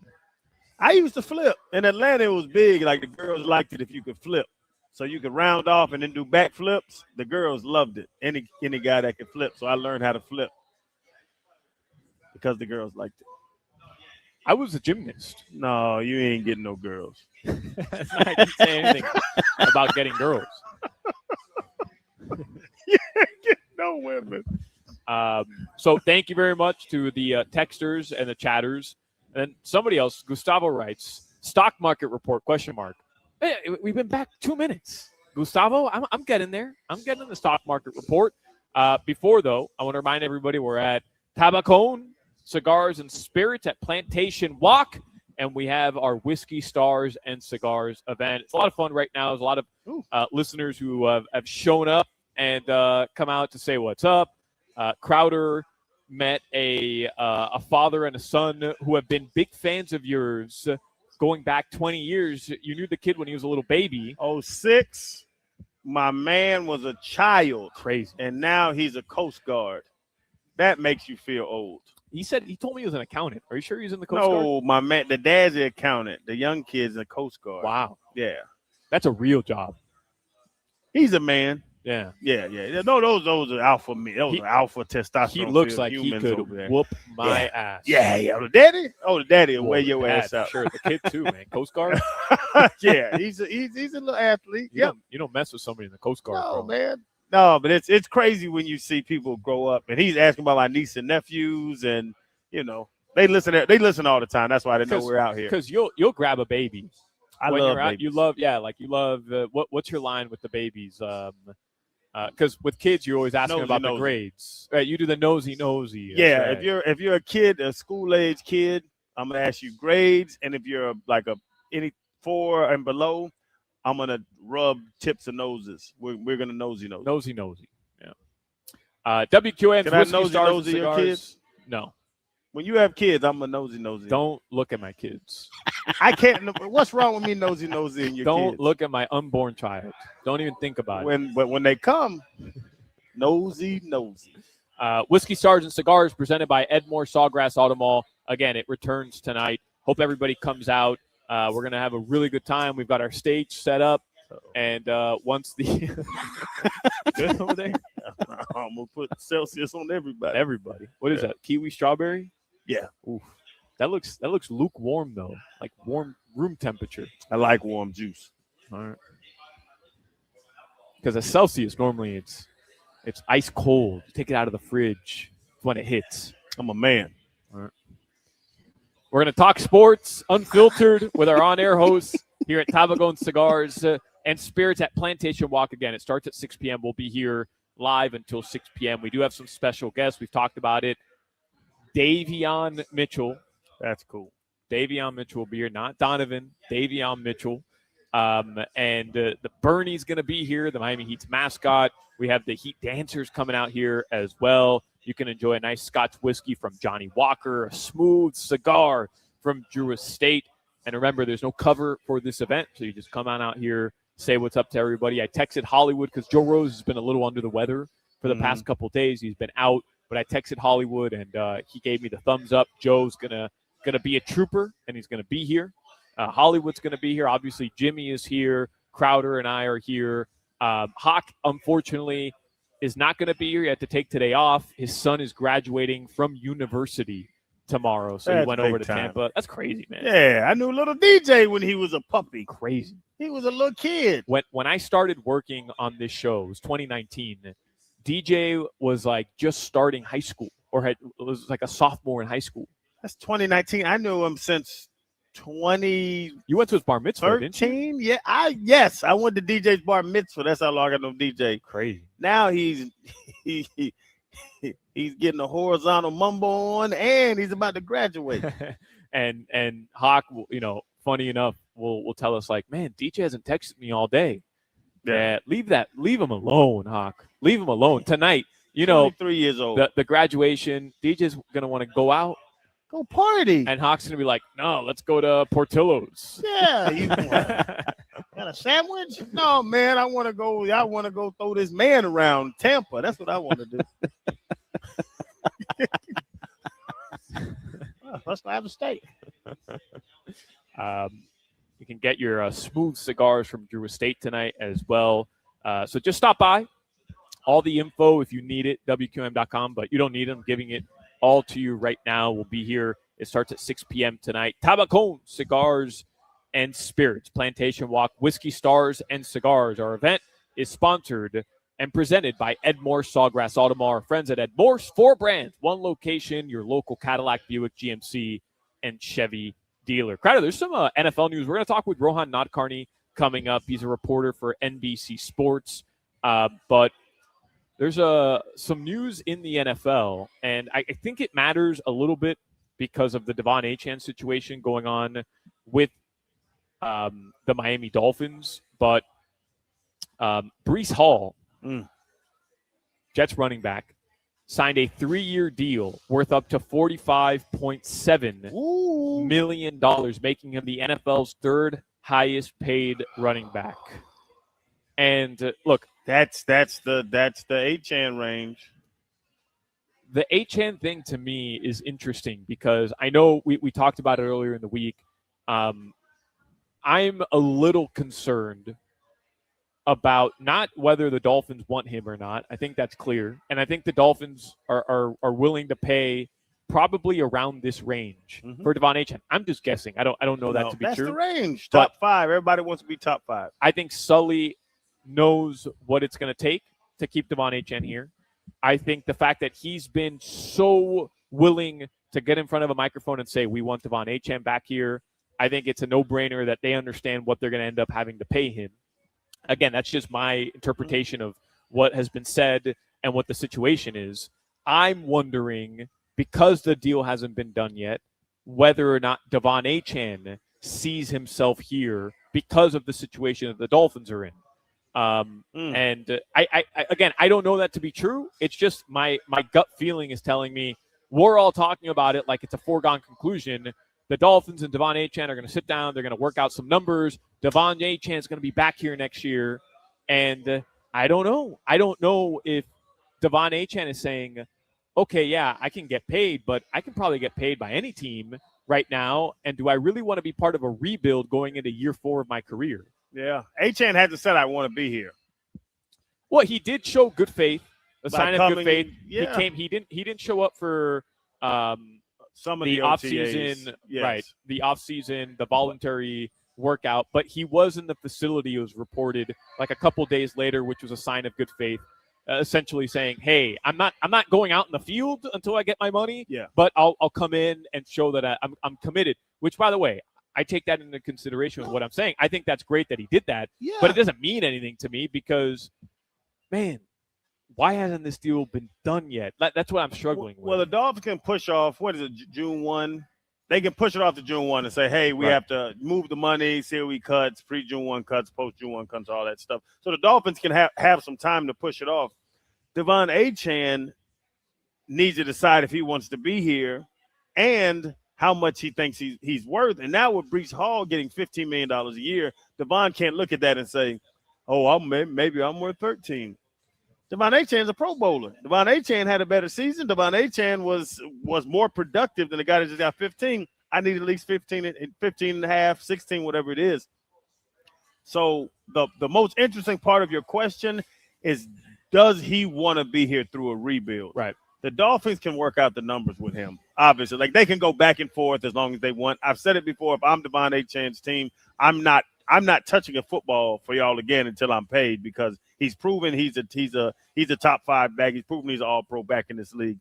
I used to flip. In Atlanta, it was big. Like the girls liked it if you could flip. So you could round off and then do back flips. The girls loved it. Any guy that could flip. So I learned how to flip because the girls liked it. I was a gymnast. No, you ain't getting no girls. I didn't say anything about getting girls. You ain't getting no women. So thank you very much to the texters and the chatters. And somebody else, Gustavo writes, stock market report, ? Hey, we've been back 2 minutes. Gustavo, I'm getting there. I'm getting the stock market report. Before, though, I want to remind everybody we're at Tabacón, Cigars and Spirits at Plantation Walk, and we have our Whiskey Stars and Cigars event. It's a lot of fun right now. There's a lot of listeners who have shown up and come out to say what's up. Crowder met a father and a son who have been big fans of yours going back 20 years. You knew the kid when he was a little baby. 06, my man was a child. Crazy. And now he's a Coast Guard. That makes you feel old. He told me he was an accountant. Are you sure he's in the Coast Guard? No, my man, the dad's the accountant. The young kid's a Coast Guard. Wow. Yeah. That's a real job. He's a man. Yeah. No, those are alpha men. Those are alpha testosterone. He looks like he could whoop my ass. Yeah. The daddy? Oh, the daddy will wear your ass out. Sure, the kid too, man. Coast Guard? Yeah, he's a little athlete. You don't mess with somebody in the Coast Guard, No, bro. man. No, but it's crazy when you see people grow up, and he's asking about my niece and nephews, and they listen all the time. That's why they know we're out here. Because you'll grab a baby. I when love you're out, babies. you love what's your line with the babies? Because with kids, you're always asking about the grades. Right, you do the nosy. Yeah, right. if you're a kid, a school age kid, I'm gonna ask you grades, and if you're like any 4 and below, I'm gonna rub tips and noses. We're gonna nosy. Yeah. WQN. Can I nosy your kids? No. When you have kids, I'm a nosy. Don't look at my kids. I can't. What's wrong with me nosy in your kids? Don't look at my unborn child. Don't even think about it. But when they come, nosy. Whiskey Stars and Cigars presented by Edmore Sawgrass Auto Mall. Again, it returns tonight. Hope everybody comes out. We're going to have a really good time. We've got our stage set up. And once the good over there, I'm going to put Celsius on everybody. What is that? Kiwi strawberry? Yeah. Oof. That looks lukewarm though, like warm room temperature. I like warm juice. All right. Because a Celsius normally it's ice cold. You take it out of the fridge when it hits. I'm a man. All right. We're going to talk sports unfiltered with our on-air hosts here at Tabacón Cigars and Spirits at Plantation Walk. Again, it starts at 6 p.m. We'll be here live until 6 p.m. We do have some special guests. We've talked about it. Davion Mitchell. That's cool. Davion Mitchell will be here, not Donovan. Davion Mitchell. The Bernie's going to be here, the Miami Heat's mascot. We have the Heat dancers coming out here as well. You can enjoy a nice Scotch whiskey from Johnny Walker, a smooth cigar from Drew Estate. And remember, there's no cover for this event, so you just come on out here, say what's up to everybody. I texted Hollywood because Joe Rose has been a little under the weather for the past couple days. He's been out, but I texted Hollywood, and he gave me the thumbs up. Joe's gonna be a trooper, and he's gonna be here. Hollywood's gonna be here. Obviously, Jimmy is here. Crowder and I are here. Hawk, unfortunately, is not going to be here. He had to take today off. His son is graduating from university tomorrow, so he went over to Tampa. That's crazy, man. Yeah, I knew little DJ when he was a puppy. Crazy. He was a little kid. When I started working on this show, it was 2019. DJ was like just starting high school, was like a sophomore in high school. That's 2019. I knew him since 20. You went to his bar mitzvah, didn't you? 13? Yeah, I went to DJ's bar mitzvah. That's how long I know DJ. Crazy. Now he's getting a horizontal mumbo on, and he's about to graduate. and Hawk, funny enough, will tell us like, man, DJ hasn't texted me all day. Yeah, leave him alone, Hawk. Leave him alone tonight. 23 years old. The graduation. DJ's gonna want to go out. Go party. And Hawk's going to be like, no, let's go to Portillo's. Yeah. You got a sandwich? No, man, I want to go throw this man around Tampa. That's what I want to do. Let's have a steak. You can get your smooth cigars from Drew Estate tonight as well. So just stop by. All the info, if you need it, WQM.com, but you don't need it. I'm giving it all to you right now. We'll be here. It starts at 6 p.m. tonight. Tabacón Cigars and Spirits, Plantation Walk, Whiskey Stars and Cigars. Our event is sponsored and presented by Edmore Sawgrass Automall. Our friends at Edmore's, 4 brands, 1 location, your local Cadillac, Buick, GMC, and Chevy dealer. Crowder, there's some NFL news. We're going to talk with Rohan Nadkarni coming up. He's a reporter for NBC Sports. But there's some news in the NFL, and I think it matters a little bit because of the Devon Achane situation going on with the Miami Dolphins. But Breece Hall, Jets running back, signed a 3-year deal worth up to $45.7 million, making him the NFL's 3rd highest paid running back. And look, that's the Achane range. The Achane thing to me is interesting because I know we talked about it earlier in the week. I'm a little concerned about not whether the Dolphins want him or not. I think that's clear. And I think the Dolphins are willing to pay probably around this range for Devon Achane. I'm just guessing. I don't know that to be that's true. That's the range. Top 5. Everybody wants to be top 5. I think Sully knows what it's going to take to keep Devon Achane here. I think the fact that he's been so willing to get in front of a microphone and say, we want Devon Achane back here, I think it's a no-brainer that they understand what they're going to end up having to pay him. Again, that's just my interpretation of what has been said and what the situation is. I'm wondering, because the deal hasn't been done yet, whether or not Devon Achane sees himself here because of the situation that the Dolphins are in. And I again, I don't know that to be true. It's just my gut feeling is telling me we're all talking about it like it's a foregone conclusion. The Dolphins and Devon Achane are going to sit down. They're going to work out some numbers. Devon Achane is going to be back here next year. And I don't know. I don't know if Devon Achane is saying, okay, yeah, I can get paid, but I can probably get paid by any team right now. And do I really want to be part of a rebuild going into year 4 of my career? Yeah. Achane hasn't said I want to be here. Well, he did show good faith, a sign of good faith. Yeah. He didn't show up for some of the offseason, yes. Right? The offseason, the voluntary workout, but he was in the facility. It was reported like a couple days later, which was a sign of good faith. essentially saying, "Hey, I'm not going out in the field until I get my money. Yeah. But I'll come in and show that I'm committed." Which, by the way, I take that into consideration with what I'm saying. I think that's great that he did that, Yeah. but it doesn't mean anything to me because, man, why hasn't this deal been done yet? That's what I'm struggling with. Well, the Dolphins can push off, what is it, June 1? They can push it off to June 1 and say, hey, we have to move the money, COE cuts, pre-June 1 cuts, post-June 1 cuts, all that stuff. So the Dolphins can have some time to push it off. Devon Achane needs to decide if he wants to be here and how much he thinks he's worth. And now with Breece Hall getting $15 million a year, Devon can't look at that and say, oh, maybe I'm worth 13. Devon Achane's a Pro Bowler. Devon Achane had a better season. Devon Achane was more productive than the guy that just got 15. I need at least 15 and a half, 16, whatever it is. So the most interesting part of your question is, does he want to be here through a rebuild? Right. The Dolphins can work out the numbers with him, obviously. Like, they can go back and forth as long as they want. I've said it before. If I'm Devon Achane's team, I'm not touching a football for y'all again until I'm paid, because he's proven he's a top 5 back. He's proven he's an all-pro back in this league.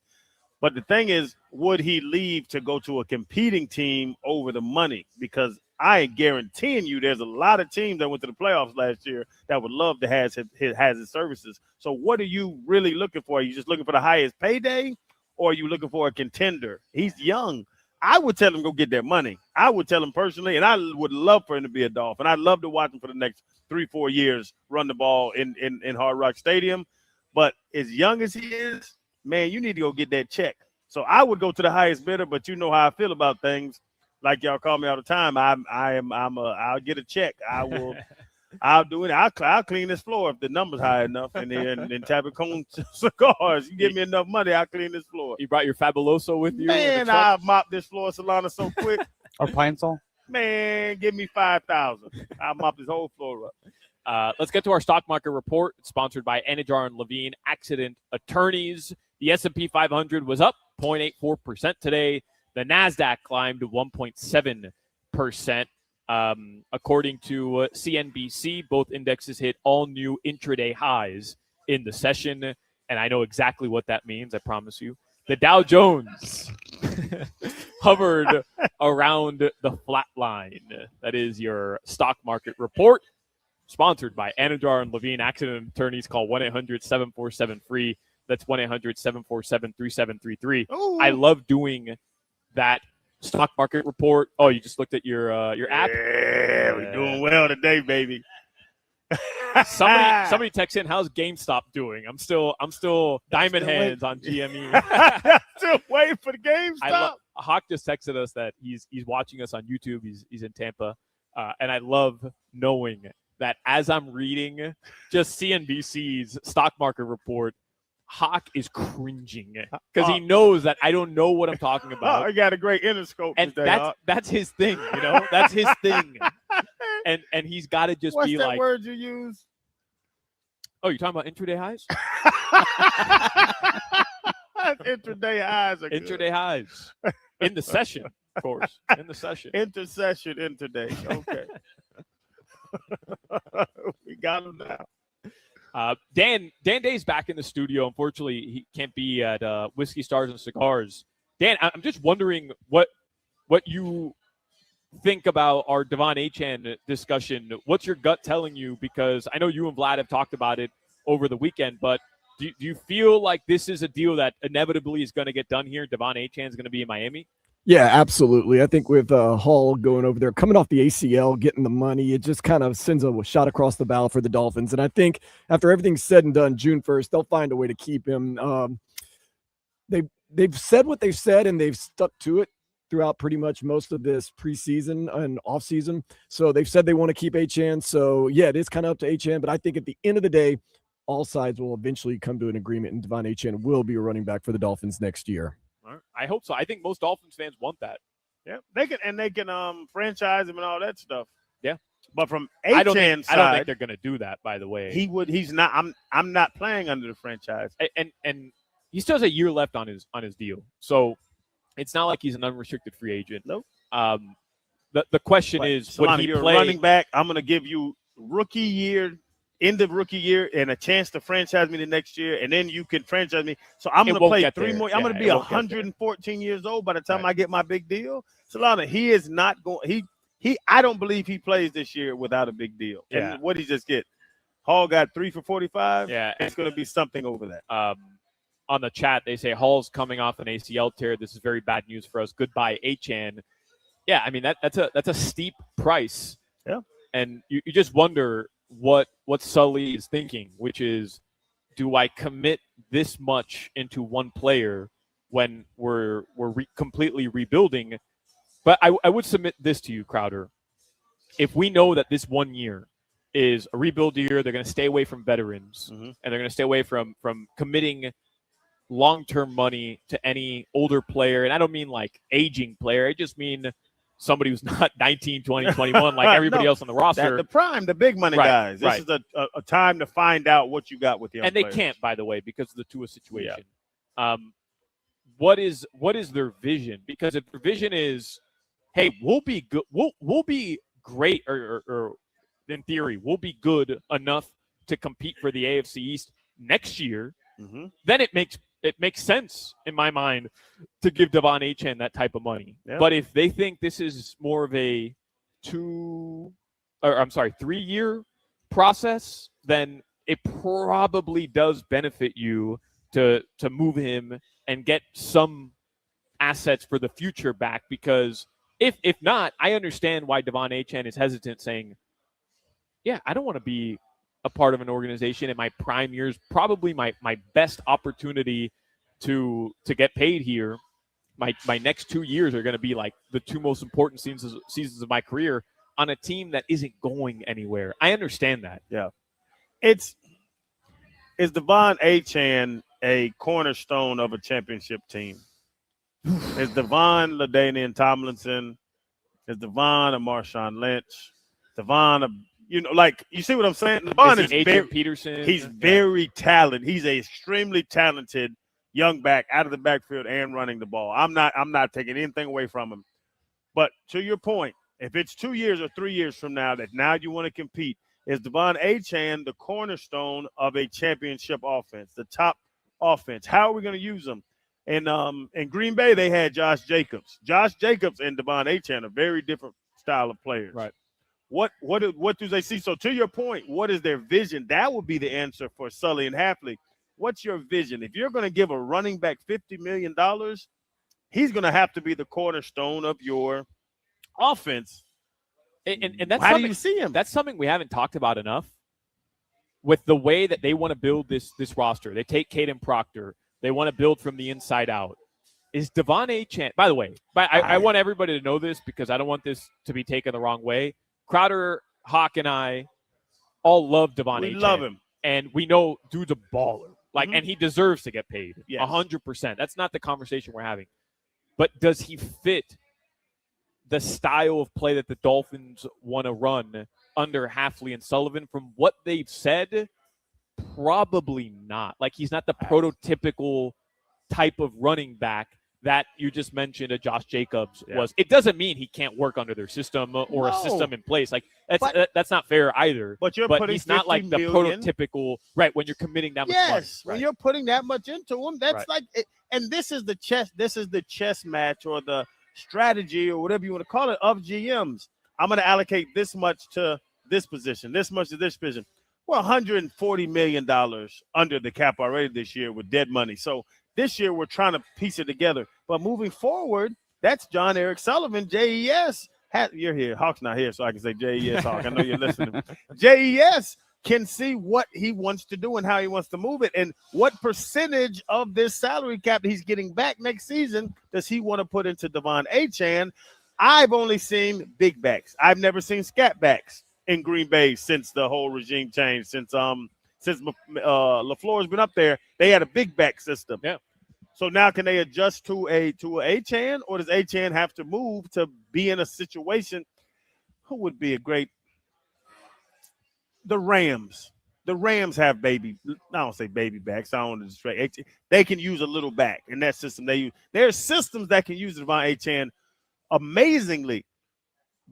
But the thing is, would he leave to go to a competing team over the money? Because I ain't guaranteeing you there's a lot of teams that went to the playoffs last year that would love to have his services. So what are you really looking for? Are you just looking for the highest payday, or are you looking for a contender? He's young. I would tell him go get that money. I would tell him personally, and I would love for him to be a Dolphin. I'd love to watch him for the next 3-4 years run the ball in Hard Rock Stadium. But as young as he is, man, you need to go get that check. So I would go to the highest bidder, but you know how I feel about things. Like y'all call me all the time. I'll get a check. I'll do it. I'll clean this floor if the number's high enough. And then Tabacone Cigars, you give me enough money, I'll clean this floor. You brought your Fabuloso with you? Man, I'll mop this floor, Solana, so quick. Or Pine Sol? Man, give me 5,000. I'll mop this whole floor up. Let's get to our stock market report. It's sponsored by Anajar and Levine Accident Attorneys. The S&P 500 was up 0.84% today. The NASDAQ climbed 1.7%. According to CNBC, both indexes hit all new intraday highs in the session. And I know exactly what that means, I promise you. The Dow Jones hovered around the flat line. That is your stock market report, sponsored by Anajar and Levine Accident Attorneys. Call 1-800-747-FREE. That's 1-800-747-3733. I love doing that stock market report. Oh, you just looked at your app? Yeah, we're doing well today, baby. Somebody texts in, how's GameStop doing? I'm still diamond hands on GME. Still waiting for the GameStop. Hawk just texted us that he's watching us on YouTube. He's in Tampa. And I love knowing that as I'm reading just CNBC's stock market report, Hawk is cringing because he knows that I don't know what I'm talking about. I got a great Interscope and today, that's his thing, you know. That's his thing, and he's got to just What's be that like, word you use? Oh, you're talking about intraday highs? Intraday highs are intraday good. highs in the session, of course. In the session, Intercession, intraday. Okay, we got him now. Dan Day's back in the studio. Unfortunately, he can't be at Whiskey Stars and Cigars. Dan, I'm just wondering what you think about our Devon Achane discussion. What's your gut telling you? Because I know you and Vlad have talked about it over the weekend, but do you feel like this is a deal that inevitably is going to get done here? Devon Achane is going to be in Miami? Yeah, absolutely. I think with Hall going over there, coming off the ACL, getting the money, it just kind of sends a shot across the bow for the Dolphins. And I think after everything's said and done, June 1st, they'll find a way to keep him. They've said what they've said, and they've stuck to it throughout pretty much most of this preseason and offseason. So they've said they want to keep Achane. So, yeah, it is kind of up to Achane. But I think at the end of the day, all sides will eventually come to an agreement, and Devon Achane will be a running back for the Dolphins next year. I hope so. I think most Dolphins fans want that. Yeah, they can franchise him and all that stuff. Yeah, but from Achane's side, I don't think they're going to do that. By the way, he's not. I'm not playing under the franchise, and he still has a year left on his deal, so it's not like he's an unrestricted free agent. Nope. The question is, Solana, would he you're play running back? I'm going to give you rookie year in the rookie year and a chance to franchise me the next year, and then you can franchise me. So I'm It going to won't play get 3 there. more. I'm Yeah, going to be it won't get there. 114 years old by the time Right. I get my big deal. Solana, he is not going. I don't believe he plays this year without a big deal. Yeah. And what he just get? Hall got 3 for 45. Yeah. It's going to be something over that. On the chat, they say Hall's coming off an ACL tear. This is very bad news for us. Goodbye, Achan. Yeah, I mean that's a steep price. Yeah. And you just wonder what Sully is thinking, which is, do I commit this much into one player when we're completely rebuilding? But I would submit this to you, Crowder. If we know that this 1 year is a rebuild year, they're going to stay away from veterans, and they're going to stay away from committing long-term money to any older player. And I don't mean like aging player. I just mean somebody who's not 19, 20, 21 like everybody else on the roster. The prime, the big money guys. This is a time to find out what you got with young players. They can't, by the way, because of the Tua situation. Yeah. What is their vision? Because if their vision is, hey, we'll be good, we'll be great, or in theory, we'll be good enough to compete for the AFC East next year, then it makes sense in my mind to give Devon Achane that type of money. Yeah. But if they think this is more of a 3-year process, then it probably does benefit you to move him and get some assets for the future back. Because if not, I understand why Devon Achane is hesitant, saying, yeah, I don't want to be a part of an organization in my prime years, probably my best opportunity to get paid here. My next 2 years are going to be like the 2 most important seasons of my career on a team that isn't going anywhere. I understand that. Yeah. Is Devon Achane a cornerstone of a championship team? Is Devon LaDainian Tomlinson? Is Devon a Marshawn Lynch? Devon a you see what I'm saying? Devon is Adrian Peterson. He's very talented. He's a extremely talented young back out of the backfield and running the ball. I'm not taking anything away from him. But to your point, if it's 2 years or 3 years from now that now you want to compete, is Devon Achane the cornerstone of a championship offense, the top offense? How are we going to use them? And in Green Bay, they had Josh Jacobs. Josh Jacobs and Devon Achane are very different style of players. Right. What do they see? So to your point, what is their vision? That would be the answer for Sully and Hafley. What's your vision? If you're going to give a running back $50 million, he's going to have to be the cornerstone of your offense. And that's how do you see him? That's something we haven't talked about enough. With the way that they want to build this roster, they take Caden Proctor. They want to build from the inside out. Is Devon Achane? By the way, I want everybody to know this because I don't want this to be taken the wrong way. Crowder, Hawk, and I all love Devon Achane. We love him. And we know dude's a baller. And he deserves to get paid. Yes. 100%. That's not the conversation we're having. But does he fit the style of play that the Dolphins want to run under Hafley and Sullivan? From what they've said, probably not. He's not the prototypical type of running back that you just mentioned a Josh Jacobs was. It doesn't mean he can't work under their system or a system in place. That's not fair either. But he's not like the prototypical, right, when you're committing that much money. Yes, when you're putting that much into him, that's and this is the chess match or the strategy or whatever you want to call it of GMs. I'm going to allocate this much to this position, this much to this position. We're $140 million under the cap already this year with dead money. So this year, we're trying to piece it together. But moving forward, that's John Eric Sullivan, JES. You're here. Hawk's not here, so I can say JES Hawk. I know you're listening. JES can see what he wants to do and how he wants to move it. And what percentage of this salary cap that he's getting back next season does he want to put into Devon Achane? I've only seen big backs. I've never seen scat backs in Green Bay since the whole regime change, since LaFleur's been up there. They had a big back system. Yeah. So now can they adjust to a Achane, or does Achane have to move to be in a situation? Who would be a great? The Rams. The Rams have I don't say baby backs. I don't want to distract. They can use a little back in that system. They use. There are systems that can use Devon Achane amazingly.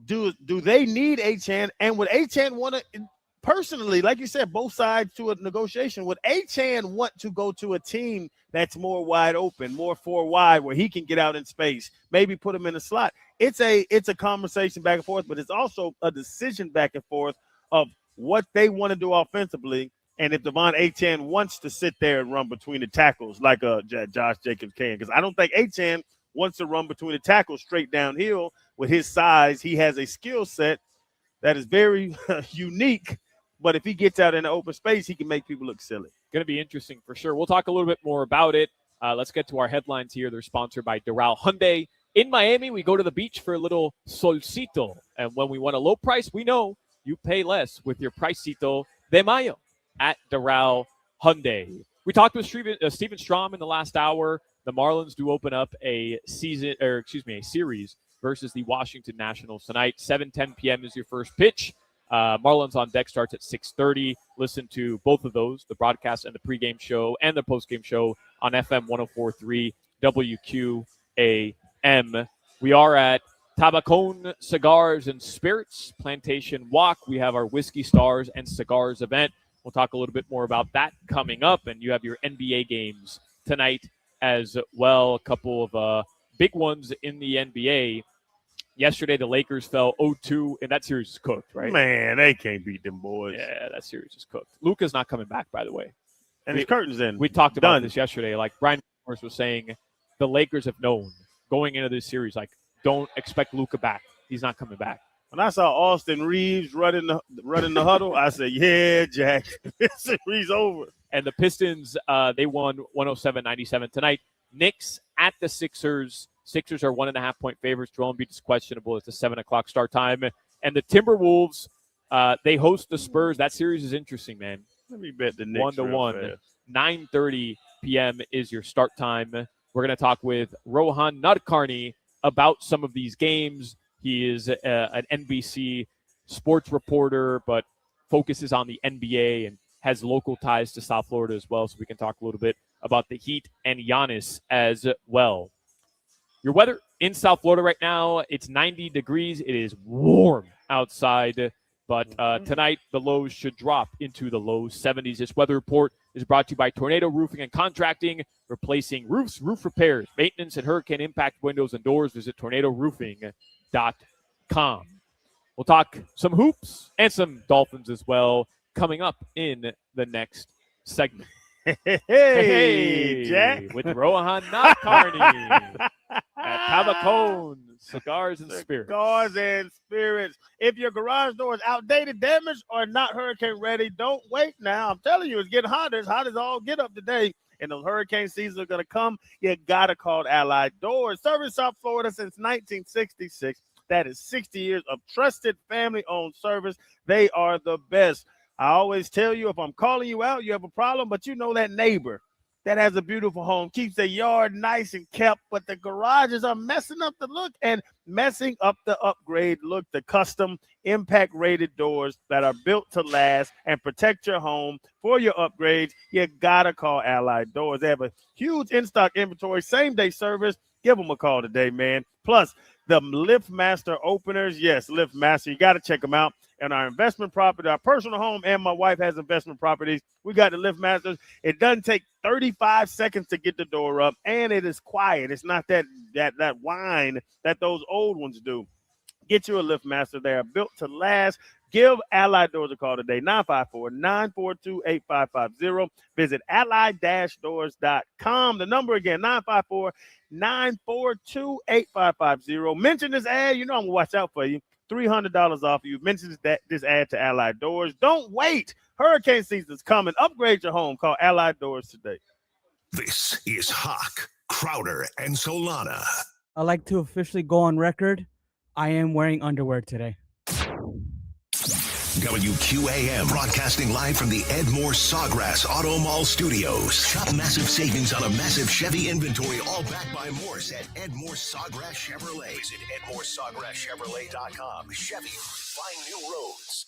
Do they need Achane? And would Achane want to personally, like you said, both sides to a negotiation. Would Achane want to go to a team that's more wide open, more 4 wide, where he can get out in space, maybe put him in a slot? It's a conversation back and forth, but it's also a decision back and forth of what they want to do offensively. And if Devon Achane wants to sit there and run between the tackles like Josh Jacobs can, because I don't think Achane wants to run between the tackles straight downhill. With his size, he has a skill set that is very unique. But if he gets out in the open space, he can make people look silly. Going to be interesting for sure. We'll talk a little bit more about it. Let's get to our headlines here. They're sponsored by Doral Hyundai. In Miami, we go to the beach for a little solcito. And when we want a low price, we know you pay less with your Pricito de Mayo at Doral Hyundai. We talked with Steven Strom in the last hour. The Marlins do open up a series versus the Washington Nationals tonight. 7:10 p.m. is your first pitch. Marlins on Deck starts at 6:30. Listen to both of those, the broadcast and the pregame show and the postgame show on FM 104.3 WQAM. We are at Tabacon Cigars and Spirits Plantation Walk. We have our Whiskey Stars and Cigars event. We'll talk a little bit more about that coming up. And you have your NBA games tonight as well. A couple of big ones in the NBA. Yesterday, the Lakers fell 0-2, and that series is cooked, right? Man, they can't beat them boys. Yeah, that series is cooked. Luka's not coming back, by the way. And his curtain's in. We talked about this yesterday. Like Brian Morris was saying, the Lakers have known going into this series, like, don't expect Luka back. He's not coming back. When I saw Austin Reeves running the huddle, I said, yeah, Jack, this series over. And the Pistons, they won 107-97 tonight. Knicks at the Sixers. Sixers are 1.5-point favorites. Joel Embiid is questionable. It's a 7 o'clock start time. And the Timberwolves, they host the Spurs. That series is interesting, man. Let me bet the Knicks 1-1. 9:30 p.m. is your start time. We're going to talk with Rohan Nadkarni about some of these games. He is an NBC sports reporter, but focuses on the NBA and has local ties to South Florida as well. So we can talk a little bit about the Heat and Giannis as well. Your weather in South Florida right now, it's 90 degrees. It is warm outside, but tonight the lows should drop into the low 70s. This weather report is brought to you by Tornado Roofing and Contracting, replacing roofs, roof repairs, maintenance, and hurricane impact windows and doors. Visit tornadoroofing.com. We'll talk some hoops and some Dolphins as well coming up in the next segment. Hey, Jack. With Rohan Nadkarni at Tabacon Cigars and Spirits. Cigars and Spirits. If your garage door is outdated, damaged, or not hurricane ready, don't wait now. I'm telling you, it's getting hotter. It's hot as all get up today. And those hurricane seasons are going to come. You got to call Allied Doors. Serving South Florida since 1966. That is 60 years of trusted family-owned service. They are the best. I always tell you, if I'm calling you out, you have a problem, but you know that neighbor that has a beautiful home, keeps their yard nice and kept, but the garages are messing up the look and messing up the upgrade look. The custom impact-rated doors that are built to last and protect your home for your upgrades, you got to call Allied Doors. They have a huge in-stock inventory, same-day service. Give them a call today, man. Plus, the LiftMaster openers. Yes, LiftMaster. You got to check them out. And our investment property, our personal home, and my wife has investment properties. We got the LiftMasters. It doesn't take 35 seconds to get the door up, and it is quiet. It's not that whine that those old ones do. Get you a LiftMaster. They are built to last. Give Allied Doors a call today, 954-942-8550. Visit allied-doors.com. The number again, 954-942-8550. Mention this ad. You know I'm going to watch out for you. $300 off you. Mention this ad to Allied Doors. Don't wait. Hurricane season's coming. Upgrade your home. Call Allied Doors today. This is Hawk, Crowder, and Solana. I'd like to officially go on record. I am wearing underwear today. WQAM, broadcasting live from the Edmore Sawgrass Auto Mall Studios. Shop massive savings on a massive Chevy inventory, all backed by Morse at Edmore Sawgrass Chevrolet. Visit EdmoreSawgrassChevrolet.com. Chevy, find new roads.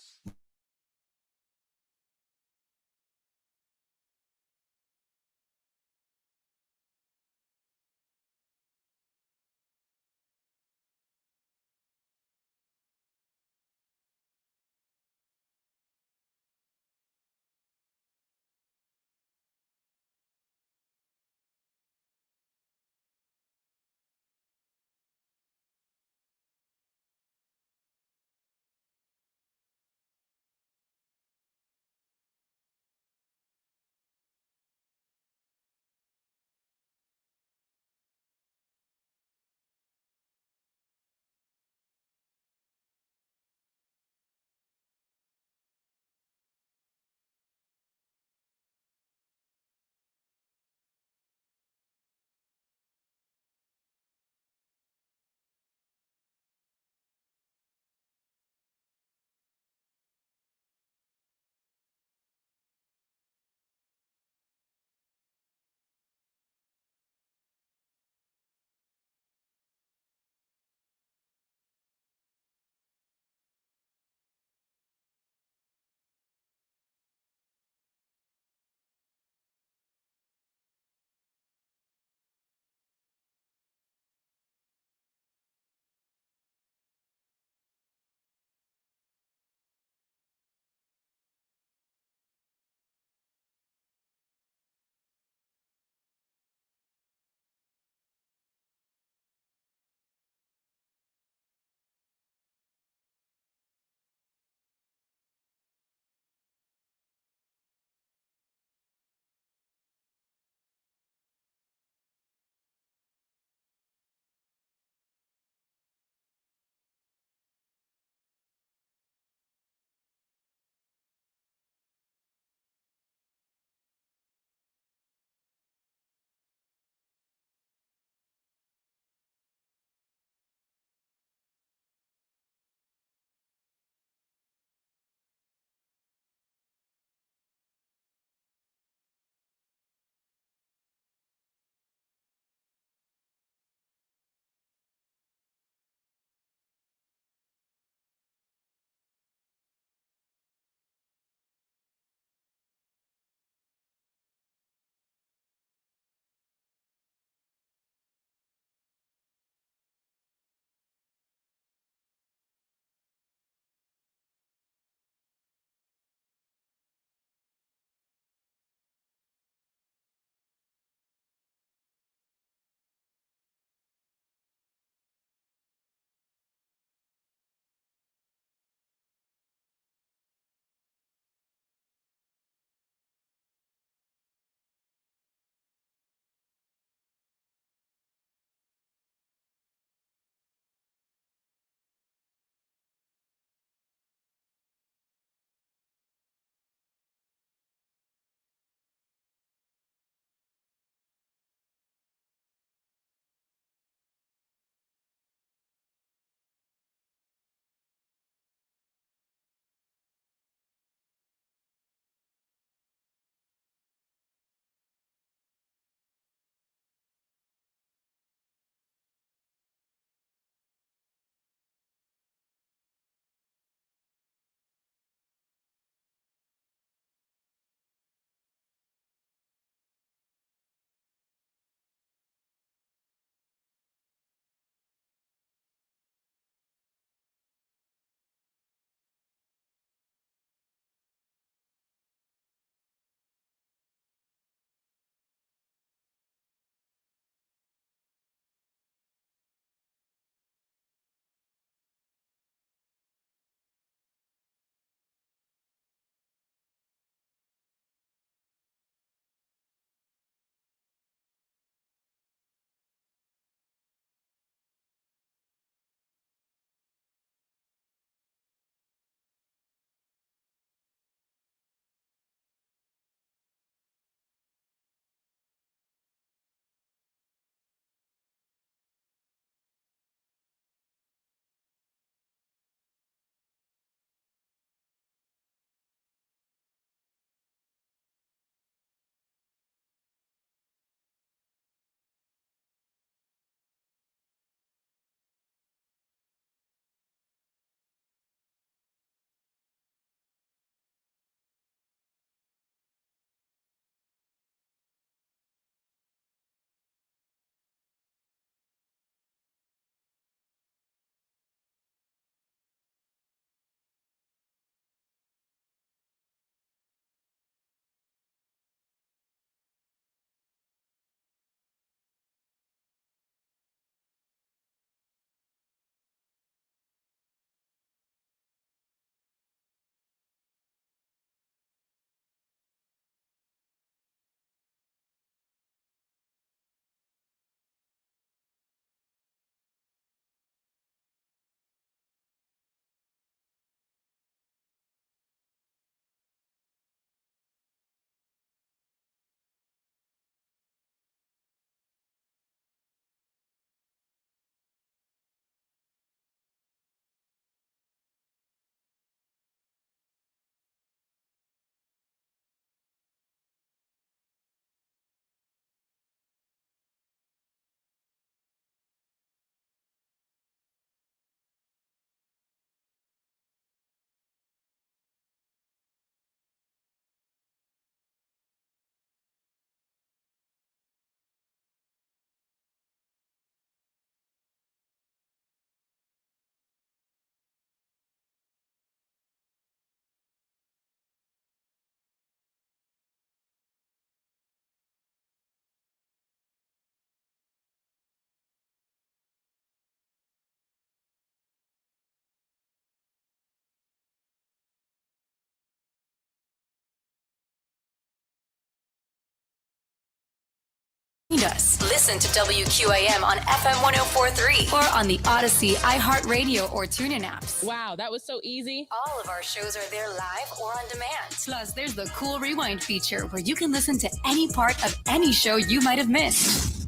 us. Listen to WQAM on FM 104.3 or on the Odyssey, iHeartRadio, or TuneIn apps. Wow, that was so easy. All of our shows are there live or on demand. Plus, there's the cool rewind feature where you can listen to any part of any show you might have missed.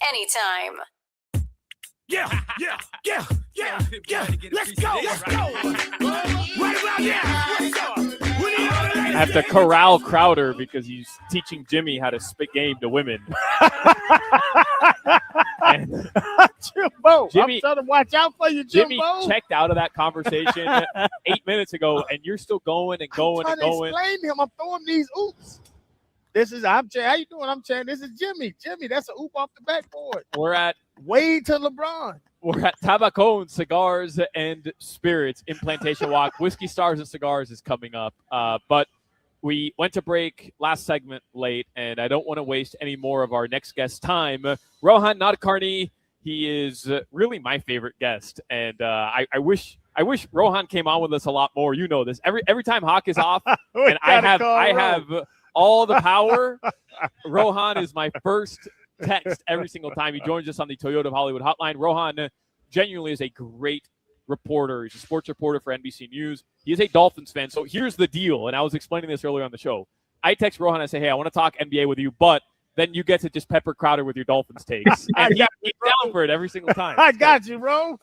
Anytime. Yeah. Let's go. Right about now. What's up? I have to corral Crowder because he's teaching Jimmy how to spit game to women. Jimbo, Jimmy, I'm trying to watch out for you, Jimbo. Jimmy checked out of that conversation 8 minutes ago, and you're still going and going and going. Explain to him. I'm throwing these oops. I'm How you doing? I'm Chan. This is Jimmy. Jimmy, that's an oop off the backboard. We're at Wade to LeBron. We're at Tabacón Cigars and Spirits in Plantation Walk. Whiskey Stars and Cigars is coming up, but we went to break last segment late, and I don't want to waste any more of our next guest's time. Rohan Nadkarni, he is really my favorite guest, and I wish Rohan came on with us a lot more. You know this. Every time Hawk is off, and I have all the power. Rohan is my first text every single time he joins us on the Toyota of Hollywood hotline. Rohan genuinely is a great reporter. He's a sports reporter for NBC News. He is a Dolphins fan. So here's the deal, and I was explaining this earlier on the show. I text Rohan and I say, hey, I want to talk NBA with you, but then you get to just pepper Crowder with your Dolphins takes. And he's down for it every single time. I got you, bro.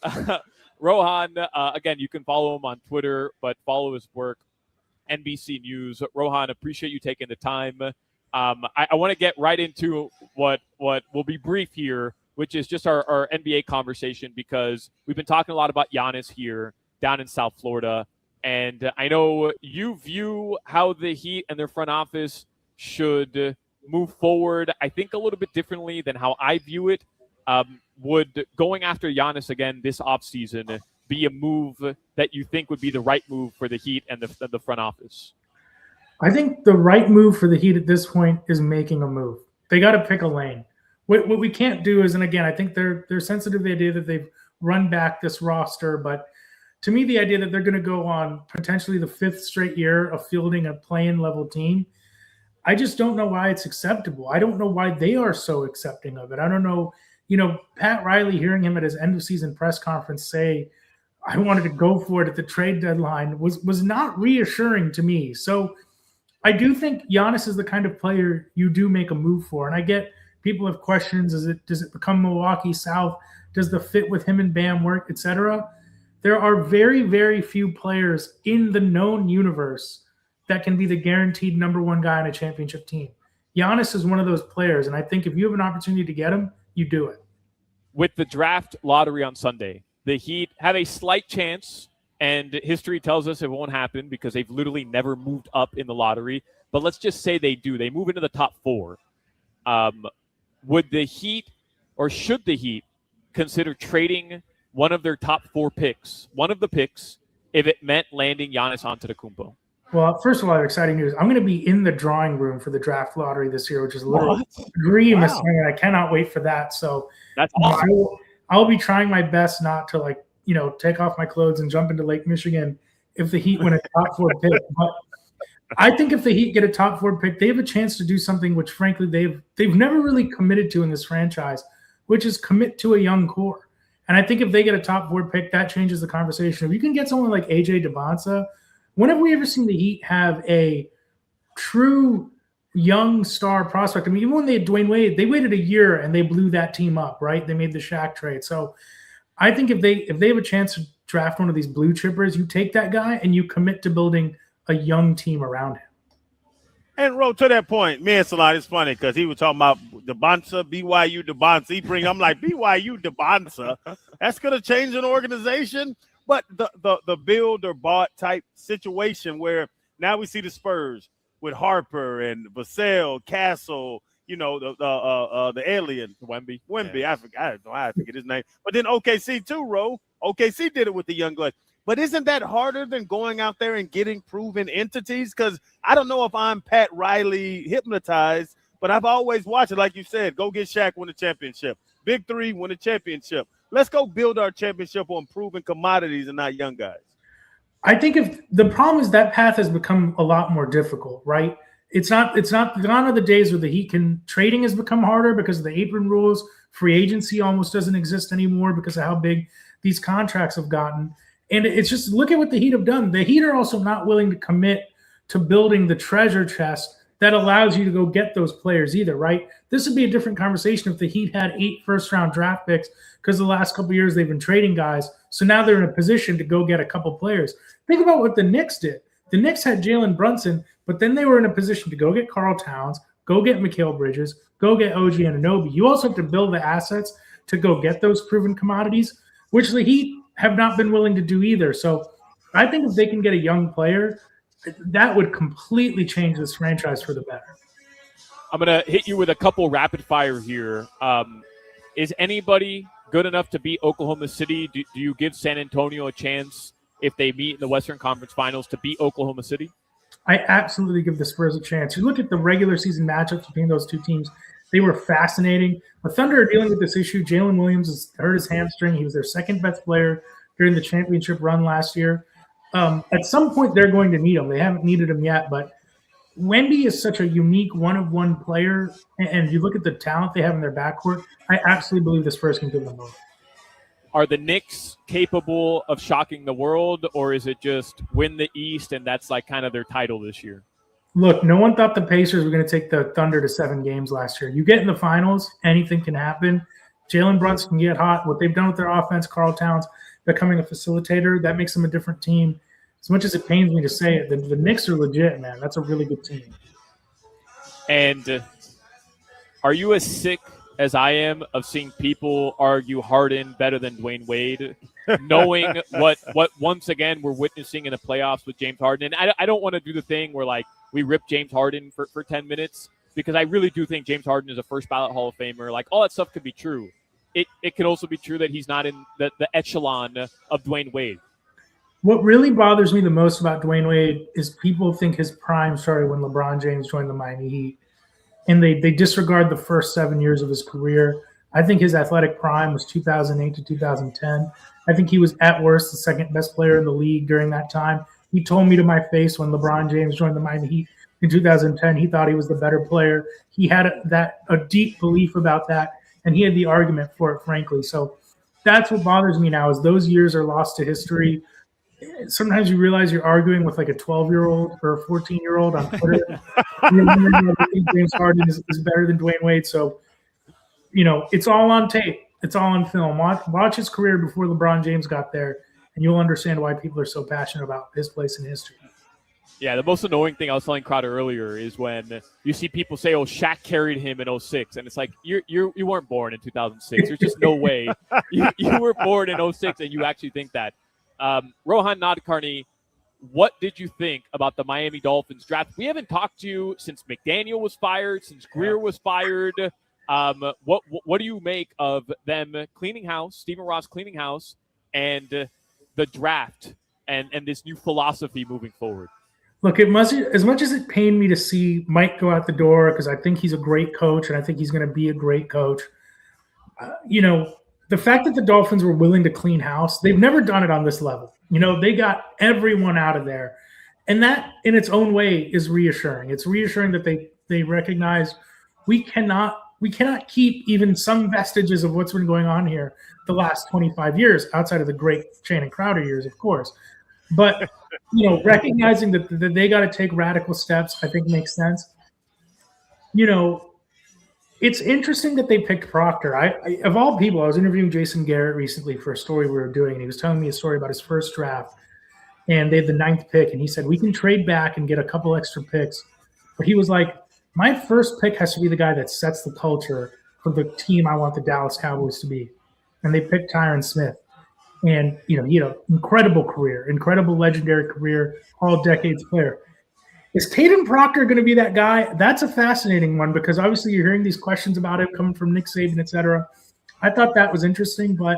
Rohan, again, you can follow him on Twitter, but follow his work, NBC News. Rohan, appreciate you taking the time. I want to get right into what will be brief here, which is just our NBA conversation, because we've been talking a lot about Giannis here down in South Florida. And I know you view how the Heat and their front office should move forward, I think, a little bit differently than how I view it. Would going after Giannis again this offseason be a move that you think would be the right move for the Heat and the front office? I think the right move for the Heat at this point is making a move. They got to pick a lane. What we can't do is, and again, I think they're sensitive to the idea that they've run back this roster, but to me, the idea that they're going to go on potentially the 5th straight year of fielding a play-in level team, I just don't know why it's acceptable. I don't know why they are so accepting of it. I don't know. Pat Riley, hearing him at his end of season press conference say, I wanted to go for it at the trade deadline was not reassuring to me. So I do think Giannis is the kind of player you do make a move for. And I get people have questions. Does it become Milwaukee South? Does the fit with him and Bam work, etc.? There are very, very few players in the known universe that can be the guaranteed number one guy on a championship team. Giannis is one of those players. And I think if you have an opportunity to get him, you do it. With the draft lottery on Sunday, the Heat have a slight chance, and history tells us it won't happen because they've literally never moved up in the lottery. But let's just say they do. They move into the top 4. Would the Heat, or should the Heat, consider trading one of their top 4 picks, one of the picks, if it meant landing Giannis Antetokounmpo? Well, first of all, I have exciting news. I'm going to be in the drawing room for the draft lottery this year, which is a little dream, and I cannot wait for that. So that's awesome. I'll be trying my best not to take off my clothes and jump into Lake Michigan if the Heat win a top 4 pick. But I think if the Heat get a top 4 pick, they have a chance to do something which, frankly, they've never really committed to in this franchise, which is commit to a young core. And I think if they get a top 4 pick, that changes the conversation. If you can get someone like AJ DeBonsa, when have we ever seen the Heat have a true young star prospect? I mean, even when they had Dwayne Wade, they waited a year and they blew that team up, right? They made the Shaq trade. So I think if they have a chance to draft one of these blue chippers, you take that guy and you commit to building a young team around him. And Ro, to that point, me and Solana, it's funny because he was talking about DeBonsa, BYU DeBonsa. I'm like, BYU DeBonsa. That's going to change an organization. But the build or bought type situation where now we see the Spurs with Harper and Vassell, Castle, the alien, Wemby. Yeah. I don't know how I forget his name. But then OKC too, Ro. OKC did it with the young guys. But isn't that harder than going out there and getting proven entities? Because I don't know if I'm Pat Riley hypnotized, but I've always watched it. Like you said, go get Shaq, win a championship. Big 3, win a championship. Let's go build our championship on proven commodities and not young guys. I think if the problem is that path has become a lot more difficult, right? It's not gone are the days where the Heat trading has become harder because of the apron rules. Free agency almost doesn't exist anymore because of how big these contracts have gotten. And it's just, look at what the Heat have done. The Heat are also not willing to commit to building the treasure chest that allows you to go get those players either, right? This would be a different conversation if the Heat had 8 first-round draft picks because the last couple of years they've been trading guys. So now they're in a position to go get a couple players. Think about what the Knicks did. The Knicks had Jalen Brunson, but then they were in a position to go get Karl Towns, go get Mikal Bridges, go get OG Anunoby. You also have to build the assets to go get those proven commodities, which the Heat have not been willing to do either. So I think if they can get a young player, that would completely change this franchise for the better. I'm going to hit you with a couple rapid fire here. Is anybody good enough to beat Oklahoma City? Do you give San Antonio a chance if they meet in the Western Conference Finals to beat Oklahoma City? I absolutely give the Spurs a chance. You look at the regular season matchups between those two teams, they were fascinating. The Thunder are dealing with this issue. Jalen Williams has hurt his hamstring. He was their second best player during the championship run last year. At some point, they're going to need him. They haven't needed him yet, but Wemby is such a unique one-of-one player, and you look at the talent they have in their backcourt, I absolutely believe the Spurs can give them over. Are the Knicks capable of shocking the world, or is it just win the East and that's like kind of their title this year? Look, no one thought the Pacers were going to take the Thunder to 7 games last year. You get in the finals, anything can happen. Jalen Brunson can get hot. What they've done with their offense, Karl Towns becoming a facilitator, that makes them a different team. As much as it pains me to say it, the Knicks are legit, man. That's a really good team. And are you as sick as I am of seeing people argue Harden better than Dwayne Wade, knowing what once again we're witnessing in the playoffs with James Harden? And I don't want to do the thing where like we rip James Harden for 10 minutes because I really do think James Harden is a first ballot Hall of Famer. Like all that stuff could be true. It can also be true that he's not in the echelon of Dwayne Wade. What really bothers me the most about Dwayne Wade is people think his prime started when LeBron James joined the Miami Heat, and they disregard the first 7 years of his career. I think his athletic prime was 2008 to 2010. I think he was at worst the second best player in the league during that time. He told me to my face when LeBron James joined the Miami Heat in 2010, he thought he was the better player. He had a deep belief about that, and he had the argument for it, frankly. So that's what bothers me now is those years are lost to history. Sometimes you realize you're arguing with like a 12-year-old or a 14-year-old on Twitter. James Harden is better than Dwayne Wade. So, it's all on tape. It's all on film. Watch his career before LeBron James got there, and you'll understand why people are so passionate about his place in history. Yeah, the most annoying thing I was telling Crowder earlier is when you see people say, "Oh, Shaq carried him in 06," and it's like you weren't born in 2006. There's just no way you were born in 06 and you actually think that. Rohan Nadkarni, what did you think about the Miami Dolphins draft? We haven't talked to you since McDaniel was fired, since Greer was fired. What do you make of them cleaning house, Stephen Ross cleaning house, and the draft and this new philosophy moving forward? Look, as much as it pained me to see Mike go out the door, because I think he's a great coach and I think he's going to be a great coach, the fact that the Dolphins were willing to clean house, they've never done it on this level. They got everyone out of there. And that in its own way is reassuring. It's reassuring that they recognize we cannot keep even some vestiges of what's been going on here the last 25 years, outside of the great Shannon Crowder years, of course. But, recognizing that they got to take radical steps, I think makes sense. It's interesting that they picked Proctor. I of all people, I was interviewing Jason Garrett recently for a story we were doing, and he was telling me a story about his first draft, and they had the 9th pick, and he said, we can trade back and get a couple extra picks. But he was like, my first pick has to be the guy that sets the culture for the team I want the Dallas Cowboys to be. And they picked Tyron Smith. And, he had an incredible career, incredible legendary career, all-decades player. Is Tatum Proctor going to be that guy? That's a fascinating one because obviously you're hearing these questions about it coming from Nick Saban, et cetera. I thought that was interesting, but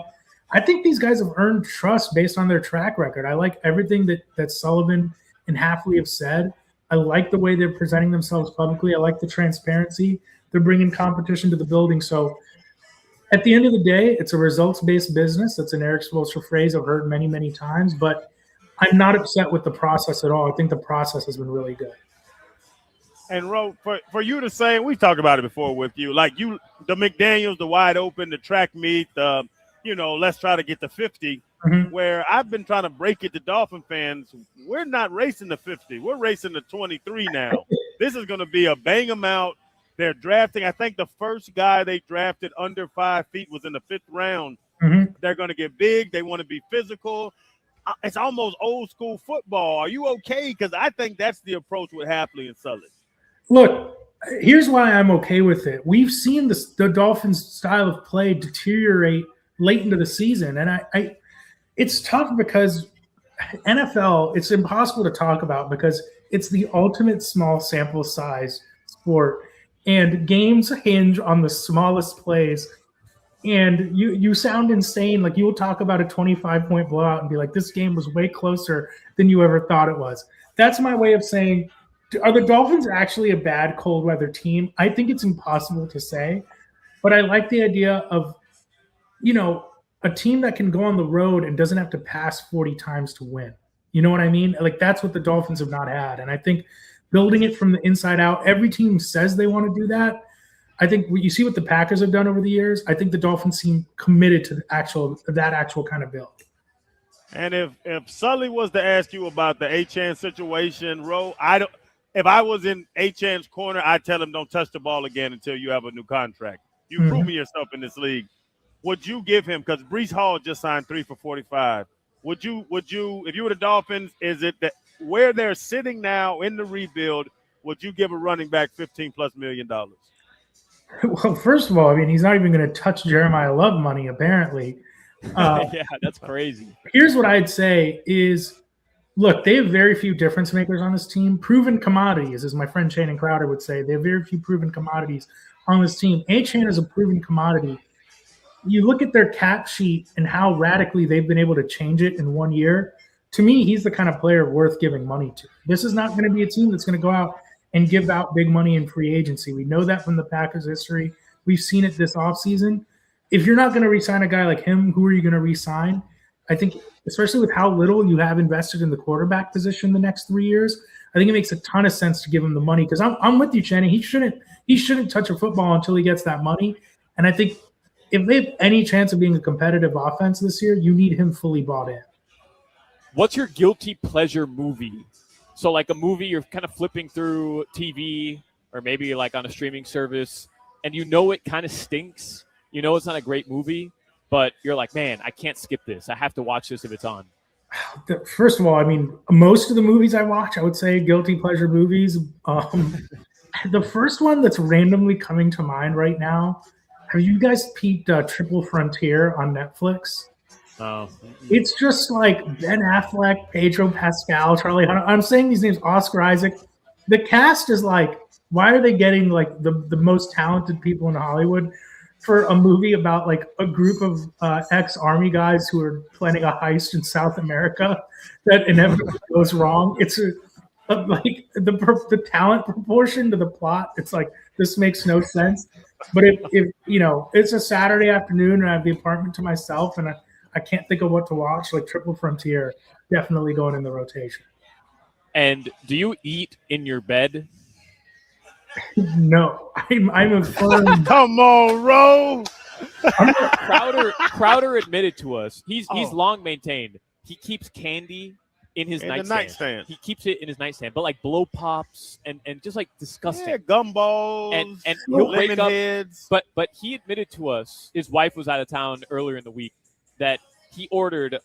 I think these guys have earned trust based on their track record. I like everything that Sullivan and Hafley have said. I like the way they're presenting themselves publicly. I like the transparency. They're bringing competition to the building. So at the end of the day, it's a results-based business. That's an Eric Spoelstra phrase I've heard many, many times, but I'm not upset with the process at all. I think the process has been really good. And Ro, for you to say, we talked about it before with you, like the McDaniels, the wide open, the track meet, let's try to get to 50. Mhm. Where I've been trying to break it to Dolphin fans, we're not racing the 50. We're racing the 23 now. This is going to be a bang 'em out. They're drafting. I think the first guy they drafted under 5 feet was in the 5th round. Mhm. They're going to get big. They want to be physical. It's almost old school football. Are you okay? Because I think that's the approach with Hapley and Sully. Look, here's why I'm okay with it. We've seen the Dolphins' style of play deteriorate late into the season, and it's tough because NFL, it's impossible to talk about because it's the ultimate small sample size sport, and games hinge on the smallest plays. And you sound insane. Like, you'll talk about a 25-point blowout and be like, this game was way closer than you ever thought it was. That's my way of saying, are the Dolphins actually a bad cold weather team? I think it's impossible to say, but I like the idea of, a team that can go on the road and doesn't have to pass 40 times to win. You know what I mean? Like, that's what the Dolphins have not had. And I think building it from the inside out, every team says they want to do that. I think you see what the Packers have done over the years. I think the Dolphins seem committed to that actual kind of build. And if Sully was to ask you about the Achane situation, Ro, if I was in Achane's corner, I'd tell him don't touch the ball again until you have a new contract. You've proven yourself in this league. Would you give him, because Breece Hall just signed 3 for $45? Would you, if you were the Dolphins, is it that where they're sitting now in the rebuild, would you give a running back $15+ million? Well, first of all, I mean, he's not even going to touch Jeremiah Love money, apparently. Yeah, that's crazy. Here's what I'd say is, look, they have very few difference makers on this team. Proven commodities, as my friend Shannon Crowder would say. They have very few proven commodities on this team. Achane is a proven commodity. You look at their cap sheet and how radically they've been able to change it in 1 year. To me, he's the kind of player worth giving money to. This is not going to be a team that's going to go out and give out big money in free agency. We know that from the Packers' history. We've seen it this offseason. If you're not going to re-sign a guy like him, who are you going to re-sign? I think, especially with how little you have invested in the quarterback position the next 3 years, I think it makes a ton of sense to give him the money. Because I'm with you, Channing. He shouldn't touch a football until he gets that money. And I think if they have any chance of being a competitive offense this year, you need him fully bought in. What's your guilty pleasure movie? So like a movie you're kind of flipping through TV or maybe like on a streaming service and it kind of stinks. It's not a great movie, but you're like, man, I can't skip this. I have to watch this if it's on. First of all, I mean, most of the movies I watch, I would say guilty pleasure movies. The first one that's randomly coming to mind right now, have you guys peeped Triple Frontier on Netflix? Oh. It's just like Ben Affleck, Pedro Pascal, Charlie Hunnam. I'm saying these names, Oscar Isaac. The cast is like, why are they getting like the most talented people in Hollywood for a movie about like a group of ex-army guys who are planning a heist in South America that inevitably goes wrong? It's like the talent proportion to the plot. It's like, this makes no sense. But if it's a Saturday afternoon and I have the apartment to myself and I can't think of what to watch, like Triple Frontier, definitely going in the rotation. And do you eat in your bed? No, I'm a firm. Come on, Ro. Crowder admitted to us he's long maintained. He keeps candy in his nightstand. He keeps it in his nightstand, but like blow pops and just like disgusting. Yeah, gumballs and he'll wake up. Heads. But he admitted to us his wife was out of town earlier in the week that he ordered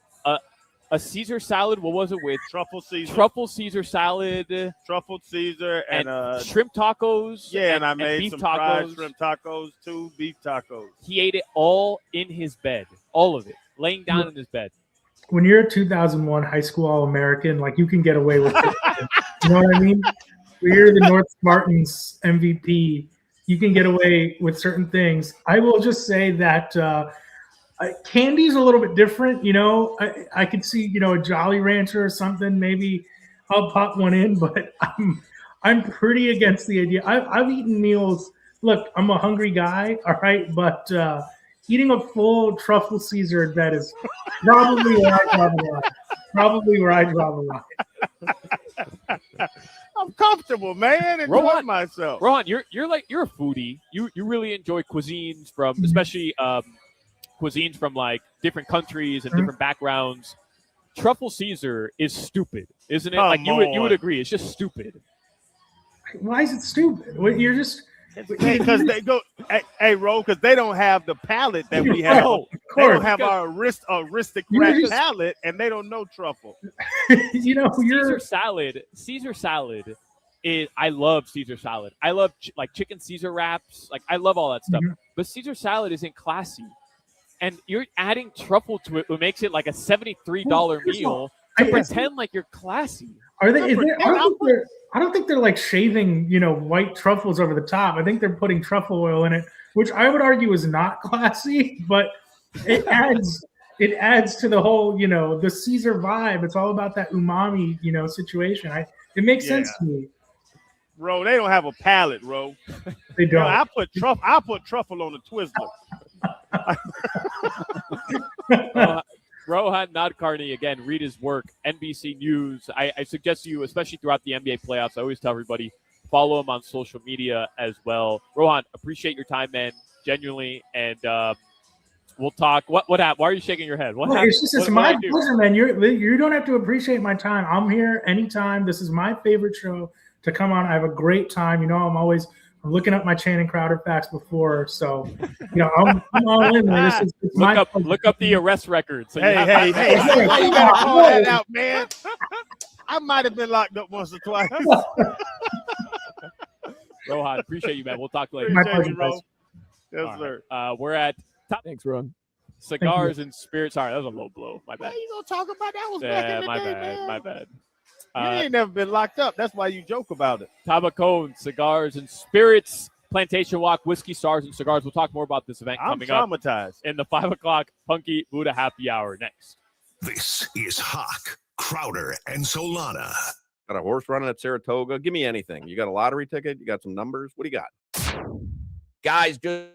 a Caesar salad. What was it with? Truffle Caesar. Truffle Caesar salad. Truffle Caesar and shrimp tacos. Yeah, and I made beef some tacos. fried shrimp tacos, 2 beef tacos. He ate it all in his bed. All of it. Laying down in his bed. When you're a 2001 high school All-American, like you can get away with it. You know what I mean? When you're the North Spartans MVP, you can get away with certain things. I will just say that candy's a little bit different. I could see, a Jolly Rancher or something. Maybe I'll pop one in, but I'm pretty against the idea. I've eaten meals. Look, I'm a hungry guy, all right, but eating a full truffle Caesar in bed is probably where I draw the line. I'm comfortable, man. Enjoy myself. Rohan, you're a foodie. You really enjoy cuisines from, especially cuisines from like different countries and different backgrounds. Truffle Caesar is stupid, isn't it? Come like you would agree, it's just stupid. Why is it stupid? You're just because they go, hey, Ro, because they don't have the palate that we have. No, they don't have our aristocrat just- palate, and they don't know truffle. Caesar salad. I love Caesar salad. I love like chicken Caesar wraps. Like I love all that stuff. But Caesar salad isn't classy, and you're adding truffle to it, what makes it like a $73 meal to pretend like you're classy. Are they? I don't think they're like shaving, white truffles over the top. I think they're putting truffle oil in it, which I would argue is not classy, but it adds to the whole, the Caesar vibe. It's all about that umami, situation. It makes sense to me. Ro, they don't have a palate, Ro. They don't. I put truffle on the Twizzler. Rohan Nadkarni, again, read his work, NBC News. I suggest you, especially throughout the NBA playoffs, I always tell everybody, follow him on social media as well. Rohan, appreciate your time, man, genuinely, and we'll talk. What happened? Why are you shaking your head? It's my pleasure, man. You don't have to appreciate my time. I'm here anytime. This is my favorite show to come on. I have a great time. I'm looking up my Channing Crowder facts before, so I'm all in there. Look up the arrest record. So hey, you gotta call that out, man. I might have been locked up once or twice. Rohan, appreciate you, man. We'll talk later. My pleasure, bro. guys. Yes, sir. We're at top. Thanks, Ron. Cigars and Spirits. Sorry, that was a low blow. My bad. Hey, you gonna talk about that? Was back in the day, man. My bad. You ain't never been locked up. That's why you joke about it. Tabacone, Cigars and Spirits, Plantation Walk, Whiskey Stars and Cigars. We'll talk more about this event coming up in the 5 o'clock Punky Buddha Happy Hour next. This is Hawk, Crowder, and Solana. Got a horse running at Saratoga? Give me anything. You got a lottery ticket? You got some numbers? What do you got? Guys, just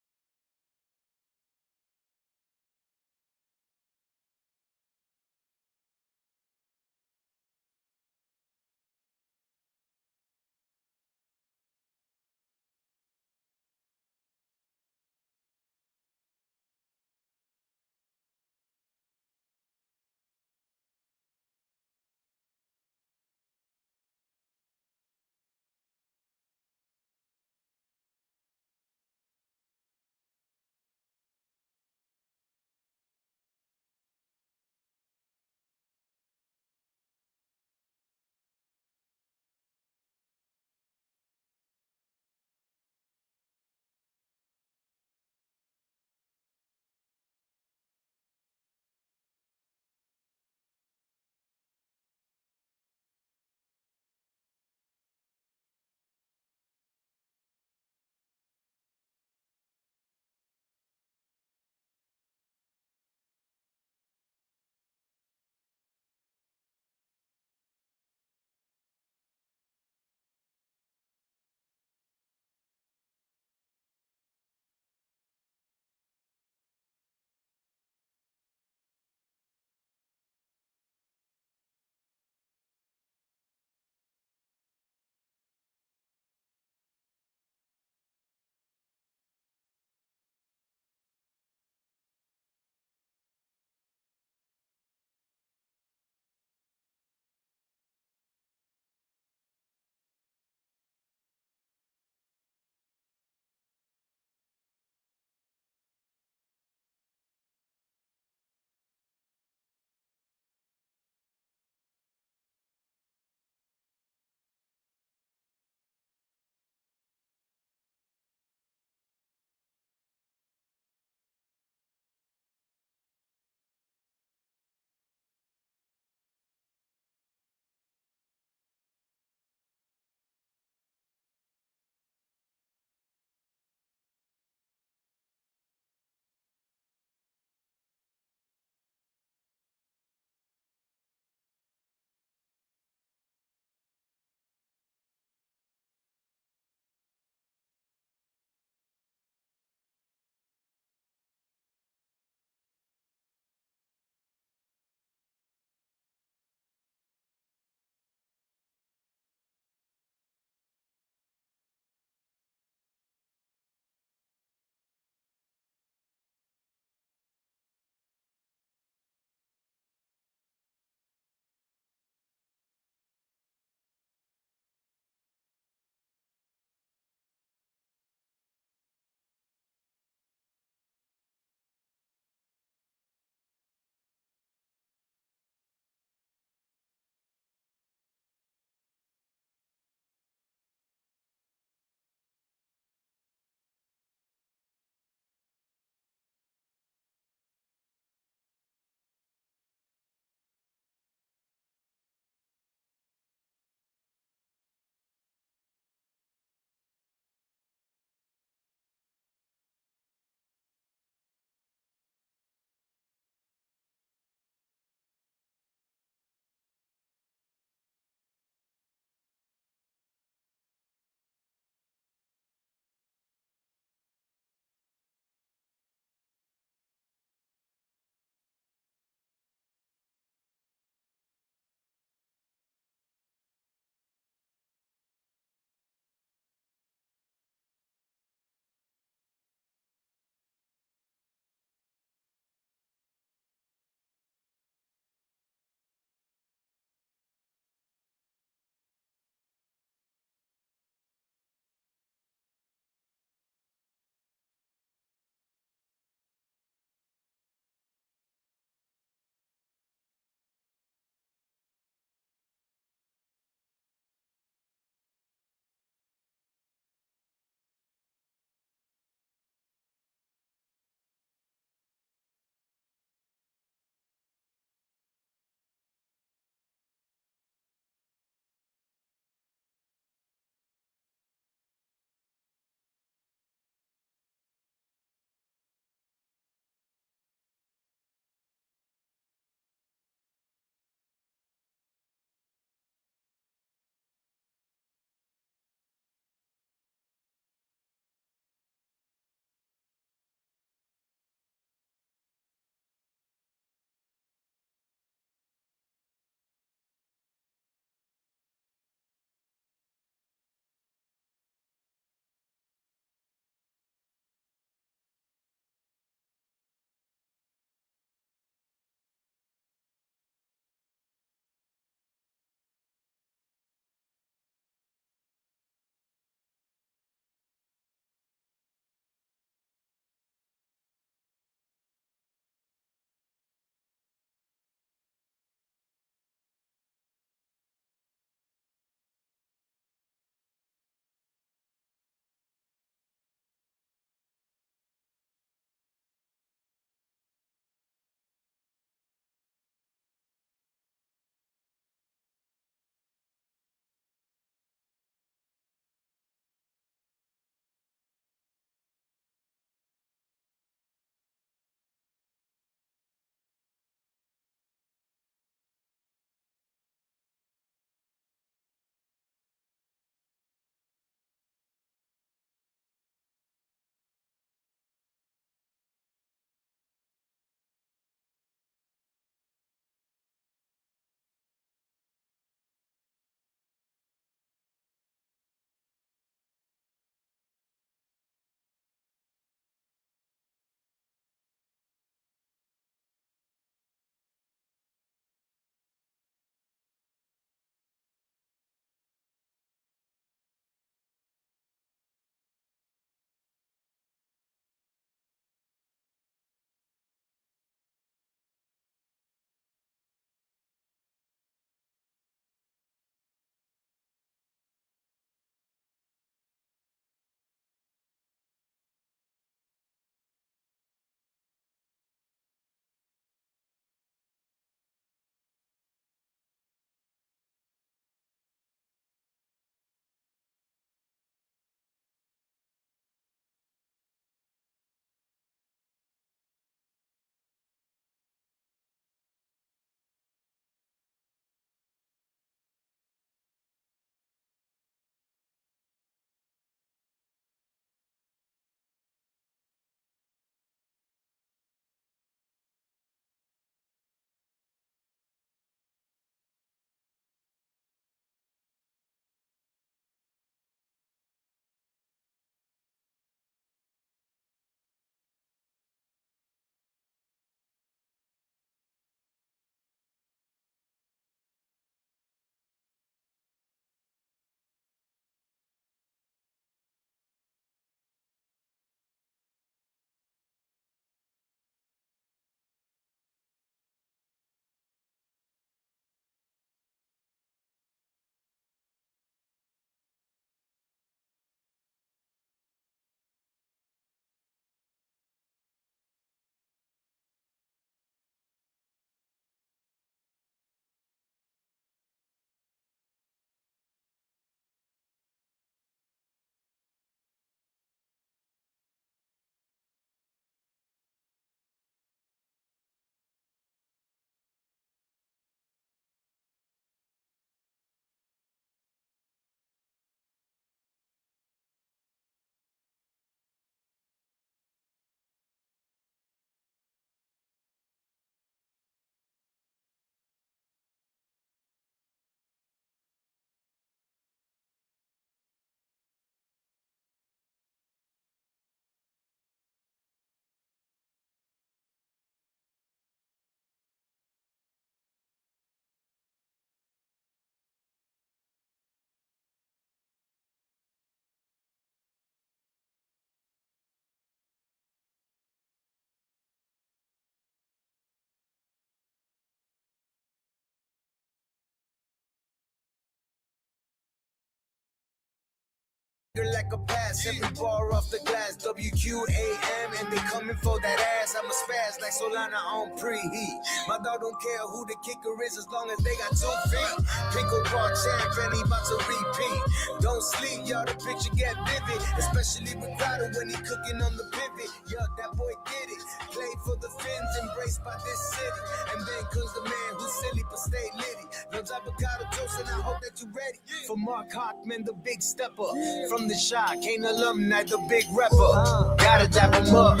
like a pass, every bar off the glass, WQAM, and they coming for that ass. I'm a spaz like Solana on preheat. My dog don't care who the kicker is as long as they got 2 feet. Pickle bar champ, and he about to repeat. Don't sleep, y'all, the picture get vivid, especially with Crowder when he cooking on the pivot. Yeah, that boy did it. Played for the Fins, embraced by this city. And then comes the man who's silly but stay litty. Loves avocado toast, and I hope that you ready for Mark Hochman, the big stepper. From the shot, Kane alumni, the big rapper. Gotta dap him up.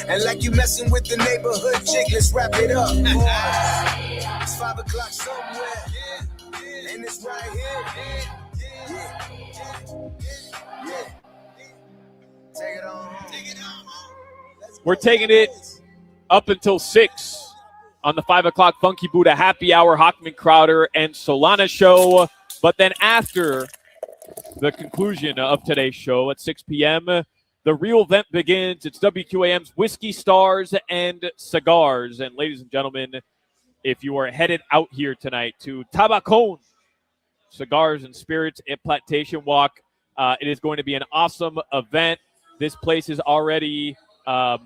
And like you messing with the neighborhood chick, let's wrap it up. It's 5 o'clock somewhere. And it's right here. Take it on. We're taking it up until 6 on the 5 o'clock Funky Buddha Happy Hour, Hochman, Crowder, and Solana show. But then after the conclusion of today's show at 6 p.m., the real event begins. It's WQAM's Whiskey Stars and Cigars. And ladies and gentlemen, if you are headed out here tonight to Tabacon Cigars and Spirits at Plantation Walk, it is going to be an awesome event. This place is already, I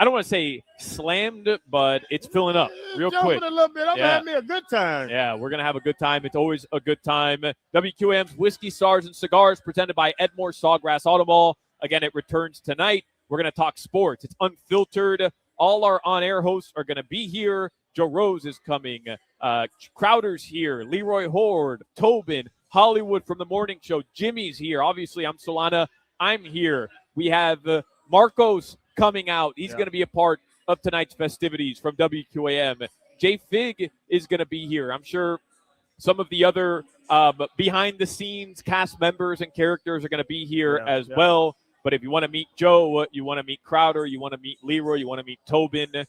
don't want to say slammed, but it's filling up real quick. A little bit. I'm having me a good time. Yeah, we're going to have a good time. It's always a good time. WQAM's Whiskey Stars and Cigars presented by Edmore Sawgrass Auto Mall. Again, it returns tonight. We're going to talk sports. It's unfiltered. All our on-air hosts are going to be here. Joe Rose is coming. Crowder's here. Leroy Horde, Tobin, Hollywood from the morning show. Jimmy's here. Obviously, I'm Solana. I'm here. We have Marcos coming out. He's going to be a part of tonight's festivities from WQAM. Jay Fig is going to be here. I'm sure some of the other behind-the-scenes cast members and characters are going to be here as well. But if you want to meet Joe, you want to meet Crowder, you want to meet Leroy, you want to meet Tobin,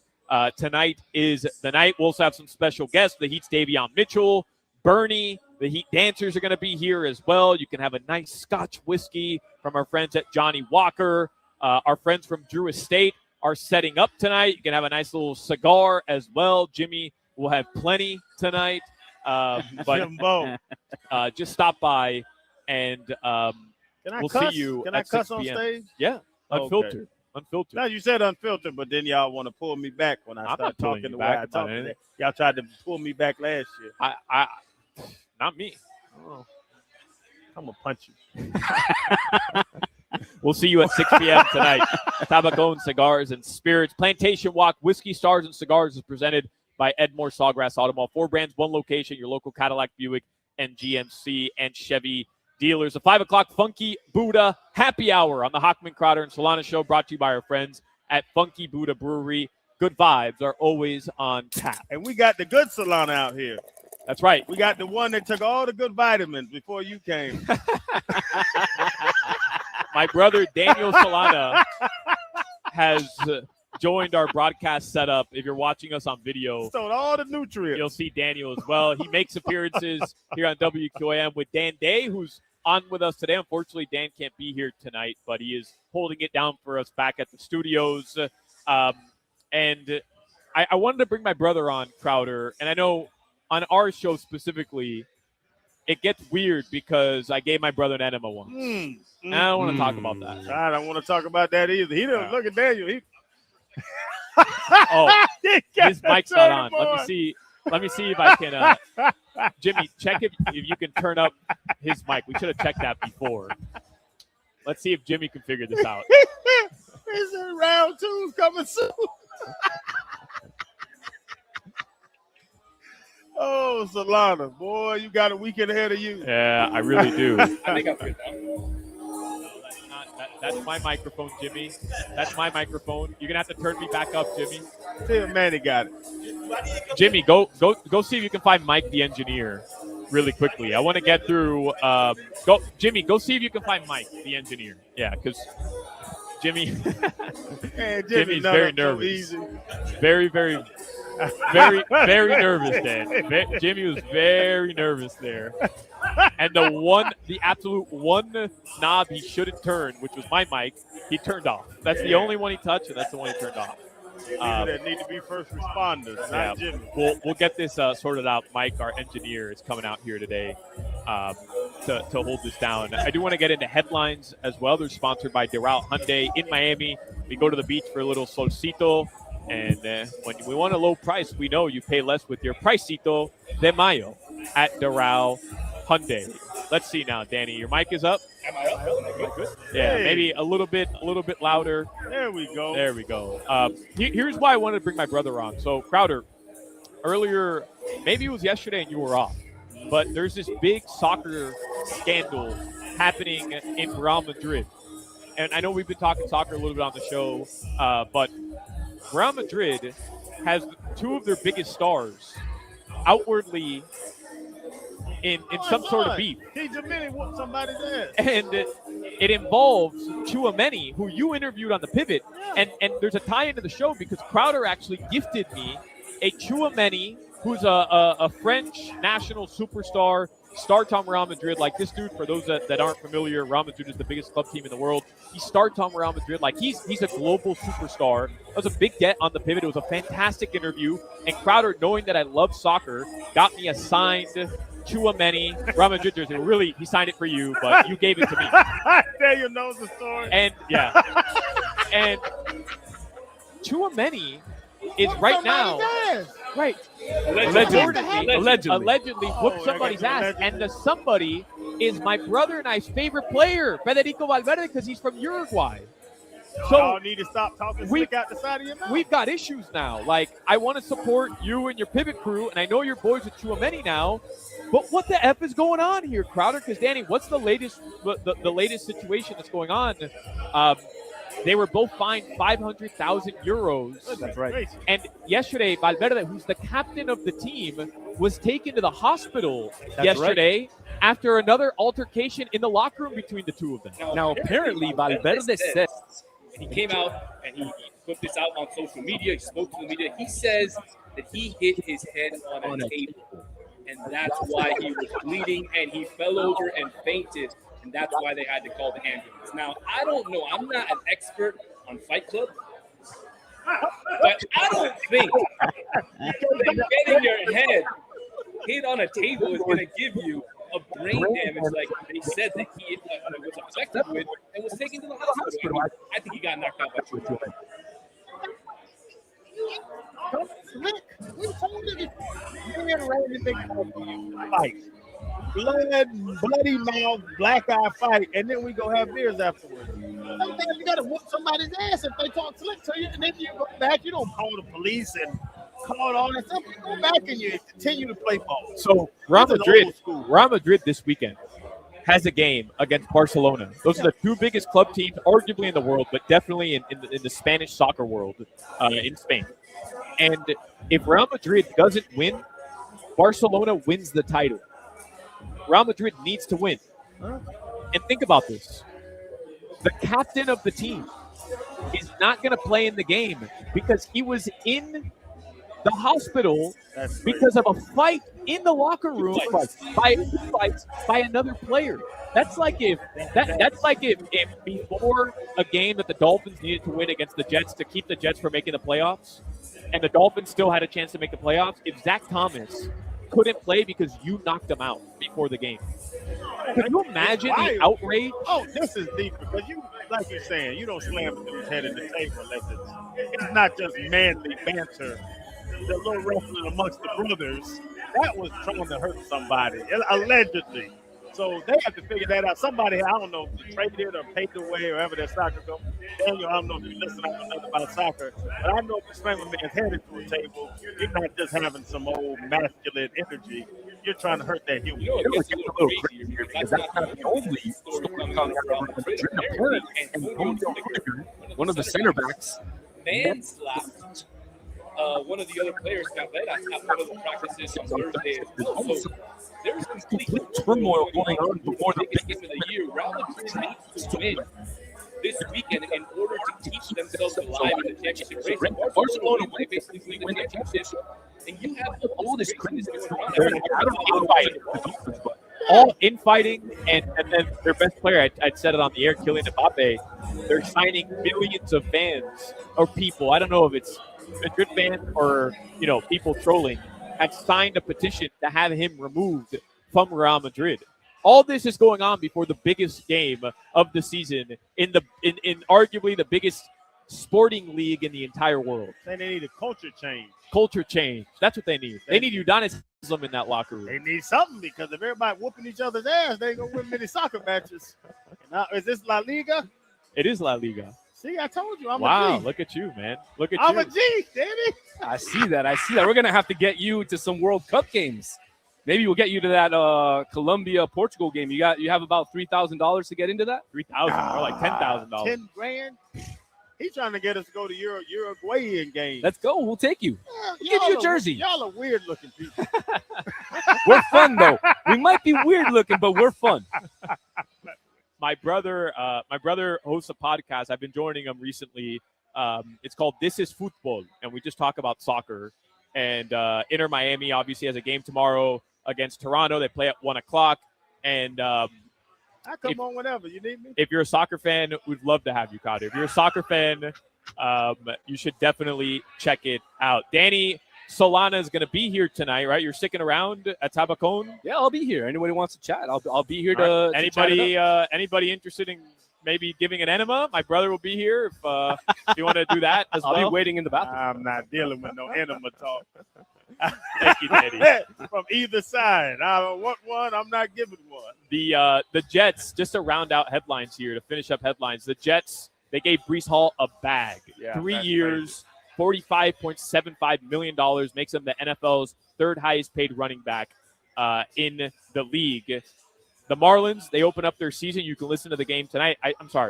tonight is the night. We'll also have some special guests. The Heat's Davion Mitchell, Bernie, the Heat dancers are going to be here as well. You can have a nice Scotch whiskey from our friends at Johnny Walker. Our friends from Drew Estate are setting up tonight. You can have a nice little cigar as well. Jimmy will have plenty tonight. But just stop by and we'll see you Can at I cuss 6 on p.m. stage? Yeah, unfiltered. Okay. Unfiltered. Now you said unfiltered, but then y'all want to pull me back when I start talking the way I talk today. Y'all tried to pull me back last year. I not me. Oh. I'm gonna punch you. We'll see you at 6 p.m. tonight. Tabacon Cigars and Spirits. Plantation Walk, Whiskey Stars and Cigars is presented by Edmore Sawgrass Auto Mall. 4 brands, 1 location, your local Cadillac, Buick, and GMC and Chevy dealers. A 5 o'clock Funky Buddha Happy Hour on the Hochman, Crowder, and Solana show, brought to you by our friends at Funky Buddha Brewery. Good vibes are always on tap. And we got the good Solana out here. That's right. We got the one that took all the good vitamins before you came. My brother Daniel Solana has joined our broadcast setup. If you're watching us on video, so all the nutrients. You'll see Daniel as well. He makes appearances here on WQAM with Dan Day, who's on with us today. Unfortunately, Dan can't be here tonight, but he is holding it down for us back at the studios. And I wanted to bring my brother on, Crowder, and I know on our show specifically, it gets weird because I gave my brother an enema once. I don't want to talk about that. I don't want to talk about that either. He didn't look at Daniel. His mic's not on. Let me see if I can. Jimmy, check if you can turn up his mic. We should have checked that before. Let's see if Jimmy can figure this out. He said round 2's coming soon. Oh, Solana, boy, you got a weekend ahead of you. Yeah, I really do. I think I'm good now. That's my microphone, Jimmy. That's my microphone. You're gonna have to turn me back up, Jimmy. Tell Manny got it. Jimmy, go see if you can find Mike the engineer really quickly. I want to get through. Jimmy, go see if you can find Mike the engineer. Yeah, because Jimmy, Jimmy's very nervous. Very, very, very, very nervous, Dan. Jimmy was very nervous there. And the absolute one knob he shouldn't turn, which was my mic, he turned off. That's the only one he touched, and that's the one he turned off. That need to be first responders, not Jimmy. We'll get this sorted out. Mike, our engineer, is coming out here today. to hold this down. I do want to get into headlines as well. They're sponsored by Doral Hyundai in Miami. We go to the beach for a little solcito, and when we want a low price, we know you pay less with your Pricito de Mayo at Doral Hyundai. Let's see now, Danny. Your mic is up. Am I up? Am I good? Yeah, maybe a little bit louder. There we go. There we go. Here's why I wanted to bring my brother on. So, Crowder, earlier, maybe it was yesterday and you were off, but there's this big soccer scandal happening in Real Madrid. And I know we've been talking soccer a little bit on the show, but Real Madrid has two of their biggest stars outwardly in some sort of beef. He Jamini whooped somebody's ass. And it involves Chouameni, who you interviewed on the Pivot. And there's a tie into the show because Crowder actually gifted me a Chouameni, who's a French national superstar, starts on Real Madrid. Like this dude, for those that aren't familiar, Real Madrid is the biggest club team in the world. He starts on Real Madrid. Like he's a global superstar. That was a big get on the Pivot. It was a fantastic interview. And Crowder, knowing that I love soccer, got me a signed Chouameni Real Madrid jersey. Really, he signed it for you, but you gave it to me. There you know the story. And yeah, and Chouameni is right now, right? Allegedly whooped somebody's ass, and the somebody is my brother and I's favorite player, Federico Valverde, because he's from Uruguay. So y'all need to stop talking slick out the side of your mouth. We've got issues now. Like, I want to support you and your Pivot crew, and I know your boys with Chouameni now. But what the F is going on here, Crowder? Because, Danny, what's the latest the latest situation that's going on? They were both fined 500,000 euros. That's right. And yesterday, Valverde, who's the captain of the team, was taken to the hospital yesterday after another altercation in the locker room between the two of them. Now apparently, Valverde said, he came out and he put this out on social media. He spoke to the media. He says that he hit his head on a table, and that's why he was bleeding, and he fell over and fainted, and that's why they had to call the ambulance. Now, I don't know. I'm not an expert on Fight Club, but I don't think that getting your head hit on a table is going to give you a brain damage like they said that he was affected with and was taken to the hospital. I think he got knocked out by Chouameni. Fight. Bloody mouth, black eye fight, and then we go have beers afterwards. Sometimes you gotta whoop somebody's ass if they talk slick to you, and then you go back. You don't call the police and call all that stuff. You go back and you continue to play ball. So Real Madrid this weekend has a game against Barcelona. Those are the two biggest club teams, arguably in the world, but definitely in the Spanish soccer world in Spain. And if Real Madrid doesn't win, Barcelona wins the title. Real Madrid needs to win. And think about this. The captain of the team is not going to play in the game because he was in the hospital because of a fight in the locker room by another player. That's like if before a game that the Dolphins needed to win against the Jets to keep the Jets from making the playoffs, and the Dolphins still had a chance to make the playoffs, if Zach Thomas couldn't play because you knocked him out before the game. Can you imagine the outrage? Oh, this is deep because you, like you're saying, you don't slam a dude's head in the table unless it's not just manly banter. The little wrestling amongst the brothers, that was trying to hurt somebody, allegedly. So they have to figure that out. Somebody, I don't know, traded or paid the way or wherever their soccer goes. Daniel, I don't know if you listen, I don't know nothing about soccer, but I know if you slam a man's head into a table, you're not just having some old masculine energy. You're trying to hurt that human. You know, it gets a little crazy here because that's not the only story coming out of Madrid. One of the center backs man slapped one of the other players, Cabrera, at one of the practices on Thursday as well. So there's complete turmoil going on before the biggest game of the year. Real Madrid needs to win this weekend in order to keep themselves alive in the championship race. Barcelona might basically win the championship, and you have all this criticism around it. All infighting, and then their best player, I'd said it on the air, Kylian Mbappe, they're signing millions of fans or people. I don't know if it's Madrid fans or people trolling, have signed a petition to have him removed from Real Madrid. All this is going on before the biggest game of the season in arguably the biggest sporting league in the entire world. They need a culture change. Culture change. That's what they need. They need Udonis in that locker room. They need something, because if everybody whooping each other's ass, they ain't going to win many soccer matches. Now, is this La Liga? It is La Liga. See, I told you. I'm wow, a G. look at you, man. Look at I'm you. a G, Danny. I see that. We're going to have to get you to some World Cup games. Maybe we'll get you to that Colombia-Portugal game. You have about $3,000 to get into that? 3,000 or like $10,000. $10,000. He's trying to get us to go to Uruguayan game. Let's go. We'll take you. We'll give you a jersey. Y'all are weird looking people. We're fun though. We might be weird looking, but we're fun. My brother hosts a podcast. I've been joining him recently. It's called This Is Football, and we just talk about soccer. And Inter Miami obviously has a game tomorrow against Toronto. They play at 1:00. And I come on whenever you need me. If you're a soccer fan, we'd love to have you, Kadir. If you're a soccer fan, you should definitely check it out. Danny Solana is going to be here tonight, right? You're sticking around at Tabacón? Yeah, I'll be here. Anybody wants to chat? I'll be here Right. to Anybody interested in maybe giving an enema? My brother will be here if you want to do that as well. I'll be waiting in the bathroom. I'm not dealing with no enema talk. Thank you, Danny. From either side. I don't want one. I'm not giving one. The Jets, just to round out headlines here, to finish up headlines, the Jets, they gave Breece Hall a bag. Yeah, 3 years, $45.75 million, makes him the NFL's third highest paid running back in the league. The Marlins, they open up their season. You can listen to the game tonight.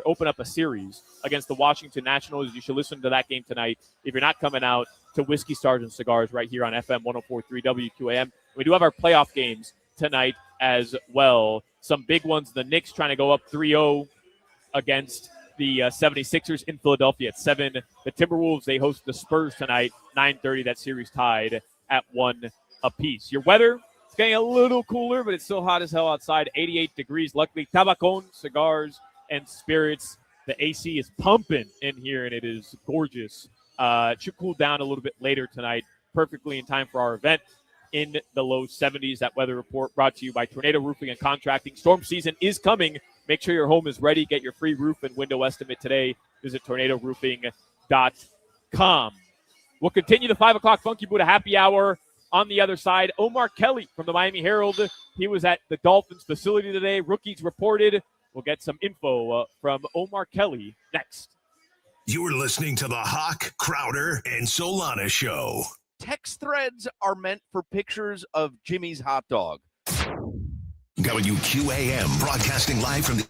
Open up a series against the Washington Nationals. You should listen to that game tonight if you're not coming out to Whiskey, Stars, and Cigars right here on FM 104.3 WQAM. We do have our playoff games tonight as well. Some big ones. The Knicks trying to go up 3-0 against the 76ers in Philadelphia at 7. The Timberwolves, they host the Spurs tonight, 9:30. That series tied at 1 apiece. Your weather, it's getting a little cooler, but it's still hot as hell outside. 88 degrees. Luckily, Tabacón, Cigars, and Spirits. The AC is pumping in here, and it is gorgeous. It should cool down a little bit later tonight, perfectly in time for our event in the low 70s. That weather report brought to you by Tornado Roofing and Contracting. Storm season is coming. Make sure your home is ready. Get your free roof and window estimate today. Visit tornadoroofing.com. We'll continue the 5 o'clock Funky Buddha happy hour. On the other side, Omar Kelly from the Miami Herald. He was at the Dolphins facility today. Rookies reported. We'll get some info from Omar Kelly next. You're listening to the Hawk, Crowder, and Solana Show. Text threads are meant for pictures of Jimmy's hot dog. WQAM broadcasting live from the